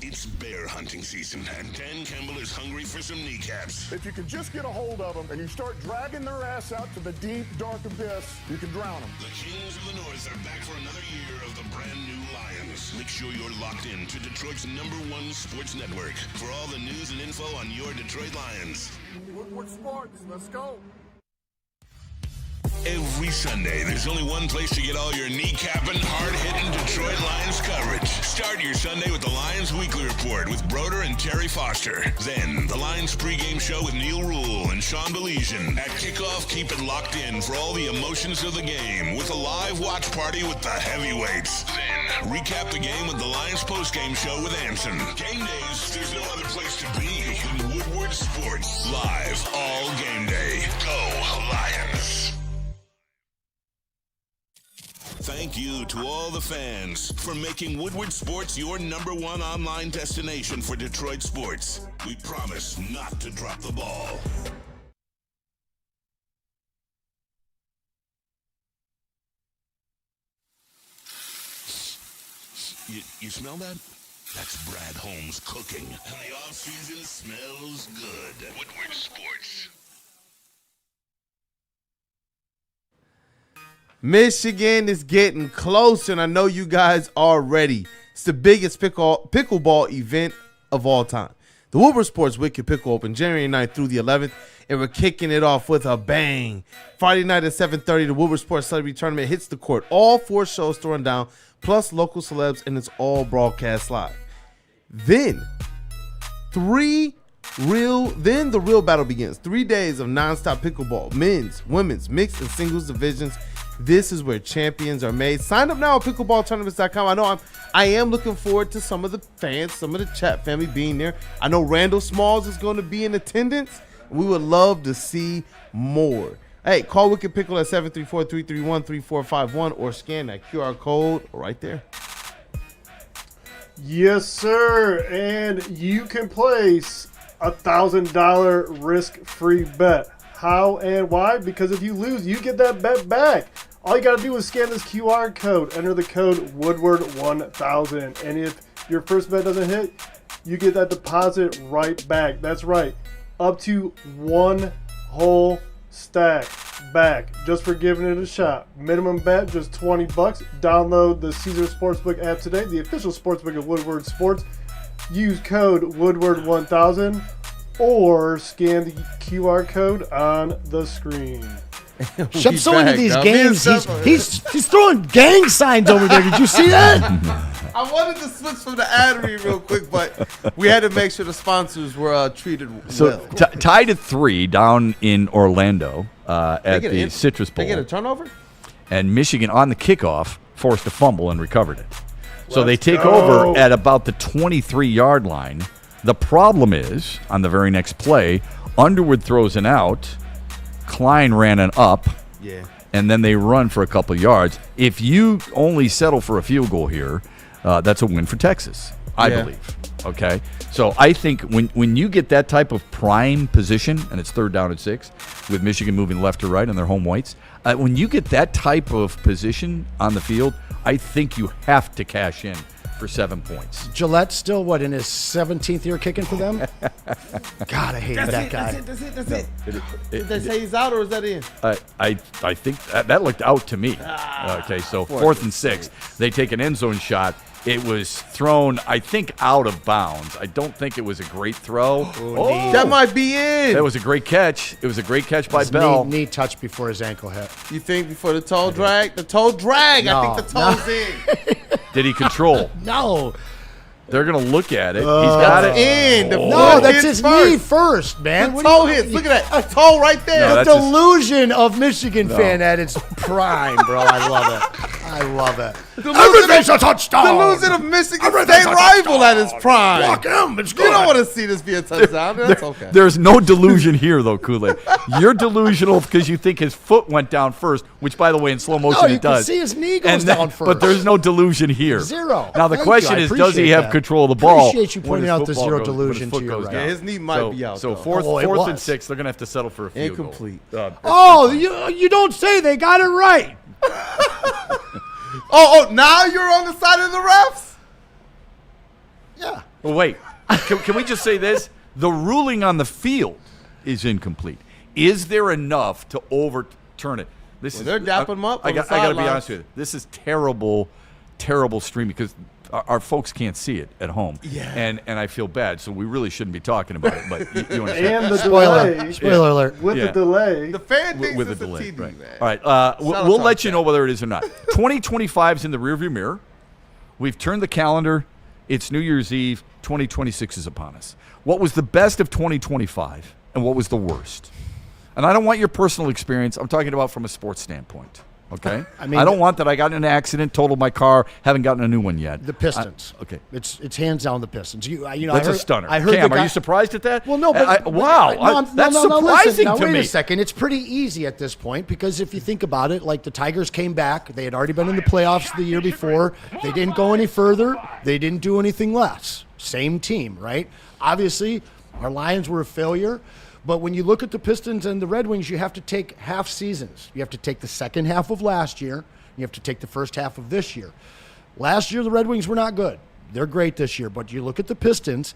[SPEAKER 1] It's bear hunting season, and Dan Campbell is hungry for some kneecaps.
[SPEAKER 2] If you can just get a hold of them and you start dragging their ass out to the deep, dark abyss, you can drown them.
[SPEAKER 1] The Kings of the North are back for another year of the brand new Lions. Make sure you're locked in to Detroit's #1 sports network for all the news and info on your Detroit Lions.
[SPEAKER 2] Woodward Sports, let's go.
[SPEAKER 1] Every Sunday, there's only one place to get all your kneecapping, hard-hitting Detroit Lions coverage. Start your Sunday with the Lions Weekly Report with Broder and Terry Foster. Then, the Lions pregame show with Neil Rule and Sean Baligian. At kickoff, keep it locked in for all the emotions of the game with a live watch party with the heavyweights. Then, recap the game with the Lions postgame show with Anson. Game days, there's no other place to be than Woodward Sports. Live all game day. Go Lions. Thank you to all the fans for making Woodward Sports your #1 online destination for Detroit sports. We promise not to drop the ball. You smell that? That's Brad Holmes cooking. And the off-season smells good. Woodward Sports.
[SPEAKER 5] Michigan is getting closer, and I know you guys are ready. It's the biggest pickleball event of all time. The Woodward Sports Wicked Pickle Open January 9th through the 11th, and we're kicking it off with a bang. Friday night at 7:30, the Woodward Sports Celebrity Tournament hits the court. All 4 shows throwing down, plus local celebs, and it's all broadcast live. Then the real battle begins. 3 days of nonstop pickleball, men's, women's, mixed, and singles divisions. This is where champions are made. Sign up now at pickleballtournaments.com. I know I am looking forward to some of the fans, some of the chat family being there. I know Randall Smalls is going to be in attendance. We would love to see more. Hey, call Wicked Pickle at 734-331-3451 or scan that QR code right there.
[SPEAKER 7] Yes, sir. And you can place a $1,000 risk-free bet. How and why? Because if you lose, you get that bet back. All you got to do is scan this QR code, enter the code Woodward1000, and if your first bet doesn't hit, you get that deposit right back. That's right, up to 1 whole stack back just for giving it a shot. Minimum bet just $20. Download the Caesar Sportsbook app today, the official sportsbook of Woodward Sports. Use code Woodward1000 or scan the QR code on the screen.
[SPEAKER 6] Shep's so into these games. He's throwing gang signs over there. Did you see that?
[SPEAKER 5] I wanted to switch from the ad read real quick, but we had to make sure the sponsors were treated well.
[SPEAKER 4] Tied at 3 down in Orlando at the Citrus Bowl.
[SPEAKER 5] They get a turnover?
[SPEAKER 4] And Michigan on the kickoff forced a fumble and recovered it. So they take over at about the 23-yard line. The problem is, on the very next play, Underwood throws an out. Klein ran an up, and then they run for a couple of yards. If you only settle for a field goal here, that's a win for Texas, I believe. Okay, so I think when you get that type of prime position, and it's 3rd down and 6, with Michigan moving left to right on their home whites, when you get that type of position on the field, I think you have to cash in for 7 points.
[SPEAKER 6] Gillette's still, in his 17th year kicking for them? God, I hate that guy.
[SPEAKER 5] That's it. Did they say he's out or is that in?
[SPEAKER 4] I think that looked out to me. Okay, so 4th and 6. They take an end zone shot. It was thrown, I think, out of bounds. I don't think it was a great throw.
[SPEAKER 5] That might be in.
[SPEAKER 4] That was a great catch. It was a great catch by Bell.
[SPEAKER 6] Knee touch before his ankle hit.
[SPEAKER 5] You think before the toe drag? The toe drag.
[SPEAKER 6] No,
[SPEAKER 5] I think the toe's in.
[SPEAKER 4] Did he control?
[SPEAKER 6] No.
[SPEAKER 4] They're going to look at it. He's got it.
[SPEAKER 6] No, that's his knee first, man.
[SPEAKER 5] The toe hits. Look at that. A toe right there.
[SPEAKER 6] The delusion of Michigan fan at its prime, bro. I love it. I love it. Everything's a touchdown.
[SPEAKER 5] Delusion of Michigan State rival at its prime.
[SPEAKER 6] Fuck him. It's good.
[SPEAKER 5] You don't want to see this be a touchdown. That's okay.
[SPEAKER 4] There's no delusion here, though, Kool-Aid. You're delusional because you think his foot went down first, which, by the way, in slow motion
[SPEAKER 6] you
[SPEAKER 4] it does.
[SPEAKER 6] can see his knee goes down first.
[SPEAKER 4] But there's no delusion here.
[SPEAKER 6] Zero.
[SPEAKER 4] Now, the
[SPEAKER 6] Thank
[SPEAKER 4] question
[SPEAKER 6] you. I
[SPEAKER 4] is, does he
[SPEAKER 6] appreciate
[SPEAKER 4] have
[SPEAKER 6] that.
[SPEAKER 4] control of the ball?
[SPEAKER 6] Appreciate you
[SPEAKER 4] when
[SPEAKER 6] pointing
[SPEAKER 4] his
[SPEAKER 6] out the
[SPEAKER 4] football
[SPEAKER 6] zero
[SPEAKER 4] goes- when
[SPEAKER 6] delusion
[SPEAKER 4] his foot
[SPEAKER 6] to your
[SPEAKER 4] goes
[SPEAKER 6] right.
[SPEAKER 4] down.
[SPEAKER 5] Yeah, his knee might be out.
[SPEAKER 4] So
[SPEAKER 5] though.
[SPEAKER 4] fourth
[SPEAKER 6] it
[SPEAKER 4] and
[SPEAKER 6] was.
[SPEAKER 4] 6, they're going to have to settle for a field
[SPEAKER 5] Incomplete.
[SPEAKER 4] goal.
[SPEAKER 6] Oh, you don't say they got it right.
[SPEAKER 5] Now you're on the side of the refs?
[SPEAKER 6] Yeah.
[SPEAKER 4] Well, wait. Can we just say this? The ruling on the field is incomplete. Is there enough to overturn it?
[SPEAKER 5] They're dapping him up
[SPEAKER 4] I
[SPEAKER 5] on the
[SPEAKER 4] got to be
[SPEAKER 5] sidelines.
[SPEAKER 4] honest with you. This is terrible, terrible streaming because our folks can't see it at home.
[SPEAKER 5] Yeah.
[SPEAKER 4] And I feel bad, so we really shouldn't be talking about it. But you understand.
[SPEAKER 7] And the delay.
[SPEAKER 6] Spoiler alert.
[SPEAKER 7] With the delay.
[SPEAKER 5] The fan thinks
[SPEAKER 4] with
[SPEAKER 5] it's
[SPEAKER 4] a
[SPEAKER 5] a
[SPEAKER 4] delay.
[SPEAKER 5] TD,
[SPEAKER 4] Right.
[SPEAKER 5] man.
[SPEAKER 4] All right. We'll
[SPEAKER 5] Salvatore
[SPEAKER 4] let you
[SPEAKER 5] Chat.
[SPEAKER 4] know whether it is or not. 2025 is in the rearview mirror. We've turned the calendar. It's New Year's Eve. 2026 is upon us. What was the best of 2025 and what was the worst? And I don't want your personal experience. I'm talking about from a sports standpoint. Okay?
[SPEAKER 6] I mean,
[SPEAKER 4] I don't want that I got in an accident, totaled my car, haven't gotten a new one yet.
[SPEAKER 6] The Pistons.
[SPEAKER 4] Okay.
[SPEAKER 6] It's hands down the Pistons.
[SPEAKER 4] That's a stunner.
[SPEAKER 6] I heard
[SPEAKER 4] Cam,
[SPEAKER 6] the
[SPEAKER 4] are
[SPEAKER 6] guy,
[SPEAKER 4] you surprised at that?
[SPEAKER 6] Well, no, but
[SPEAKER 4] that's
[SPEAKER 6] listen.
[SPEAKER 4] surprising
[SPEAKER 6] Now,
[SPEAKER 4] to
[SPEAKER 6] wait
[SPEAKER 4] me.
[SPEAKER 6] a second. It's pretty easy at this point because if you think about it, like the Tigers came back. They had already been in the playoffs the year before. They didn't go any further. They didn't do anything less. Same team, right? Obviously, our Lions were a failure. But when you look at the Pistons and the Red Wings, you have to take half seasons. You have to take the second half of last year. You have to take the first half of this year. Last year, the Red Wings were not good. They're great this year. But you look at the Pistons,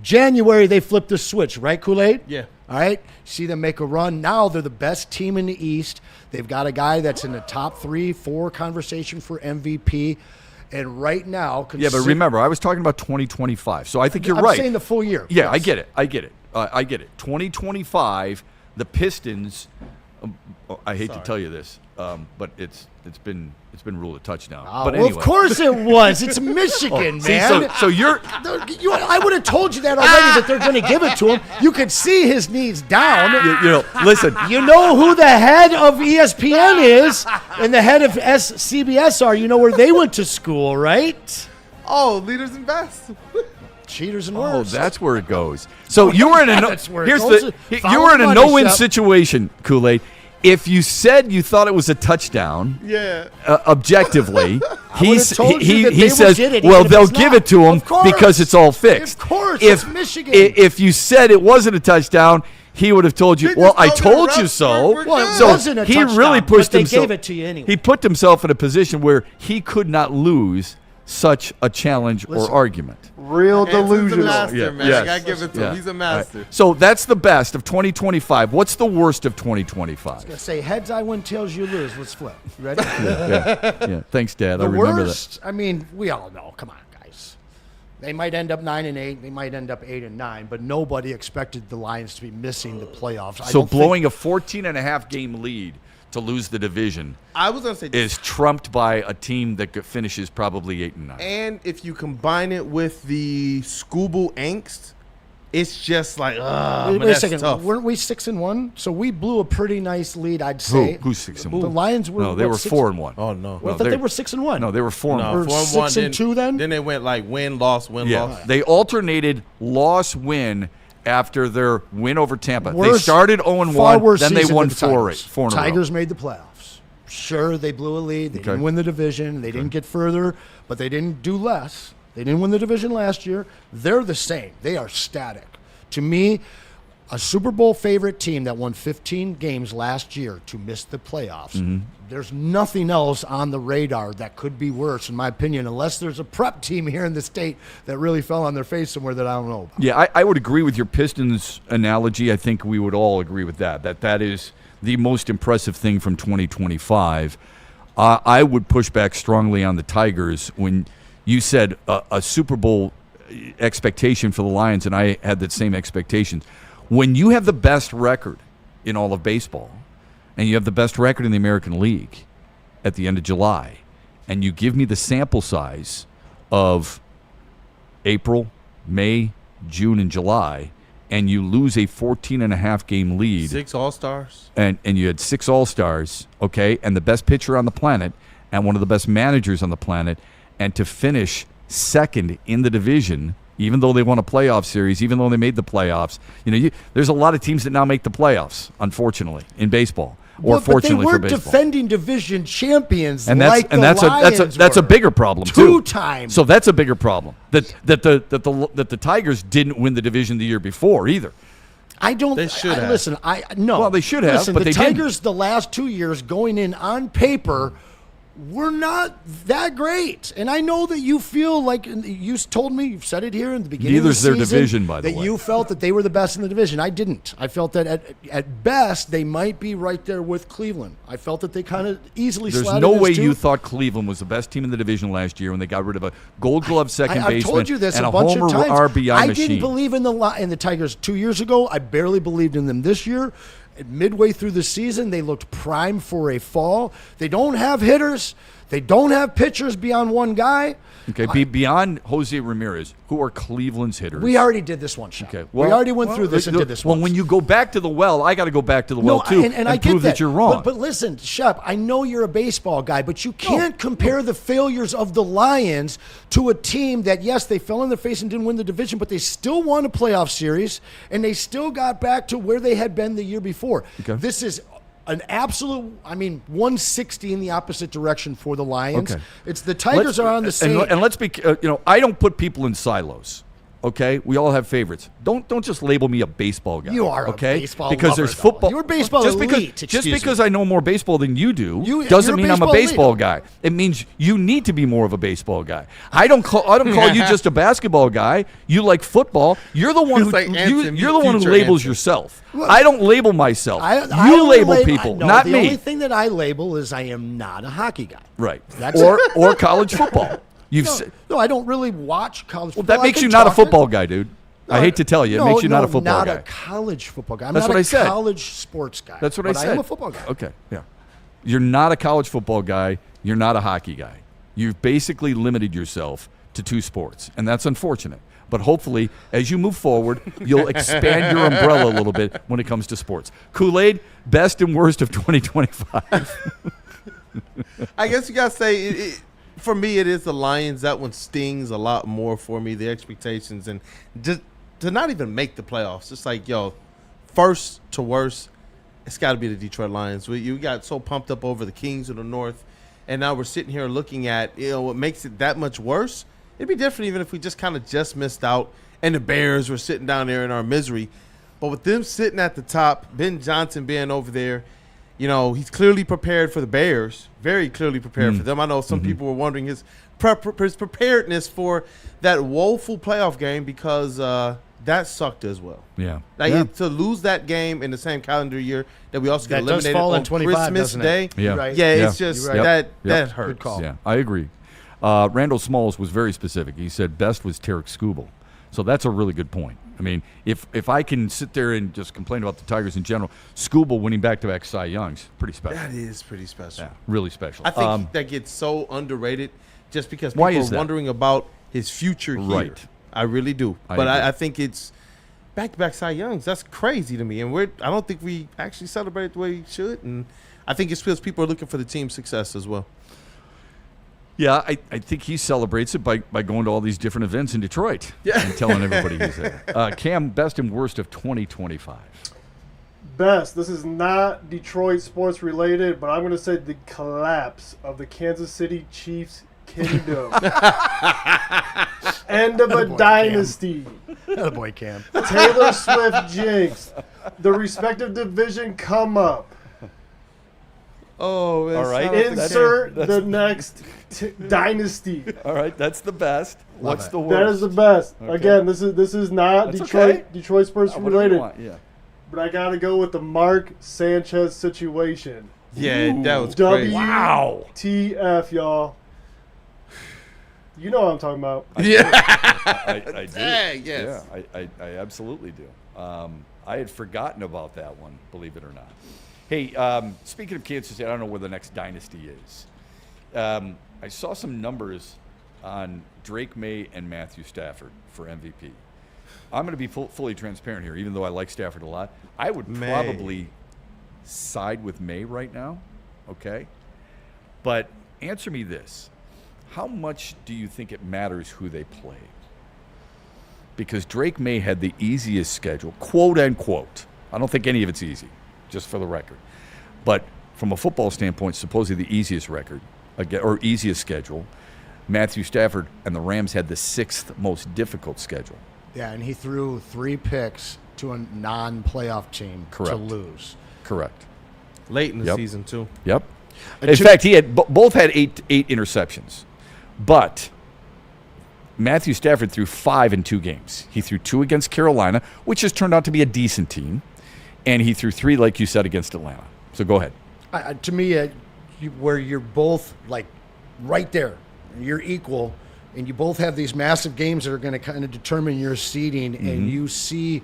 [SPEAKER 6] January, they flipped the switch, right, Kool-Aid?
[SPEAKER 5] Yeah.
[SPEAKER 6] All right? See them make a run. Now they're the best team in the East. They've got a guy that's in the top 3-4 conversation for MVP. And right now...
[SPEAKER 4] Yeah, but remember, I was talking about 2025. So I think you're
[SPEAKER 6] I'm
[SPEAKER 4] right.
[SPEAKER 6] saying the full year.
[SPEAKER 4] Yeah,
[SPEAKER 6] Yes.
[SPEAKER 4] I get it. I get it. 2025, the Pistons. I hate to tell you this, but it's been ruled a touchdown. But
[SPEAKER 6] well,
[SPEAKER 4] anyway,
[SPEAKER 6] of course it was. It's Michigan,
[SPEAKER 4] see,
[SPEAKER 6] man.
[SPEAKER 4] so you're.
[SPEAKER 6] I would have told you that already that they're going to give it to him. You could see his knees down.
[SPEAKER 4] Listen.
[SPEAKER 6] You know who the head of ESPN is and the head of CBS are. You know where they went to school, right?
[SPEAKER 5] Oh, leaders and best.
[SPEAKER 6] Cheaters and
[SPEAKER 4] Oh,
[SPEAKER 6] worse.
[SPEAKER 4] that's where it goes. So you were in a
[SPEAKER 6] That's where it
[SPEAKER 4] here's
[SPEAKER 6] goes.
[SPEAKER 4] the
[SPEAKER 6] Follow
[SPEAKER 4] you were in
[SPEAKER 6] the
[SPEAKER 4] a
[SPEAKER 6] money,
[SPEAKER 4] no-win
[SPEAKER 6] Shep.
[SPEAKER 4] situation, Kool-Aid. If you said you thought it was a touchdown,
[SPEAKER 5] Yeah.
[SPEAKER 4] Objectively, he
[SPEAKER 6] told you that they would
[SPEAKER 4] says,
[SPEAKER 6] get it,
[SPEAKER 4] well,
[SPEAKER 6] even if
[SPEAKER 4] they'll
[SPEAKER 6] it's
[SPEAKER 4] give
[SPEAKER 6] not.
[SPEAKER 4] it to him
[SPEAKER 6] Of course.
[SPEAKER 4] because it's all fixed.
[SPEAKER 6] Of course,
[SPEAKER 4] if
[SPEAKER 6] it's Michigan.
[SPEAKER 4] If you said it wasn't a touchdown, he would have told you,
[SPEAKER 5] They
[SPEAKER 4] well,
[SPEAKER 5] just
[SPEAKER 4] I
[SPEAKER 5] told me
[SPEAKER 4] told
[SPEAKER 5] the
[SPEAKER 4] you
[SPEAKER 5] refs
[SPEAKER 4] so.
[SPEAKER 5] were
[SPEAKER 6] Well, it
[SPEAKER 4] So
[SPEAKER 6] wasn't a
[SPEAKER 4] he
[SPEAKER 6] touchdown,
[SPEAKER 4] really pushed
[SPEAKER 6] but they
[SPEAKER 4] himself.
[SPEAKER 6] gave it to you anyway.
[SPEAKER 4] He put himself in a position where he could not lose such a challenge or argument.
[SPEAKER 7] Real
[SPEAKER 5] Anson's a
[SPEAKER 7] delusional.
[SPEAKER 5] master,
[SPEAKER 4] Yeah,
[SPEAKER 5] man.
[SPEAKER 4] yes.
[SPEAKER 5] I gotta give it to him. He's a master.
[SPEAKER 4] All right. So that's the best of 2025. What's the worst of 2025?
[SPEAKER 6] I say heads I win, tails you lose. Let's flip. You ready?
[SPEAKER 4] Yeah. Thanks, Dad.
[SPEAKER 6] The
[SPEAKER 4] I remember
[SPEAKER 6] worst, I mean, we all know. Come on, guys. They might end up 9-8. They might end up 8-9. But nobody expected the Lions to be missing the playoffs.
[SPEAKER 4] that. So blowing a 14.5 game lead to lose the division
[SPEAKER 5] I was gonna say this.
[SPEAKER 4] is trumped by a team that finishes probably 8-9.
[SPEAKER 5] And if you combine it with the Scooble angst, it's just like,
[SPEAKER 6] Wait a
[SPEAKER 5] that's
[SPEAKER 6] second.
[SPEAKER 5] tough.
[SPEAKER 6] Weren't we 6-1? So we blew a pretty nice lead, I'd say.
[SPEAKER 4] Who's 6-1?
[SPEAKER 6] The Lions were.
[SPEAKER 4] No, they
[SPEAKER 6] what,
[SPEAKER 4] were 4-1.
[SPEAKER 5] Oh no.
[SPEAKER 6] Well, I thought they were 6-1.
[SPEAKER 4] No, they were 4-1.
[SPEAKER 5] No,
[SPEAKER 6] Or
[SPEAKER 5] 4-1.
[SPEAKER 6] 6-2 then?
[SPEAKER 5] Then they went like win, loss, win,
[SPEAKER 4] Yeah,
[SPEAKER 5] loss.
[SPEAKER 4] they alternated loss-win after their win over Tampa. They
[SPEAKER 6] Worse-
[SPEAKER 4] started
[SPEAKER 6] far
[SPEAKER 4] 0-1,
[SPEAKER 6] worse
[SPEAKER 4] then they
[SPEAKER 6] season
[SPEAKER 4] won
[SPEAKER 6] than the
[SPEAKER 4] 4
[SPEAKER 6] Tigers.
[SPEAKER 4] 4 in a row.
[SPEAKER 6] Tigers made the playoffs. Sure, they blew a lead. They didn't win the division. They didn't get further, but they didn't do less. They didn't win the division last year. They're the same. They are static. To me, a Super Bowl favorite team that won 15 games last year to miss the playoffs.
[SPEAKER 4] Mm-hmm.
[SPEAKER 6] There's nothing else on the radar that could be worse, in my opinion, unless there's a prep team here in the state that really fell on their face somewhere that I don't know about.
[SPEAKER 4] Yeah, I would agree with your Pistons analogy. I think we would all agree with that. That is the most impressive thing from 2025. I would push back strongly on the Tigers when you said a Super Bowl expectation for the Lions, and I had that same expectation. When you have the best record in all of baseball, and you have the best record in the American League at the end of July, and you give me the sample size of April, May, June, and July, and you lose a 14.5-game lead.
[SPEAKER 5] 6 All-Stars.
[SPEAKER 4] And you had 6 All-Stars, okay, and the best pitcher on the planet and one of the best managers on the planet, and to finish second in the division, even though they won a playoff series, even though they made the playoffs. There's a lot of teams that now make the playoffs, unfortunately, in baseball. Or fortunately for baseball.
[SPEAKER 6] But they weren't defending division champions
[SPEAKER 4] and
[SPEAKER 6] like the Lions
[SPEAKER 4] that's a bigger problem too.
[SPEAKER 6] 2 times.
[SPEAKER 4] So that's a bigger problem that the Tigers didn't win the division the year before either.
[SPEAKER 6] I don't.
[SPEAKER 5] They should have.
[SPEAKER 6] Listen, no.
[SPEAKER 4] Well, they should have,
[SPEAKER 6] Listen,
[SPEAKER 4] but
[SPEAKER 6] the
[SPEAKER 4] they
[SPEAKER 6] Tigers
[SPEAKER 4] didn't.
[SPEAKER 6] the last 2 years going in on paper were not that great. And I know that you feel like you told me, you've said it here in the beginning
[SPEAKER 4] Neither's
[SPEAKER 6] of the
[SPEAKER 4] their
[SPEAKER 6] season,
[SPEAKER 4] division, by the way.
[SPEAKER 6] that you felt that they were the best in the division. I didn't. I felt that at best they might be right there with Cleveland. I felt that they kind of easily
[SPEAKER 4] There's
[SPEAKER 6] slid
[SPEAKER 4] no
[SPEAKER 6] in
[SPEAKER 4] way
[SPEAKER 6] as
[SPEAKER 4] you
[SPEAKER 6] 2.
[SPEAKER 4] thought Cleveland was the best team in the division last year when they got rid of a Gold Glove second
[SPEAKER 6] I've
[SPEAKER 4] baseman
[SPEAKER 6] told you this
[SPEAKER 4] and
[SPEAKER 6] a
[SPEAKER 4] a
[SPEAKER 6] bunch
[SPEAKER 4] homer
[SPEAKER 6] of times.
[SPEAKER 4] RBI
[SPEAKER 6] I
[SPEAKER 4] machine.
[SPEAKER 6] didn't believe in the Tigers 2 years ago. I barely believed in them this year. Midway through the season, they looked primed for a fall. They don't have hitters. They don't have pitchers beyond one guy.
[SPEAKER 4] Okay, beyond Jose Ramirez, who are Cleveland's hitters?
[SPEAKER 6] We already did this one, Shep.
[SPEAKER 4] Okay,
[SPEAKER 6] we already went through this and did this one.
[SPEAKER 4] Well, when you go back to the well, I got to go back to the well too
[SPEAKER 6] and I get
[SPEAKER 4] prove that you're wrong.
[SPEAKER 6] But listen, Shep, I know you're a baseball guy, but you can't compare the failures of the Lions to a team that, yes, they fell in the face and didn't win the division, but they still won a playoff series, and they still got back to where they had been the year before.
[SPEAKER 4] Okay.
[SPEAKER 6] This is an absolute, 160 in the opposite direction for the Lions.
[SPEAKER 4] Okay.
[SPEAKER 6] It's the Tigers are on the same.
[SPEAKER 4] And let's be, I don't put people in silos. Okay, we all have favorites. Don't just label me a baseball guy.
[SPEAKER 6] You are
[SPEAKER 4] okay?
[SPEAKER 6] a baseball
[SPEAKER 4] because
[SPEAKER 6] lover,
[SPEAKER 4] there's
[SPEAKER 6] though.
[SPEAKER 4] football.
[SPEAKER 6] You're a baseball elite.
[SPEAKER 4] Just because I know more baseball than you do
[SPEAKER 6] you're
[SPEAKER 4] doesn't
[SPEAKER 6] a
[SPEAKER 4] mean I'm a
[SPEAKER 6] baseball
[SPEAKER 4] baseball
[SPEAKER 6] elite.
[SPEAKER 4] guy. It means you need to be more of a baseball guy. I don't call you just a basketball guy. You like football. You're the one
[SPEAKER 5] It's like Anson,
[SPEAKER 4] you're the one who
[SPEAKER 5] future
[SPEAKER 4] labels
[SPEAKER 5] Anson.
[SPEAKER 4] yourself.
[SPEAKER 6] Well,
[SPEAKER 4] I don't label myself.
[SPEAKER 6] I
[SPEAKER 4] You
[SPEAKER 6] only
[SPEAKER 4] label people,
[SPEAKER 6] no,
[SPEAKER 4] not
[SPEAKER 6] the
[SPEAKER 4] me.
[SPEAKER 6] only thing that I label is I am not a hockey guy.
[SPEAKER 4] Right.
[SPEAKER 6] That's
[SPEAKER 4] or college football.
[SPEAKER 6] No, I don't really watch college
[SPEAKER 4] Well,
[SPEAKER 6] football.
[SPEAKER 4] that makes you not a football guy, dude. I hate to tell you, it makes you not a football guy.
[SPEAKER 6] Not a college football guy. I'm
[SPEAKER 4] That's
[SPEAKER 6] not
[SPEAKER 4] what
[SPEAKER 6] a
[SPEAKER 4] I said.
[SPEAKER 6] college sports guy.
[SPEAKER 4] That's what I said.
[SPEAKER 6] I am a football guy.
[SPEAKER 4] Okay, yeah. You're not a college football guy. You're not a hockey guy. You've basically limited yourself to 2 sports, and that's unfortunate. But hopefully, as you move forward, you'll expand your umbrella a little bit when it comes to sports. Kool-Aid, best and worst of 2025.
[SPEAKER 5] I guess you got to say, for me, it is the Lions. That one stings a lot more for me, the expectations. And just to not even make the playoffs, it's like, first to worst, it's got to be the Detroit Lions. You got so pumped up over the Kings of the North, and now we're sitting here looking at, what makes it that much worse. It'd be different even if we just kind of just missed out and the Bears were sitting down there in our misery. But with them sitting at the top, Ben Johnson being over there, he's clearly prepared for the Bears, very clearly prepared for them. I know some people were wondering his preparedness for that woeful playoff game because that sucked as well.
[SPEAKER 4] Yeah.
[SPEAKER 5] To lose that game in the same calendar year that we also got
[SPEAKER 6] That does
[SPEAKER 5] eliminated
[SPEAKER 6] fall in
[SPEAKER 5] on
[SPEAKER 6] 25,
[SPEAKER 5] Christmas
[SPEAKER 6] doesn't it?
[SPEAKER 5] Day.
[SPEAKER 4] Yeah.
[SPEAKER 6] Right.
[SPEAKER 5] Yeah,
[SPEAKER 4] Yeah.
[SPEAKER 5] it's just
[SPEAKER 6] You're right.
[SPEAKER 5] that hurts.
[SPEAKER 6] Good call.
[SPEAKER 4] Yeah, I agree. Randall Smalls was very specific. He said best was Tarek Skubal. So that's a really good point. I mean, if I can sit there and just complain about the Tigers in general, Skubal winning back-to-back Cy Youngs, pretty special.
[SPEAKER 5] That is pretty special.
[SPEAKER 4] Yeah, really special.
[SPEAKER 5] I think that gets so underrated just because
[SPEAKER 4] Why
[SPEAKER 5] people
[SPEAKER 4] is
[SPEAKER 5] are
[SPEAKER 4] that?
[SPEAKER 5] wondering about his future here.
[SPEAKER 4] Right.
[SPEAKER 5] I really do.
[SPEAKER 4] I
[SPEAKER 5] But
[SPEAKER 4] agree.
[SPEAKER 5] I think it's back-to-back Cy Youngs. That's crazy to me. And I don't think we actually celebrate it the way we should. And I think it's because people are looking for the team's success as well.
[SPEAKER 4] Yeah, I think he celebrates it by going to all these different events in Detroit and telling everybody he's there. Cam, best and worst of 2025.
[SPEAKER 7] Best. This is not Detroit sports related, but I'm going to say the collapse of the Kansas City Chiefs kingdom. End of a dynasty.
[SPEAKER 6] Attaboy, Cam.
[SPEAKER 7] Taylor Swift jinx. The respective division come up.
[SPEAKER 5] Oh,
[SPEAKER 4] All right.
[SPEAKER 7] Insert the next dynasty.
[SPEAKER 4] All right, that's the best. What's the worst?
[SPEAKER 7] That is the best.
[SPEAKER 4] Okay.
[SPEAKER 7] Again, this is not
[SPEAKER 4] That's
[SPEAKER 7] Detroit
[SPEAKER 4] okay.
[SPEAKER 7] Detroit sports
[SPEAKER 4] Whatever you
[SPEAKER 7] related.
[SPEAKER 4] want, yeah.
[SPEAKER 7] But I gotta go with the Mark Sanchez situation.
[SPEAKER 5] Yeah, that was crazy.
[SPEAKER 4] Wow.
[SPEAKER 7] WTF, y'all. You know what I'm talking about.
[SPEAKER 4] I do.
[SPEAKER 5] Dang, yes.
[SPEAKER 4] Yeah, I absolutely do. I had forgotten about that one, believe it or not. Hey, speaking of Kansas City, I don't know where the next dynasty is. I saw some numbers on Drake May and Matthew Stafford for MVP. I'm going to be fully transparent here, even though I like Stafford a lot. I would probably side with May right now, okay? But answer me this. How much do you think it matters who they play? Because Drake May had the easiest schedule, quote unquote. I don't think any of it's easy, just for the record. But from a football standpoint, supposedly the easiest record, or easiest schedule. Matthew Stafford and the Rams had the 6th most difficult schedule.
[SPEAKER 6] Yeah, and he threw 3 picks to a non-playoff team to lose.
[SPEAKER 4] Correct.
[SPEAKER 5] Late in the season, too.
[SPEAKER 4] Yep. In fact, he had both had eight interceptions. But Matthew Stafford threw 5 in 2 games. He threw 2 against Carolina, which has turned out to be a decent team. And he threw 3, like you said, against Atlanta. So go ahead.
[SPEAKER 6] To me, where you're both like right there, you're equal, and you both have these massive games that are going to kind of determine your seeding, and you see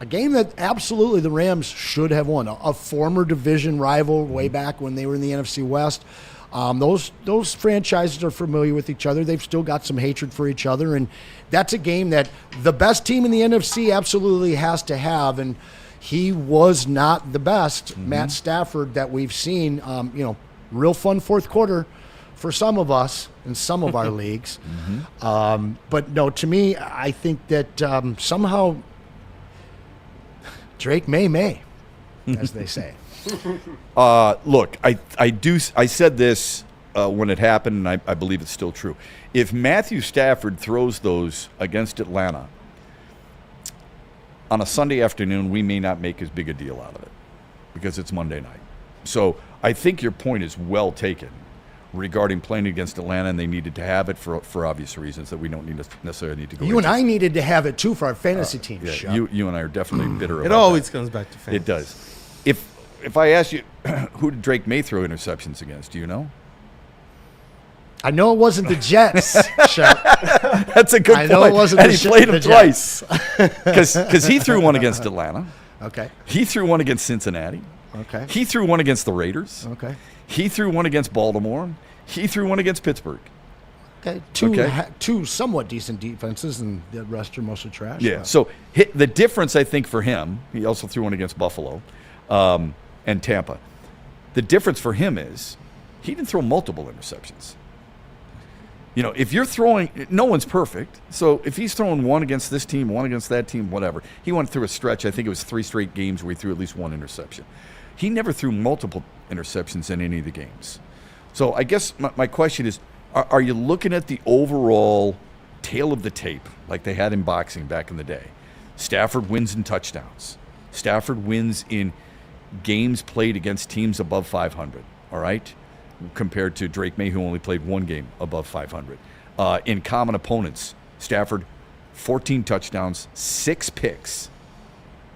[SPEAKER 6] a game that absolutely the Rams should have won, a former division rival way back when they were in the NFC West. Those franchises are familiar with each other. They've still got some hatred for each other, and that's a game that the best team in the NFC absolutely has to have, and he was not the best, Matt Stafford, that we've seen. Real fun fourth quarter for some of us in some of our leagues. But no, to me, I think that somehow Drake may, as they say.
[SPEAKER 4] Look, I said this when it happened, and I believe it's still true. If Matthew Stafford throws those against Atlanta on a Sunday afternoon, we may not make as big a deal out of it because it's Monday night. So I think your point is well taken regarding playing against Atlanta, and they needed to have it for obvious reasons that we don't necessarily need to go
[SPEAKER 6] You
[SPEAKER 4] into.
[SPEAKER 6] and I needed to have it, too, for our fantasy team.
[SPEAKER 4] Yeah, you and I are definitely bitter about
[SPEAKER 5] it. It always
[SPEAKER 4] that.
[SPEAKER 5] comes back to fantasy.
[SPEAKER 4] It does. If I ask you, who did Drake May throw interceptions against, do you know?
[SPEAKER 6] I know it wasn't the Jets, Shep.
[SPEAKER 4] That's a good point.
[SPEAKER 6] I know it wasn't
[SPEAKER 4] and he played them twice.
[SPEAKER 6] Jets.
[SPEAKER 4] Because he threw one against Atlanta.
[SPEAKER 6] Okay.
[SPEAKER 4] He threw one against Cincinnati.
[SPEAKER 6] Okay.
[SPEAKER 4] He threw one against the Raiders.
[SPEAKER 6] Okay.
[SPEAKER 4] He threw one against Baltimore. He threw one against Pittsburgh.
[SPEAKER 6] Okay. Two somewhat decent defenses, and the rest are mostly trash.
[SPEAKER 4] Yeah. So the difference, I think, for him, he also threw one against Buffalo and Tampa. The difference for him is he didn't throw multiple interceptions. If you're throwing, no one's perfect. So if he's throwing one against this team, one against that team, whatever, he went through a stretch, I think it was 3 straight games where he threw at least 1 interception. He never threw multiple interceptions in any of the games. So I guess my question is, are you looking at the overall tail of the tape like they had in boxing back in the day? Stafford wins in touchdowns. Stafford wins in games played against teams above 500, all right? Compared to Drake May, who only played 1 game above 500. In common opponents, Stafford, 14 touchdowns, 6 picks.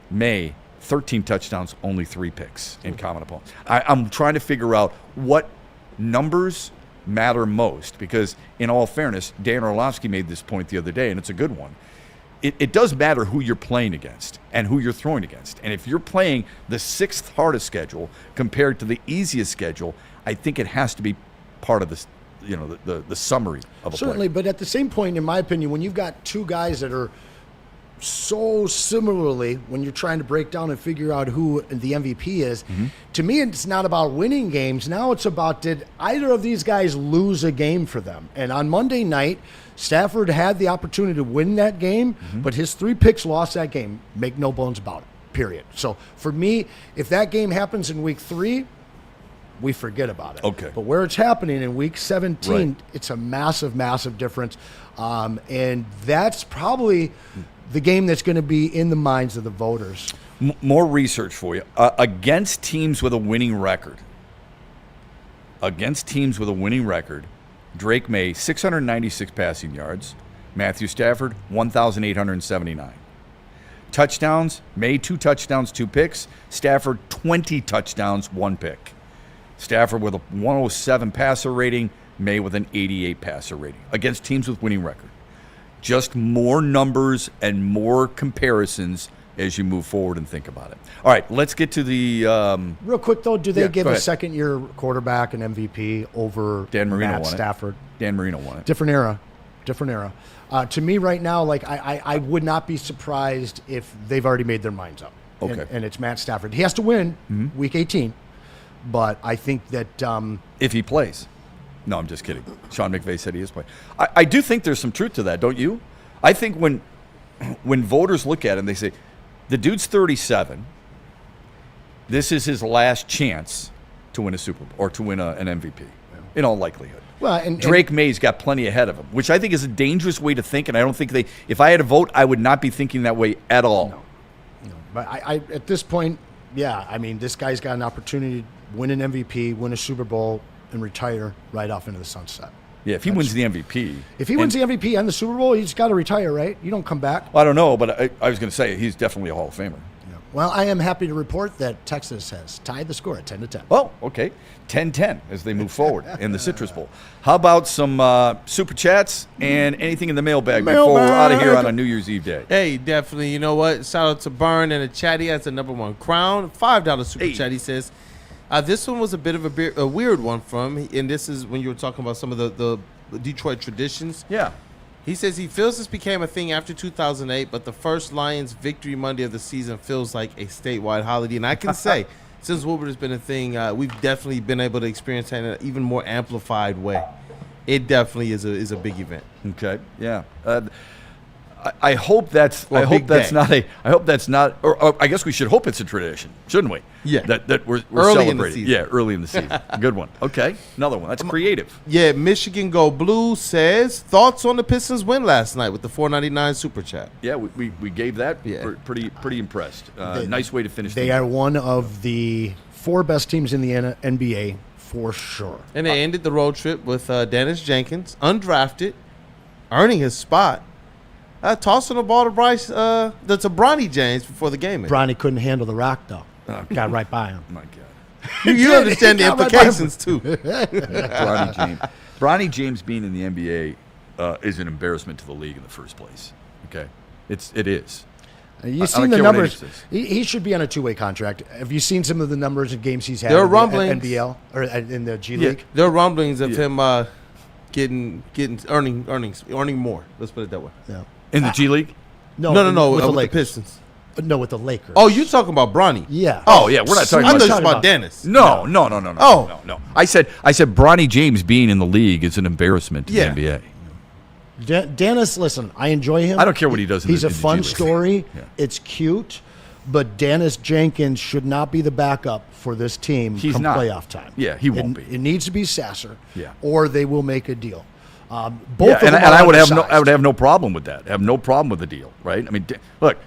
[SPEAKER 4] May, 13 touchdowns, only 3 picks in common opponents. I'm trying to figure out what numbers matter most, because in all fairness, Dan Orlovsky made this point the other day, and it's a good one. It does matter who you're playing against and who you're throwing against. And if you're playing the 6th hardest schedule compared to the easiest schedule, I think it has to be part of this, the summary of a
[SPEAKER 6] Certainly,
[SPEAKER 4] play.
[SPEAKER 6] but at the same point, in my opinion, when you've got 2 guys that are so similarly, when you're trying to break down and figure out who the MVP is, to me, it's not about winning games. Now it's about, did either of these guys lose a game for them? And on Monday night, Stafford had the opportunity to win that game, but his 3 picks lost that game. Make no bones about it, period. So for me, if that game happens in week 3, we forget about it.
[SPEAKER 4] Okay.
[SPEAKER 6] But where it's happening in week 17,
[SPEAKER 4] Right.
[SPEAKER 6] it's a massive, massive difference. And that's probably the game that's going to be in the minds of the voters.
[SPEAKER 4] More research for you. Against teams with a winning record. Drake May, 696 passing yards. Matthew Stafford, 1,879. Touchdowns, May, 2 touchdowns, 2 picks. Stafford, 20 touchdowns, 1 pick. Stafford with a 107 passer rating, May with an 88 passer rating. Against teams with winning record. Just more numbers and more comparisons as you move forward and think about it. All right, let's get to the
[SPEAKER 6] real quick though. Do they give
[SPEAKER 4] go
[SPEAKER 6] a
[SPEAKER 4] ahead.
[SPEAKER 6] second-year quarterback an MVP over
[SPEAKER 4] Dan Marino
[SPEAKER 6] Matt
[SPEAKER 4] won it.
[SPEAKER 6] Stafford?
[SPEAKER 4] Dan Marino won it.
[SPEAKER 6] Different era. To me, right now, like I would not be surprised if they've already made their minds up.
[SPEAKER 4] Okay.
[SPEAKER 6] And it's Matt Stafford. He has to win Week 18, but I think that
[SPEAKER 4] If he plays. No, I'm just kidding. Sean McVay said he is playing. I do think there's some truth to that, don't you? I think when voters look at him, they say, the dude's 37. This is his last chance to win a Super Bowl or to win an MVP, in all likelihood.
[SPEAKER 6] Well, and
[SPEAKER 4] Drake May's got plenty ahead of him, which I think is a dangerous way to think, and I don't think if I had to vote, I would not be thinking that way at all.
[SPEAKER 6] No. But I at this point, yeah, I mean, this guy's got an opportunity to win an MVP, win a Super Bowl, and retire right off into the sunset.
[SPEAKER 4] Yeah, if he wins the MVP.
[SPEAKER 6] If he wins the MVP and the Super Bowl, he's got to retire, right? You don't come back.
[SPEAKER 4] Well, I don't know, but I was going to say he's definitely a Hall of Famer.
[SPEAKER 6] Yeah. Well, I am happy to report that Texas has tied the score at 10-10.
[SPEAKER 4] Oh, okay. 10-10 as they move forward in the Citrus Bowl. How about some Super Chats and anything in the mailbag before we're out of here on a New Year's Eve day?
[SPEAKER 5] Hey, definitely. You know what? Shout out to Byrne and the chat. He has the #1 crown. $5 Super Chat. He says, this one was a bit of a weird one from, and this is when you were talking about some of the Detroit traditions.
[SPEAKER 4] Yeah.
[SPEAKER 5] He says he feels this became a thing after 2008, but the first Lions victory Monday of the season feels like a statewide holiday. And I can say, since Woodward has been a thing, we've definitely been able to experience it in an even more amplified way. It definitely is a big event.
[SPEAKER 4] Okay. Yeah. I hope that's.
[SPEAKER 5] Well,
[SPEAKER 4] I hope
[SPEAKER 5] big
[SPEAKER 4] that's
[SPEAKER 5] day.
[SPEAKER 4] not a. I hope that's not. Or I guess we should hope it's a tradition, shouldn't we?
[SPEAKER 5] Yeah.
[SPEAKER 4] That we're
[SPEAKER 5] Early in the
[SPEAKER 4] celebrating.
[SPEAKER 5] season.
[SPEAKER 4] Yeah, early in the season. Good one. Okay. Another one. That's creative.
[SPEAKER 5] Yeah, Michigan Go Blue says, thoughts on the Pistons win last night with the $4.99 Super Chat.
[SPEAKER 4] Yeah, we gave that.
[SPEAKER 5] Yeah.
[SPEAKER 4] Pretty impressed. Nice way to finish.
[SPEAKER 6] They are one of the 4 best teams in the NBA for sure.
[SPEAKER 5] And they ended the road trip with Dennis Jenkins, undrafted, earning his spot. Tossing the ball to Bronny James before the game.
[SPEAKER 6] Bronny couldn't handle the rock, though. Got right by him.
[SPEAKER 4] My God.
[SPEAKER 5] You understand the implications, too.
[SPEAKER 4] Bronny James being in the NBA is an embarrassment to the league in the first place. Okay? It is.
[SPEAKER 6] You've seen the numbers. He should be on a 2-way contract. Have you seen some of the numbers of games he's had
[SPEAKER 5] There are
[SPEAKER 6] in
[SPEAKER 5] rumblings.
[SPEAKER 6] the NBL or in the G League?
[SPEAKER 5] There are rumblings of him earning more. Let's put it that way.
[SPEAKER 6] Yeah.
[SPEAKER 4] In the G League?
[SPEAKER 5] No,
[SPEAKER 6] with the
[SPEAKER 5] with the
[SPEAKER 6] Lakers.
[SPEAKER 5] Pistons.
[SPEAKER 6] No, with the Lakers.
[SPEAKER 5] Oh, you talking about Bronny?
[SPEAKER 6] Yeah.
[SPEAKER 4] Oh, yeah. We're not talking
[SPEAKER 5] I
[SPEAKER 4] about.
[SPEAKER 5] thought you were about Dennis.
[SPEAKER 4] No.
[SPEAKER 5] Oh.
[SPEAKER 4] No. I said Bronny James being in the league is an embarrassment to the NBA.
[SPEAKER 6] Dennis, listen, I enjoy him.
[SPEAKER 4] I don't care what he does in
[SPEAKER 6] He's
[SPEAKER 4] the-
[SPEAKER 6] a
[SPEAKER 4] in the
[SPEAKER 6] fun
[SPEAKER 4] G League.
[SPEAKER 6] story.
[SPEAKER 4] Yeah.
[SPEAKER 6] It's cute, but Dennis Jenkins should not be the backup for this team
[SPEAKER 4] He's
[SPEAKER 6] come
[SPEAKER 4] not.
[SPEAKER 6] playoff time.
[SPEAKER 4] Yeah, he won't be.
[SPEAKER 6] It needs to be Sasser.
[SPEAKER 4] Yeah.
[SPEAKER 6] Or they will make a deal. Both
[SPEAKER 4] Yeah,
[SPEAKER 6] of them
[SPEAKER 4] and
[SPEAKER 6] are
[SPEAKER 4] I would
[SPEAKER 6] undersized.
[SPEAKER 4] have no problem with that. I have no problem with the deal, right? I mean, look,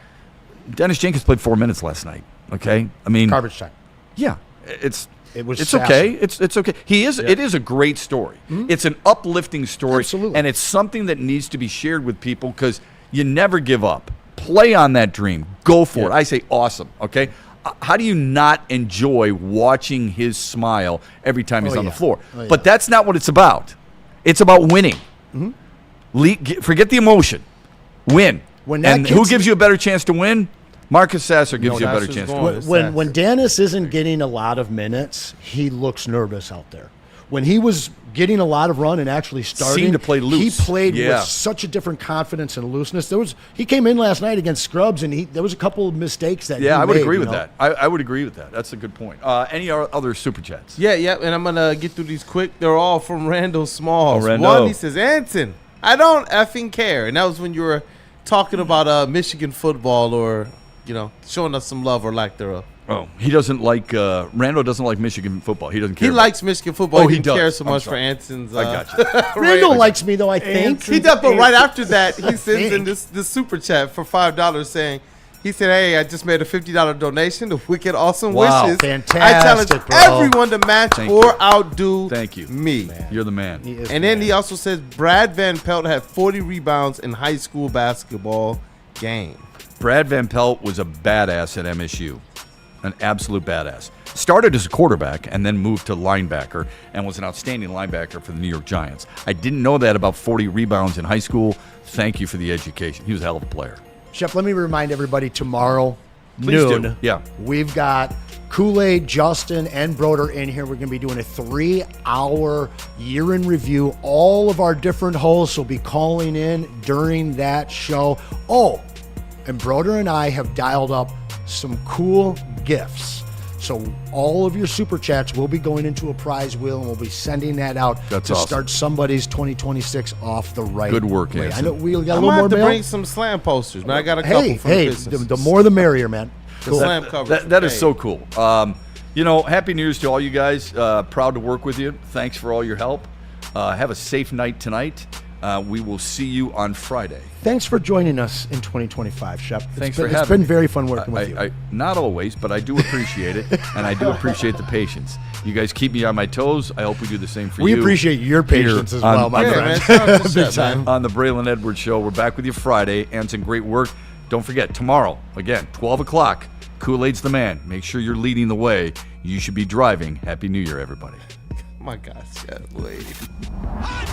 [SPEAKER 4] Dennis Jenkins played 4 minutes last night. Okay, I mean,
[SPEAKER 6] Garbage time.
[SPEAKER 4] Yeah,
[SPEAKER 6] It was
[SPEAKER 4] it's
[SPEAKER 6] Sasser.
[SPEAKER 4] okay. It's okay. It is a great story. It's an uplifting story,
[SPEAKER 6] Absolutely.
[SPEAKER 4] and it's something that needs to be shared with people because you never give up. Play on that dream. Go for it. I say awesome. Okay. How do you not enjoy watching his smile every time he's on the floor?
[SPEAKER 6] Oh, yeah.
[SPEAKER 4] But that's not what it's about. It's about winning. Forget the emotion. Win. And who gives you a better chance to win? Marcus Sasser gives you a better chance to win.
[SPEAKER 6] When Dennis isn't getting a lot of minutes, he looks nervous out there. When he was getting a lot of run and actually starting,
[SPEAKER 4] Seemed to play loose.
[SPEAKER 6] He played
[SPEAKER 4] Yeah.
[SPEAKER 6] with such a different confidence and looseness. He came in last night against Scrubs, and there was a couple of mistakes that.
[SPEAKER 4] Yeah,
[SPEAKER 6] he
[SPEAKER 4] I would
[SPEAKER 6] made,
[SPEAKER 4] agree
[SPEAKER 6] you
[SPEAKER 4] with
[SPEAKER 6] know?
[SPEAKER 4] that. I would agree with that. That's a good point. Any other super chats?
[SPEAKER 5] Yeah, and I'm going to get through these quick. They're all from Randall Smalls.
[SPEAKER 4] Oh, Randall.
[SPEAKER 5] One, he says, Anson, I don't effing care. And that was when you were talking about Michigan football or, showing us some love or lack thereof.
[SPEAKER 4] Oh, he doesn't like Randall doesn't like Michigan football. He doesn't care.
[SPEAKER 5] He likes Michigan football.
[SPEAKER 4] Oh,
[SPEAKER 5] he
[SPEAKER 4] he
[SPEAKER 5] didn't
[SPEAKER 4] does.
[SPEAKER 5] care so
[SPEAKER 4] I'm
[SPEAKER 5] much
[SPEAKER 4] sorry.
[SPEAKER 5] for Anson's.
[SPEAKER 4] I got you.
[SPEAKER 6] Randall likes me, though, I think.
[SPEAKER 5] He does, but right after that, he sends in this super chat for $5 saying, he said, hey, I just made a $50 donation to Wicked Awesome
[SPEAKER 4] Wow.
[SPEAKER 5] Wishes.
[SPEAKER 6] Fantastic,
[SPEAKER 5] I challenge
[SPEAKER 6] bro.
[SPEAKER 5] everyone to match
[SPEAKER 4] Thank
[SPEAKER 5] or
[SPEAKER 4] you.
[SPEAKER 5] outdo
[SPEAKER 4] Thank you.
[SPEAKER 5] me.
[SPEAKER 4] You're the man.
[SPEAKER 5] And then he also says Brad Van Pelt had 40 rebounds in high school basketball game.
[SPEAKER 4] Brad Van Pelt was a badass at MSU, an absolute badass. Started as a quarterback and then moved to linebacker and was an outstanding linebacker for the New York Giants. I didn't know that about 40 rebounds in high school. Thank you for the education. He was a hell of a player.
[SPEAKER 6] Shep, let me remind everybody tomorrow,
[SPEAKER 4] Please
[SPEAKER 6] noon.
[SPEAKER 4] do. Yeah.
[SPEAKER 6] We've got Kool-Aid, Justin, and Broder in here. We're going to be doing a 3-hour year in review. All of our different hosts will be calling in during that show. Oh, and Broder and I have dialed up some cool gifts. So all of your super chats will be going into a prize wheel, and we'll be sending that out
[SPEAKER 4] That's
[SPEAKER 6] to
[SPEAKER 4] awesome.
[SPEAKER 6] start somebody's 2026 off the right
[SPEAKER 4] Good work,
[SPEAKER 6] way.
[SPEAKER 4] Anson.
[SPEAKER 6] I know we got a
[SPEAKER 5] I
[SPEAKER 6] little
[SPEAKER 5] might
[SPEAKER 6] more
[SPEAKER 5] have to
[SPEAKER 6] mail.
[SPEAKER 5] bring some slam posters, man. I got a couple
[SPEAKER 6] Hey,
[SPEAKER 5] from the
[SPEAKER 6] hey,
[SPEAKER 5] Pistons.
[SPEAKER 6] the more the merrier, man.
[SPEAKER 5] The slam covers.
[SPEAKER 4] That is
[SPEAKER 5] Hey.
[SPEAKER 4] so cool. Happy New Year's to all you guys. Proud to work with you. Thanks for all your help. Have a safe night tonight. We will see you on Friday.
[SPEAKER 6] Thanks for joining us in 2025, Shep.
[SPEAKER 4] Thanks for having
[SPEAKER 6] It's been
[SPEAKER 4] me.
[SPEAKER 6] very fun working with you.
[SPEAKER 4] Not always, but I do appreciate it, and I do appreciate the patience. You guys keep me on my toes. I hope we do the same for
[SPEAKER 6] We
[SPEAKER 4] you.
[SPEAKER 6] appreciate your patience
[SPEAKER 4] here
[SPEAKER 6] as well,
[SPEAKER 4] on-
[SPEAKER 6] my
[SPEAKER 4] on-
[SPEAKER 6] friend.
[SPEAKER 5] Man, shout out to
[SPEAKER 6] Big
[SPEAKER 5] Shep,
[SPEAKER 6] time.
[SPEAKER 5] man.
[SPEAKER 4] On the Braylon Edwards Show. We're back with you Friday. Anson, great work. Don't forget, tomorrow, again, 12 o'clock, Kool-Aid's the man. Make sure you're leading the way. You should be driving. Happy New Year, everybody.
[SPEAKER 5] Oh my God, Shep, wait.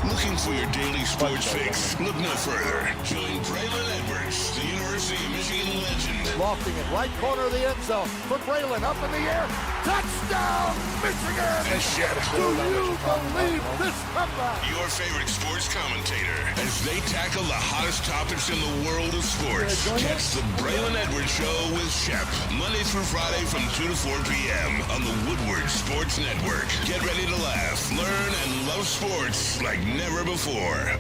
[SPEAKER 1] Looking for your daily sports fix? Look no further. Join Braylon Edwards, the University of Michigan legend.
[SPEAKER 2] Lofting it, right corner of the end zone for Braylon, up in the air. Touchdown, Michigan!
[SPEAKER 1] And Shepard.
[SPEAKER 2] Do you believe this comeback?
[SPEAKER 1] Your favorite sports commentator as they tackle the hottest topics in the world of sports. Catch the Braylon Edwards Show with Shep, Monday through Friday from 2 to 4 p.m. on the Woodward Sports Network. Get ready to laugh, learn, and love sports like never before.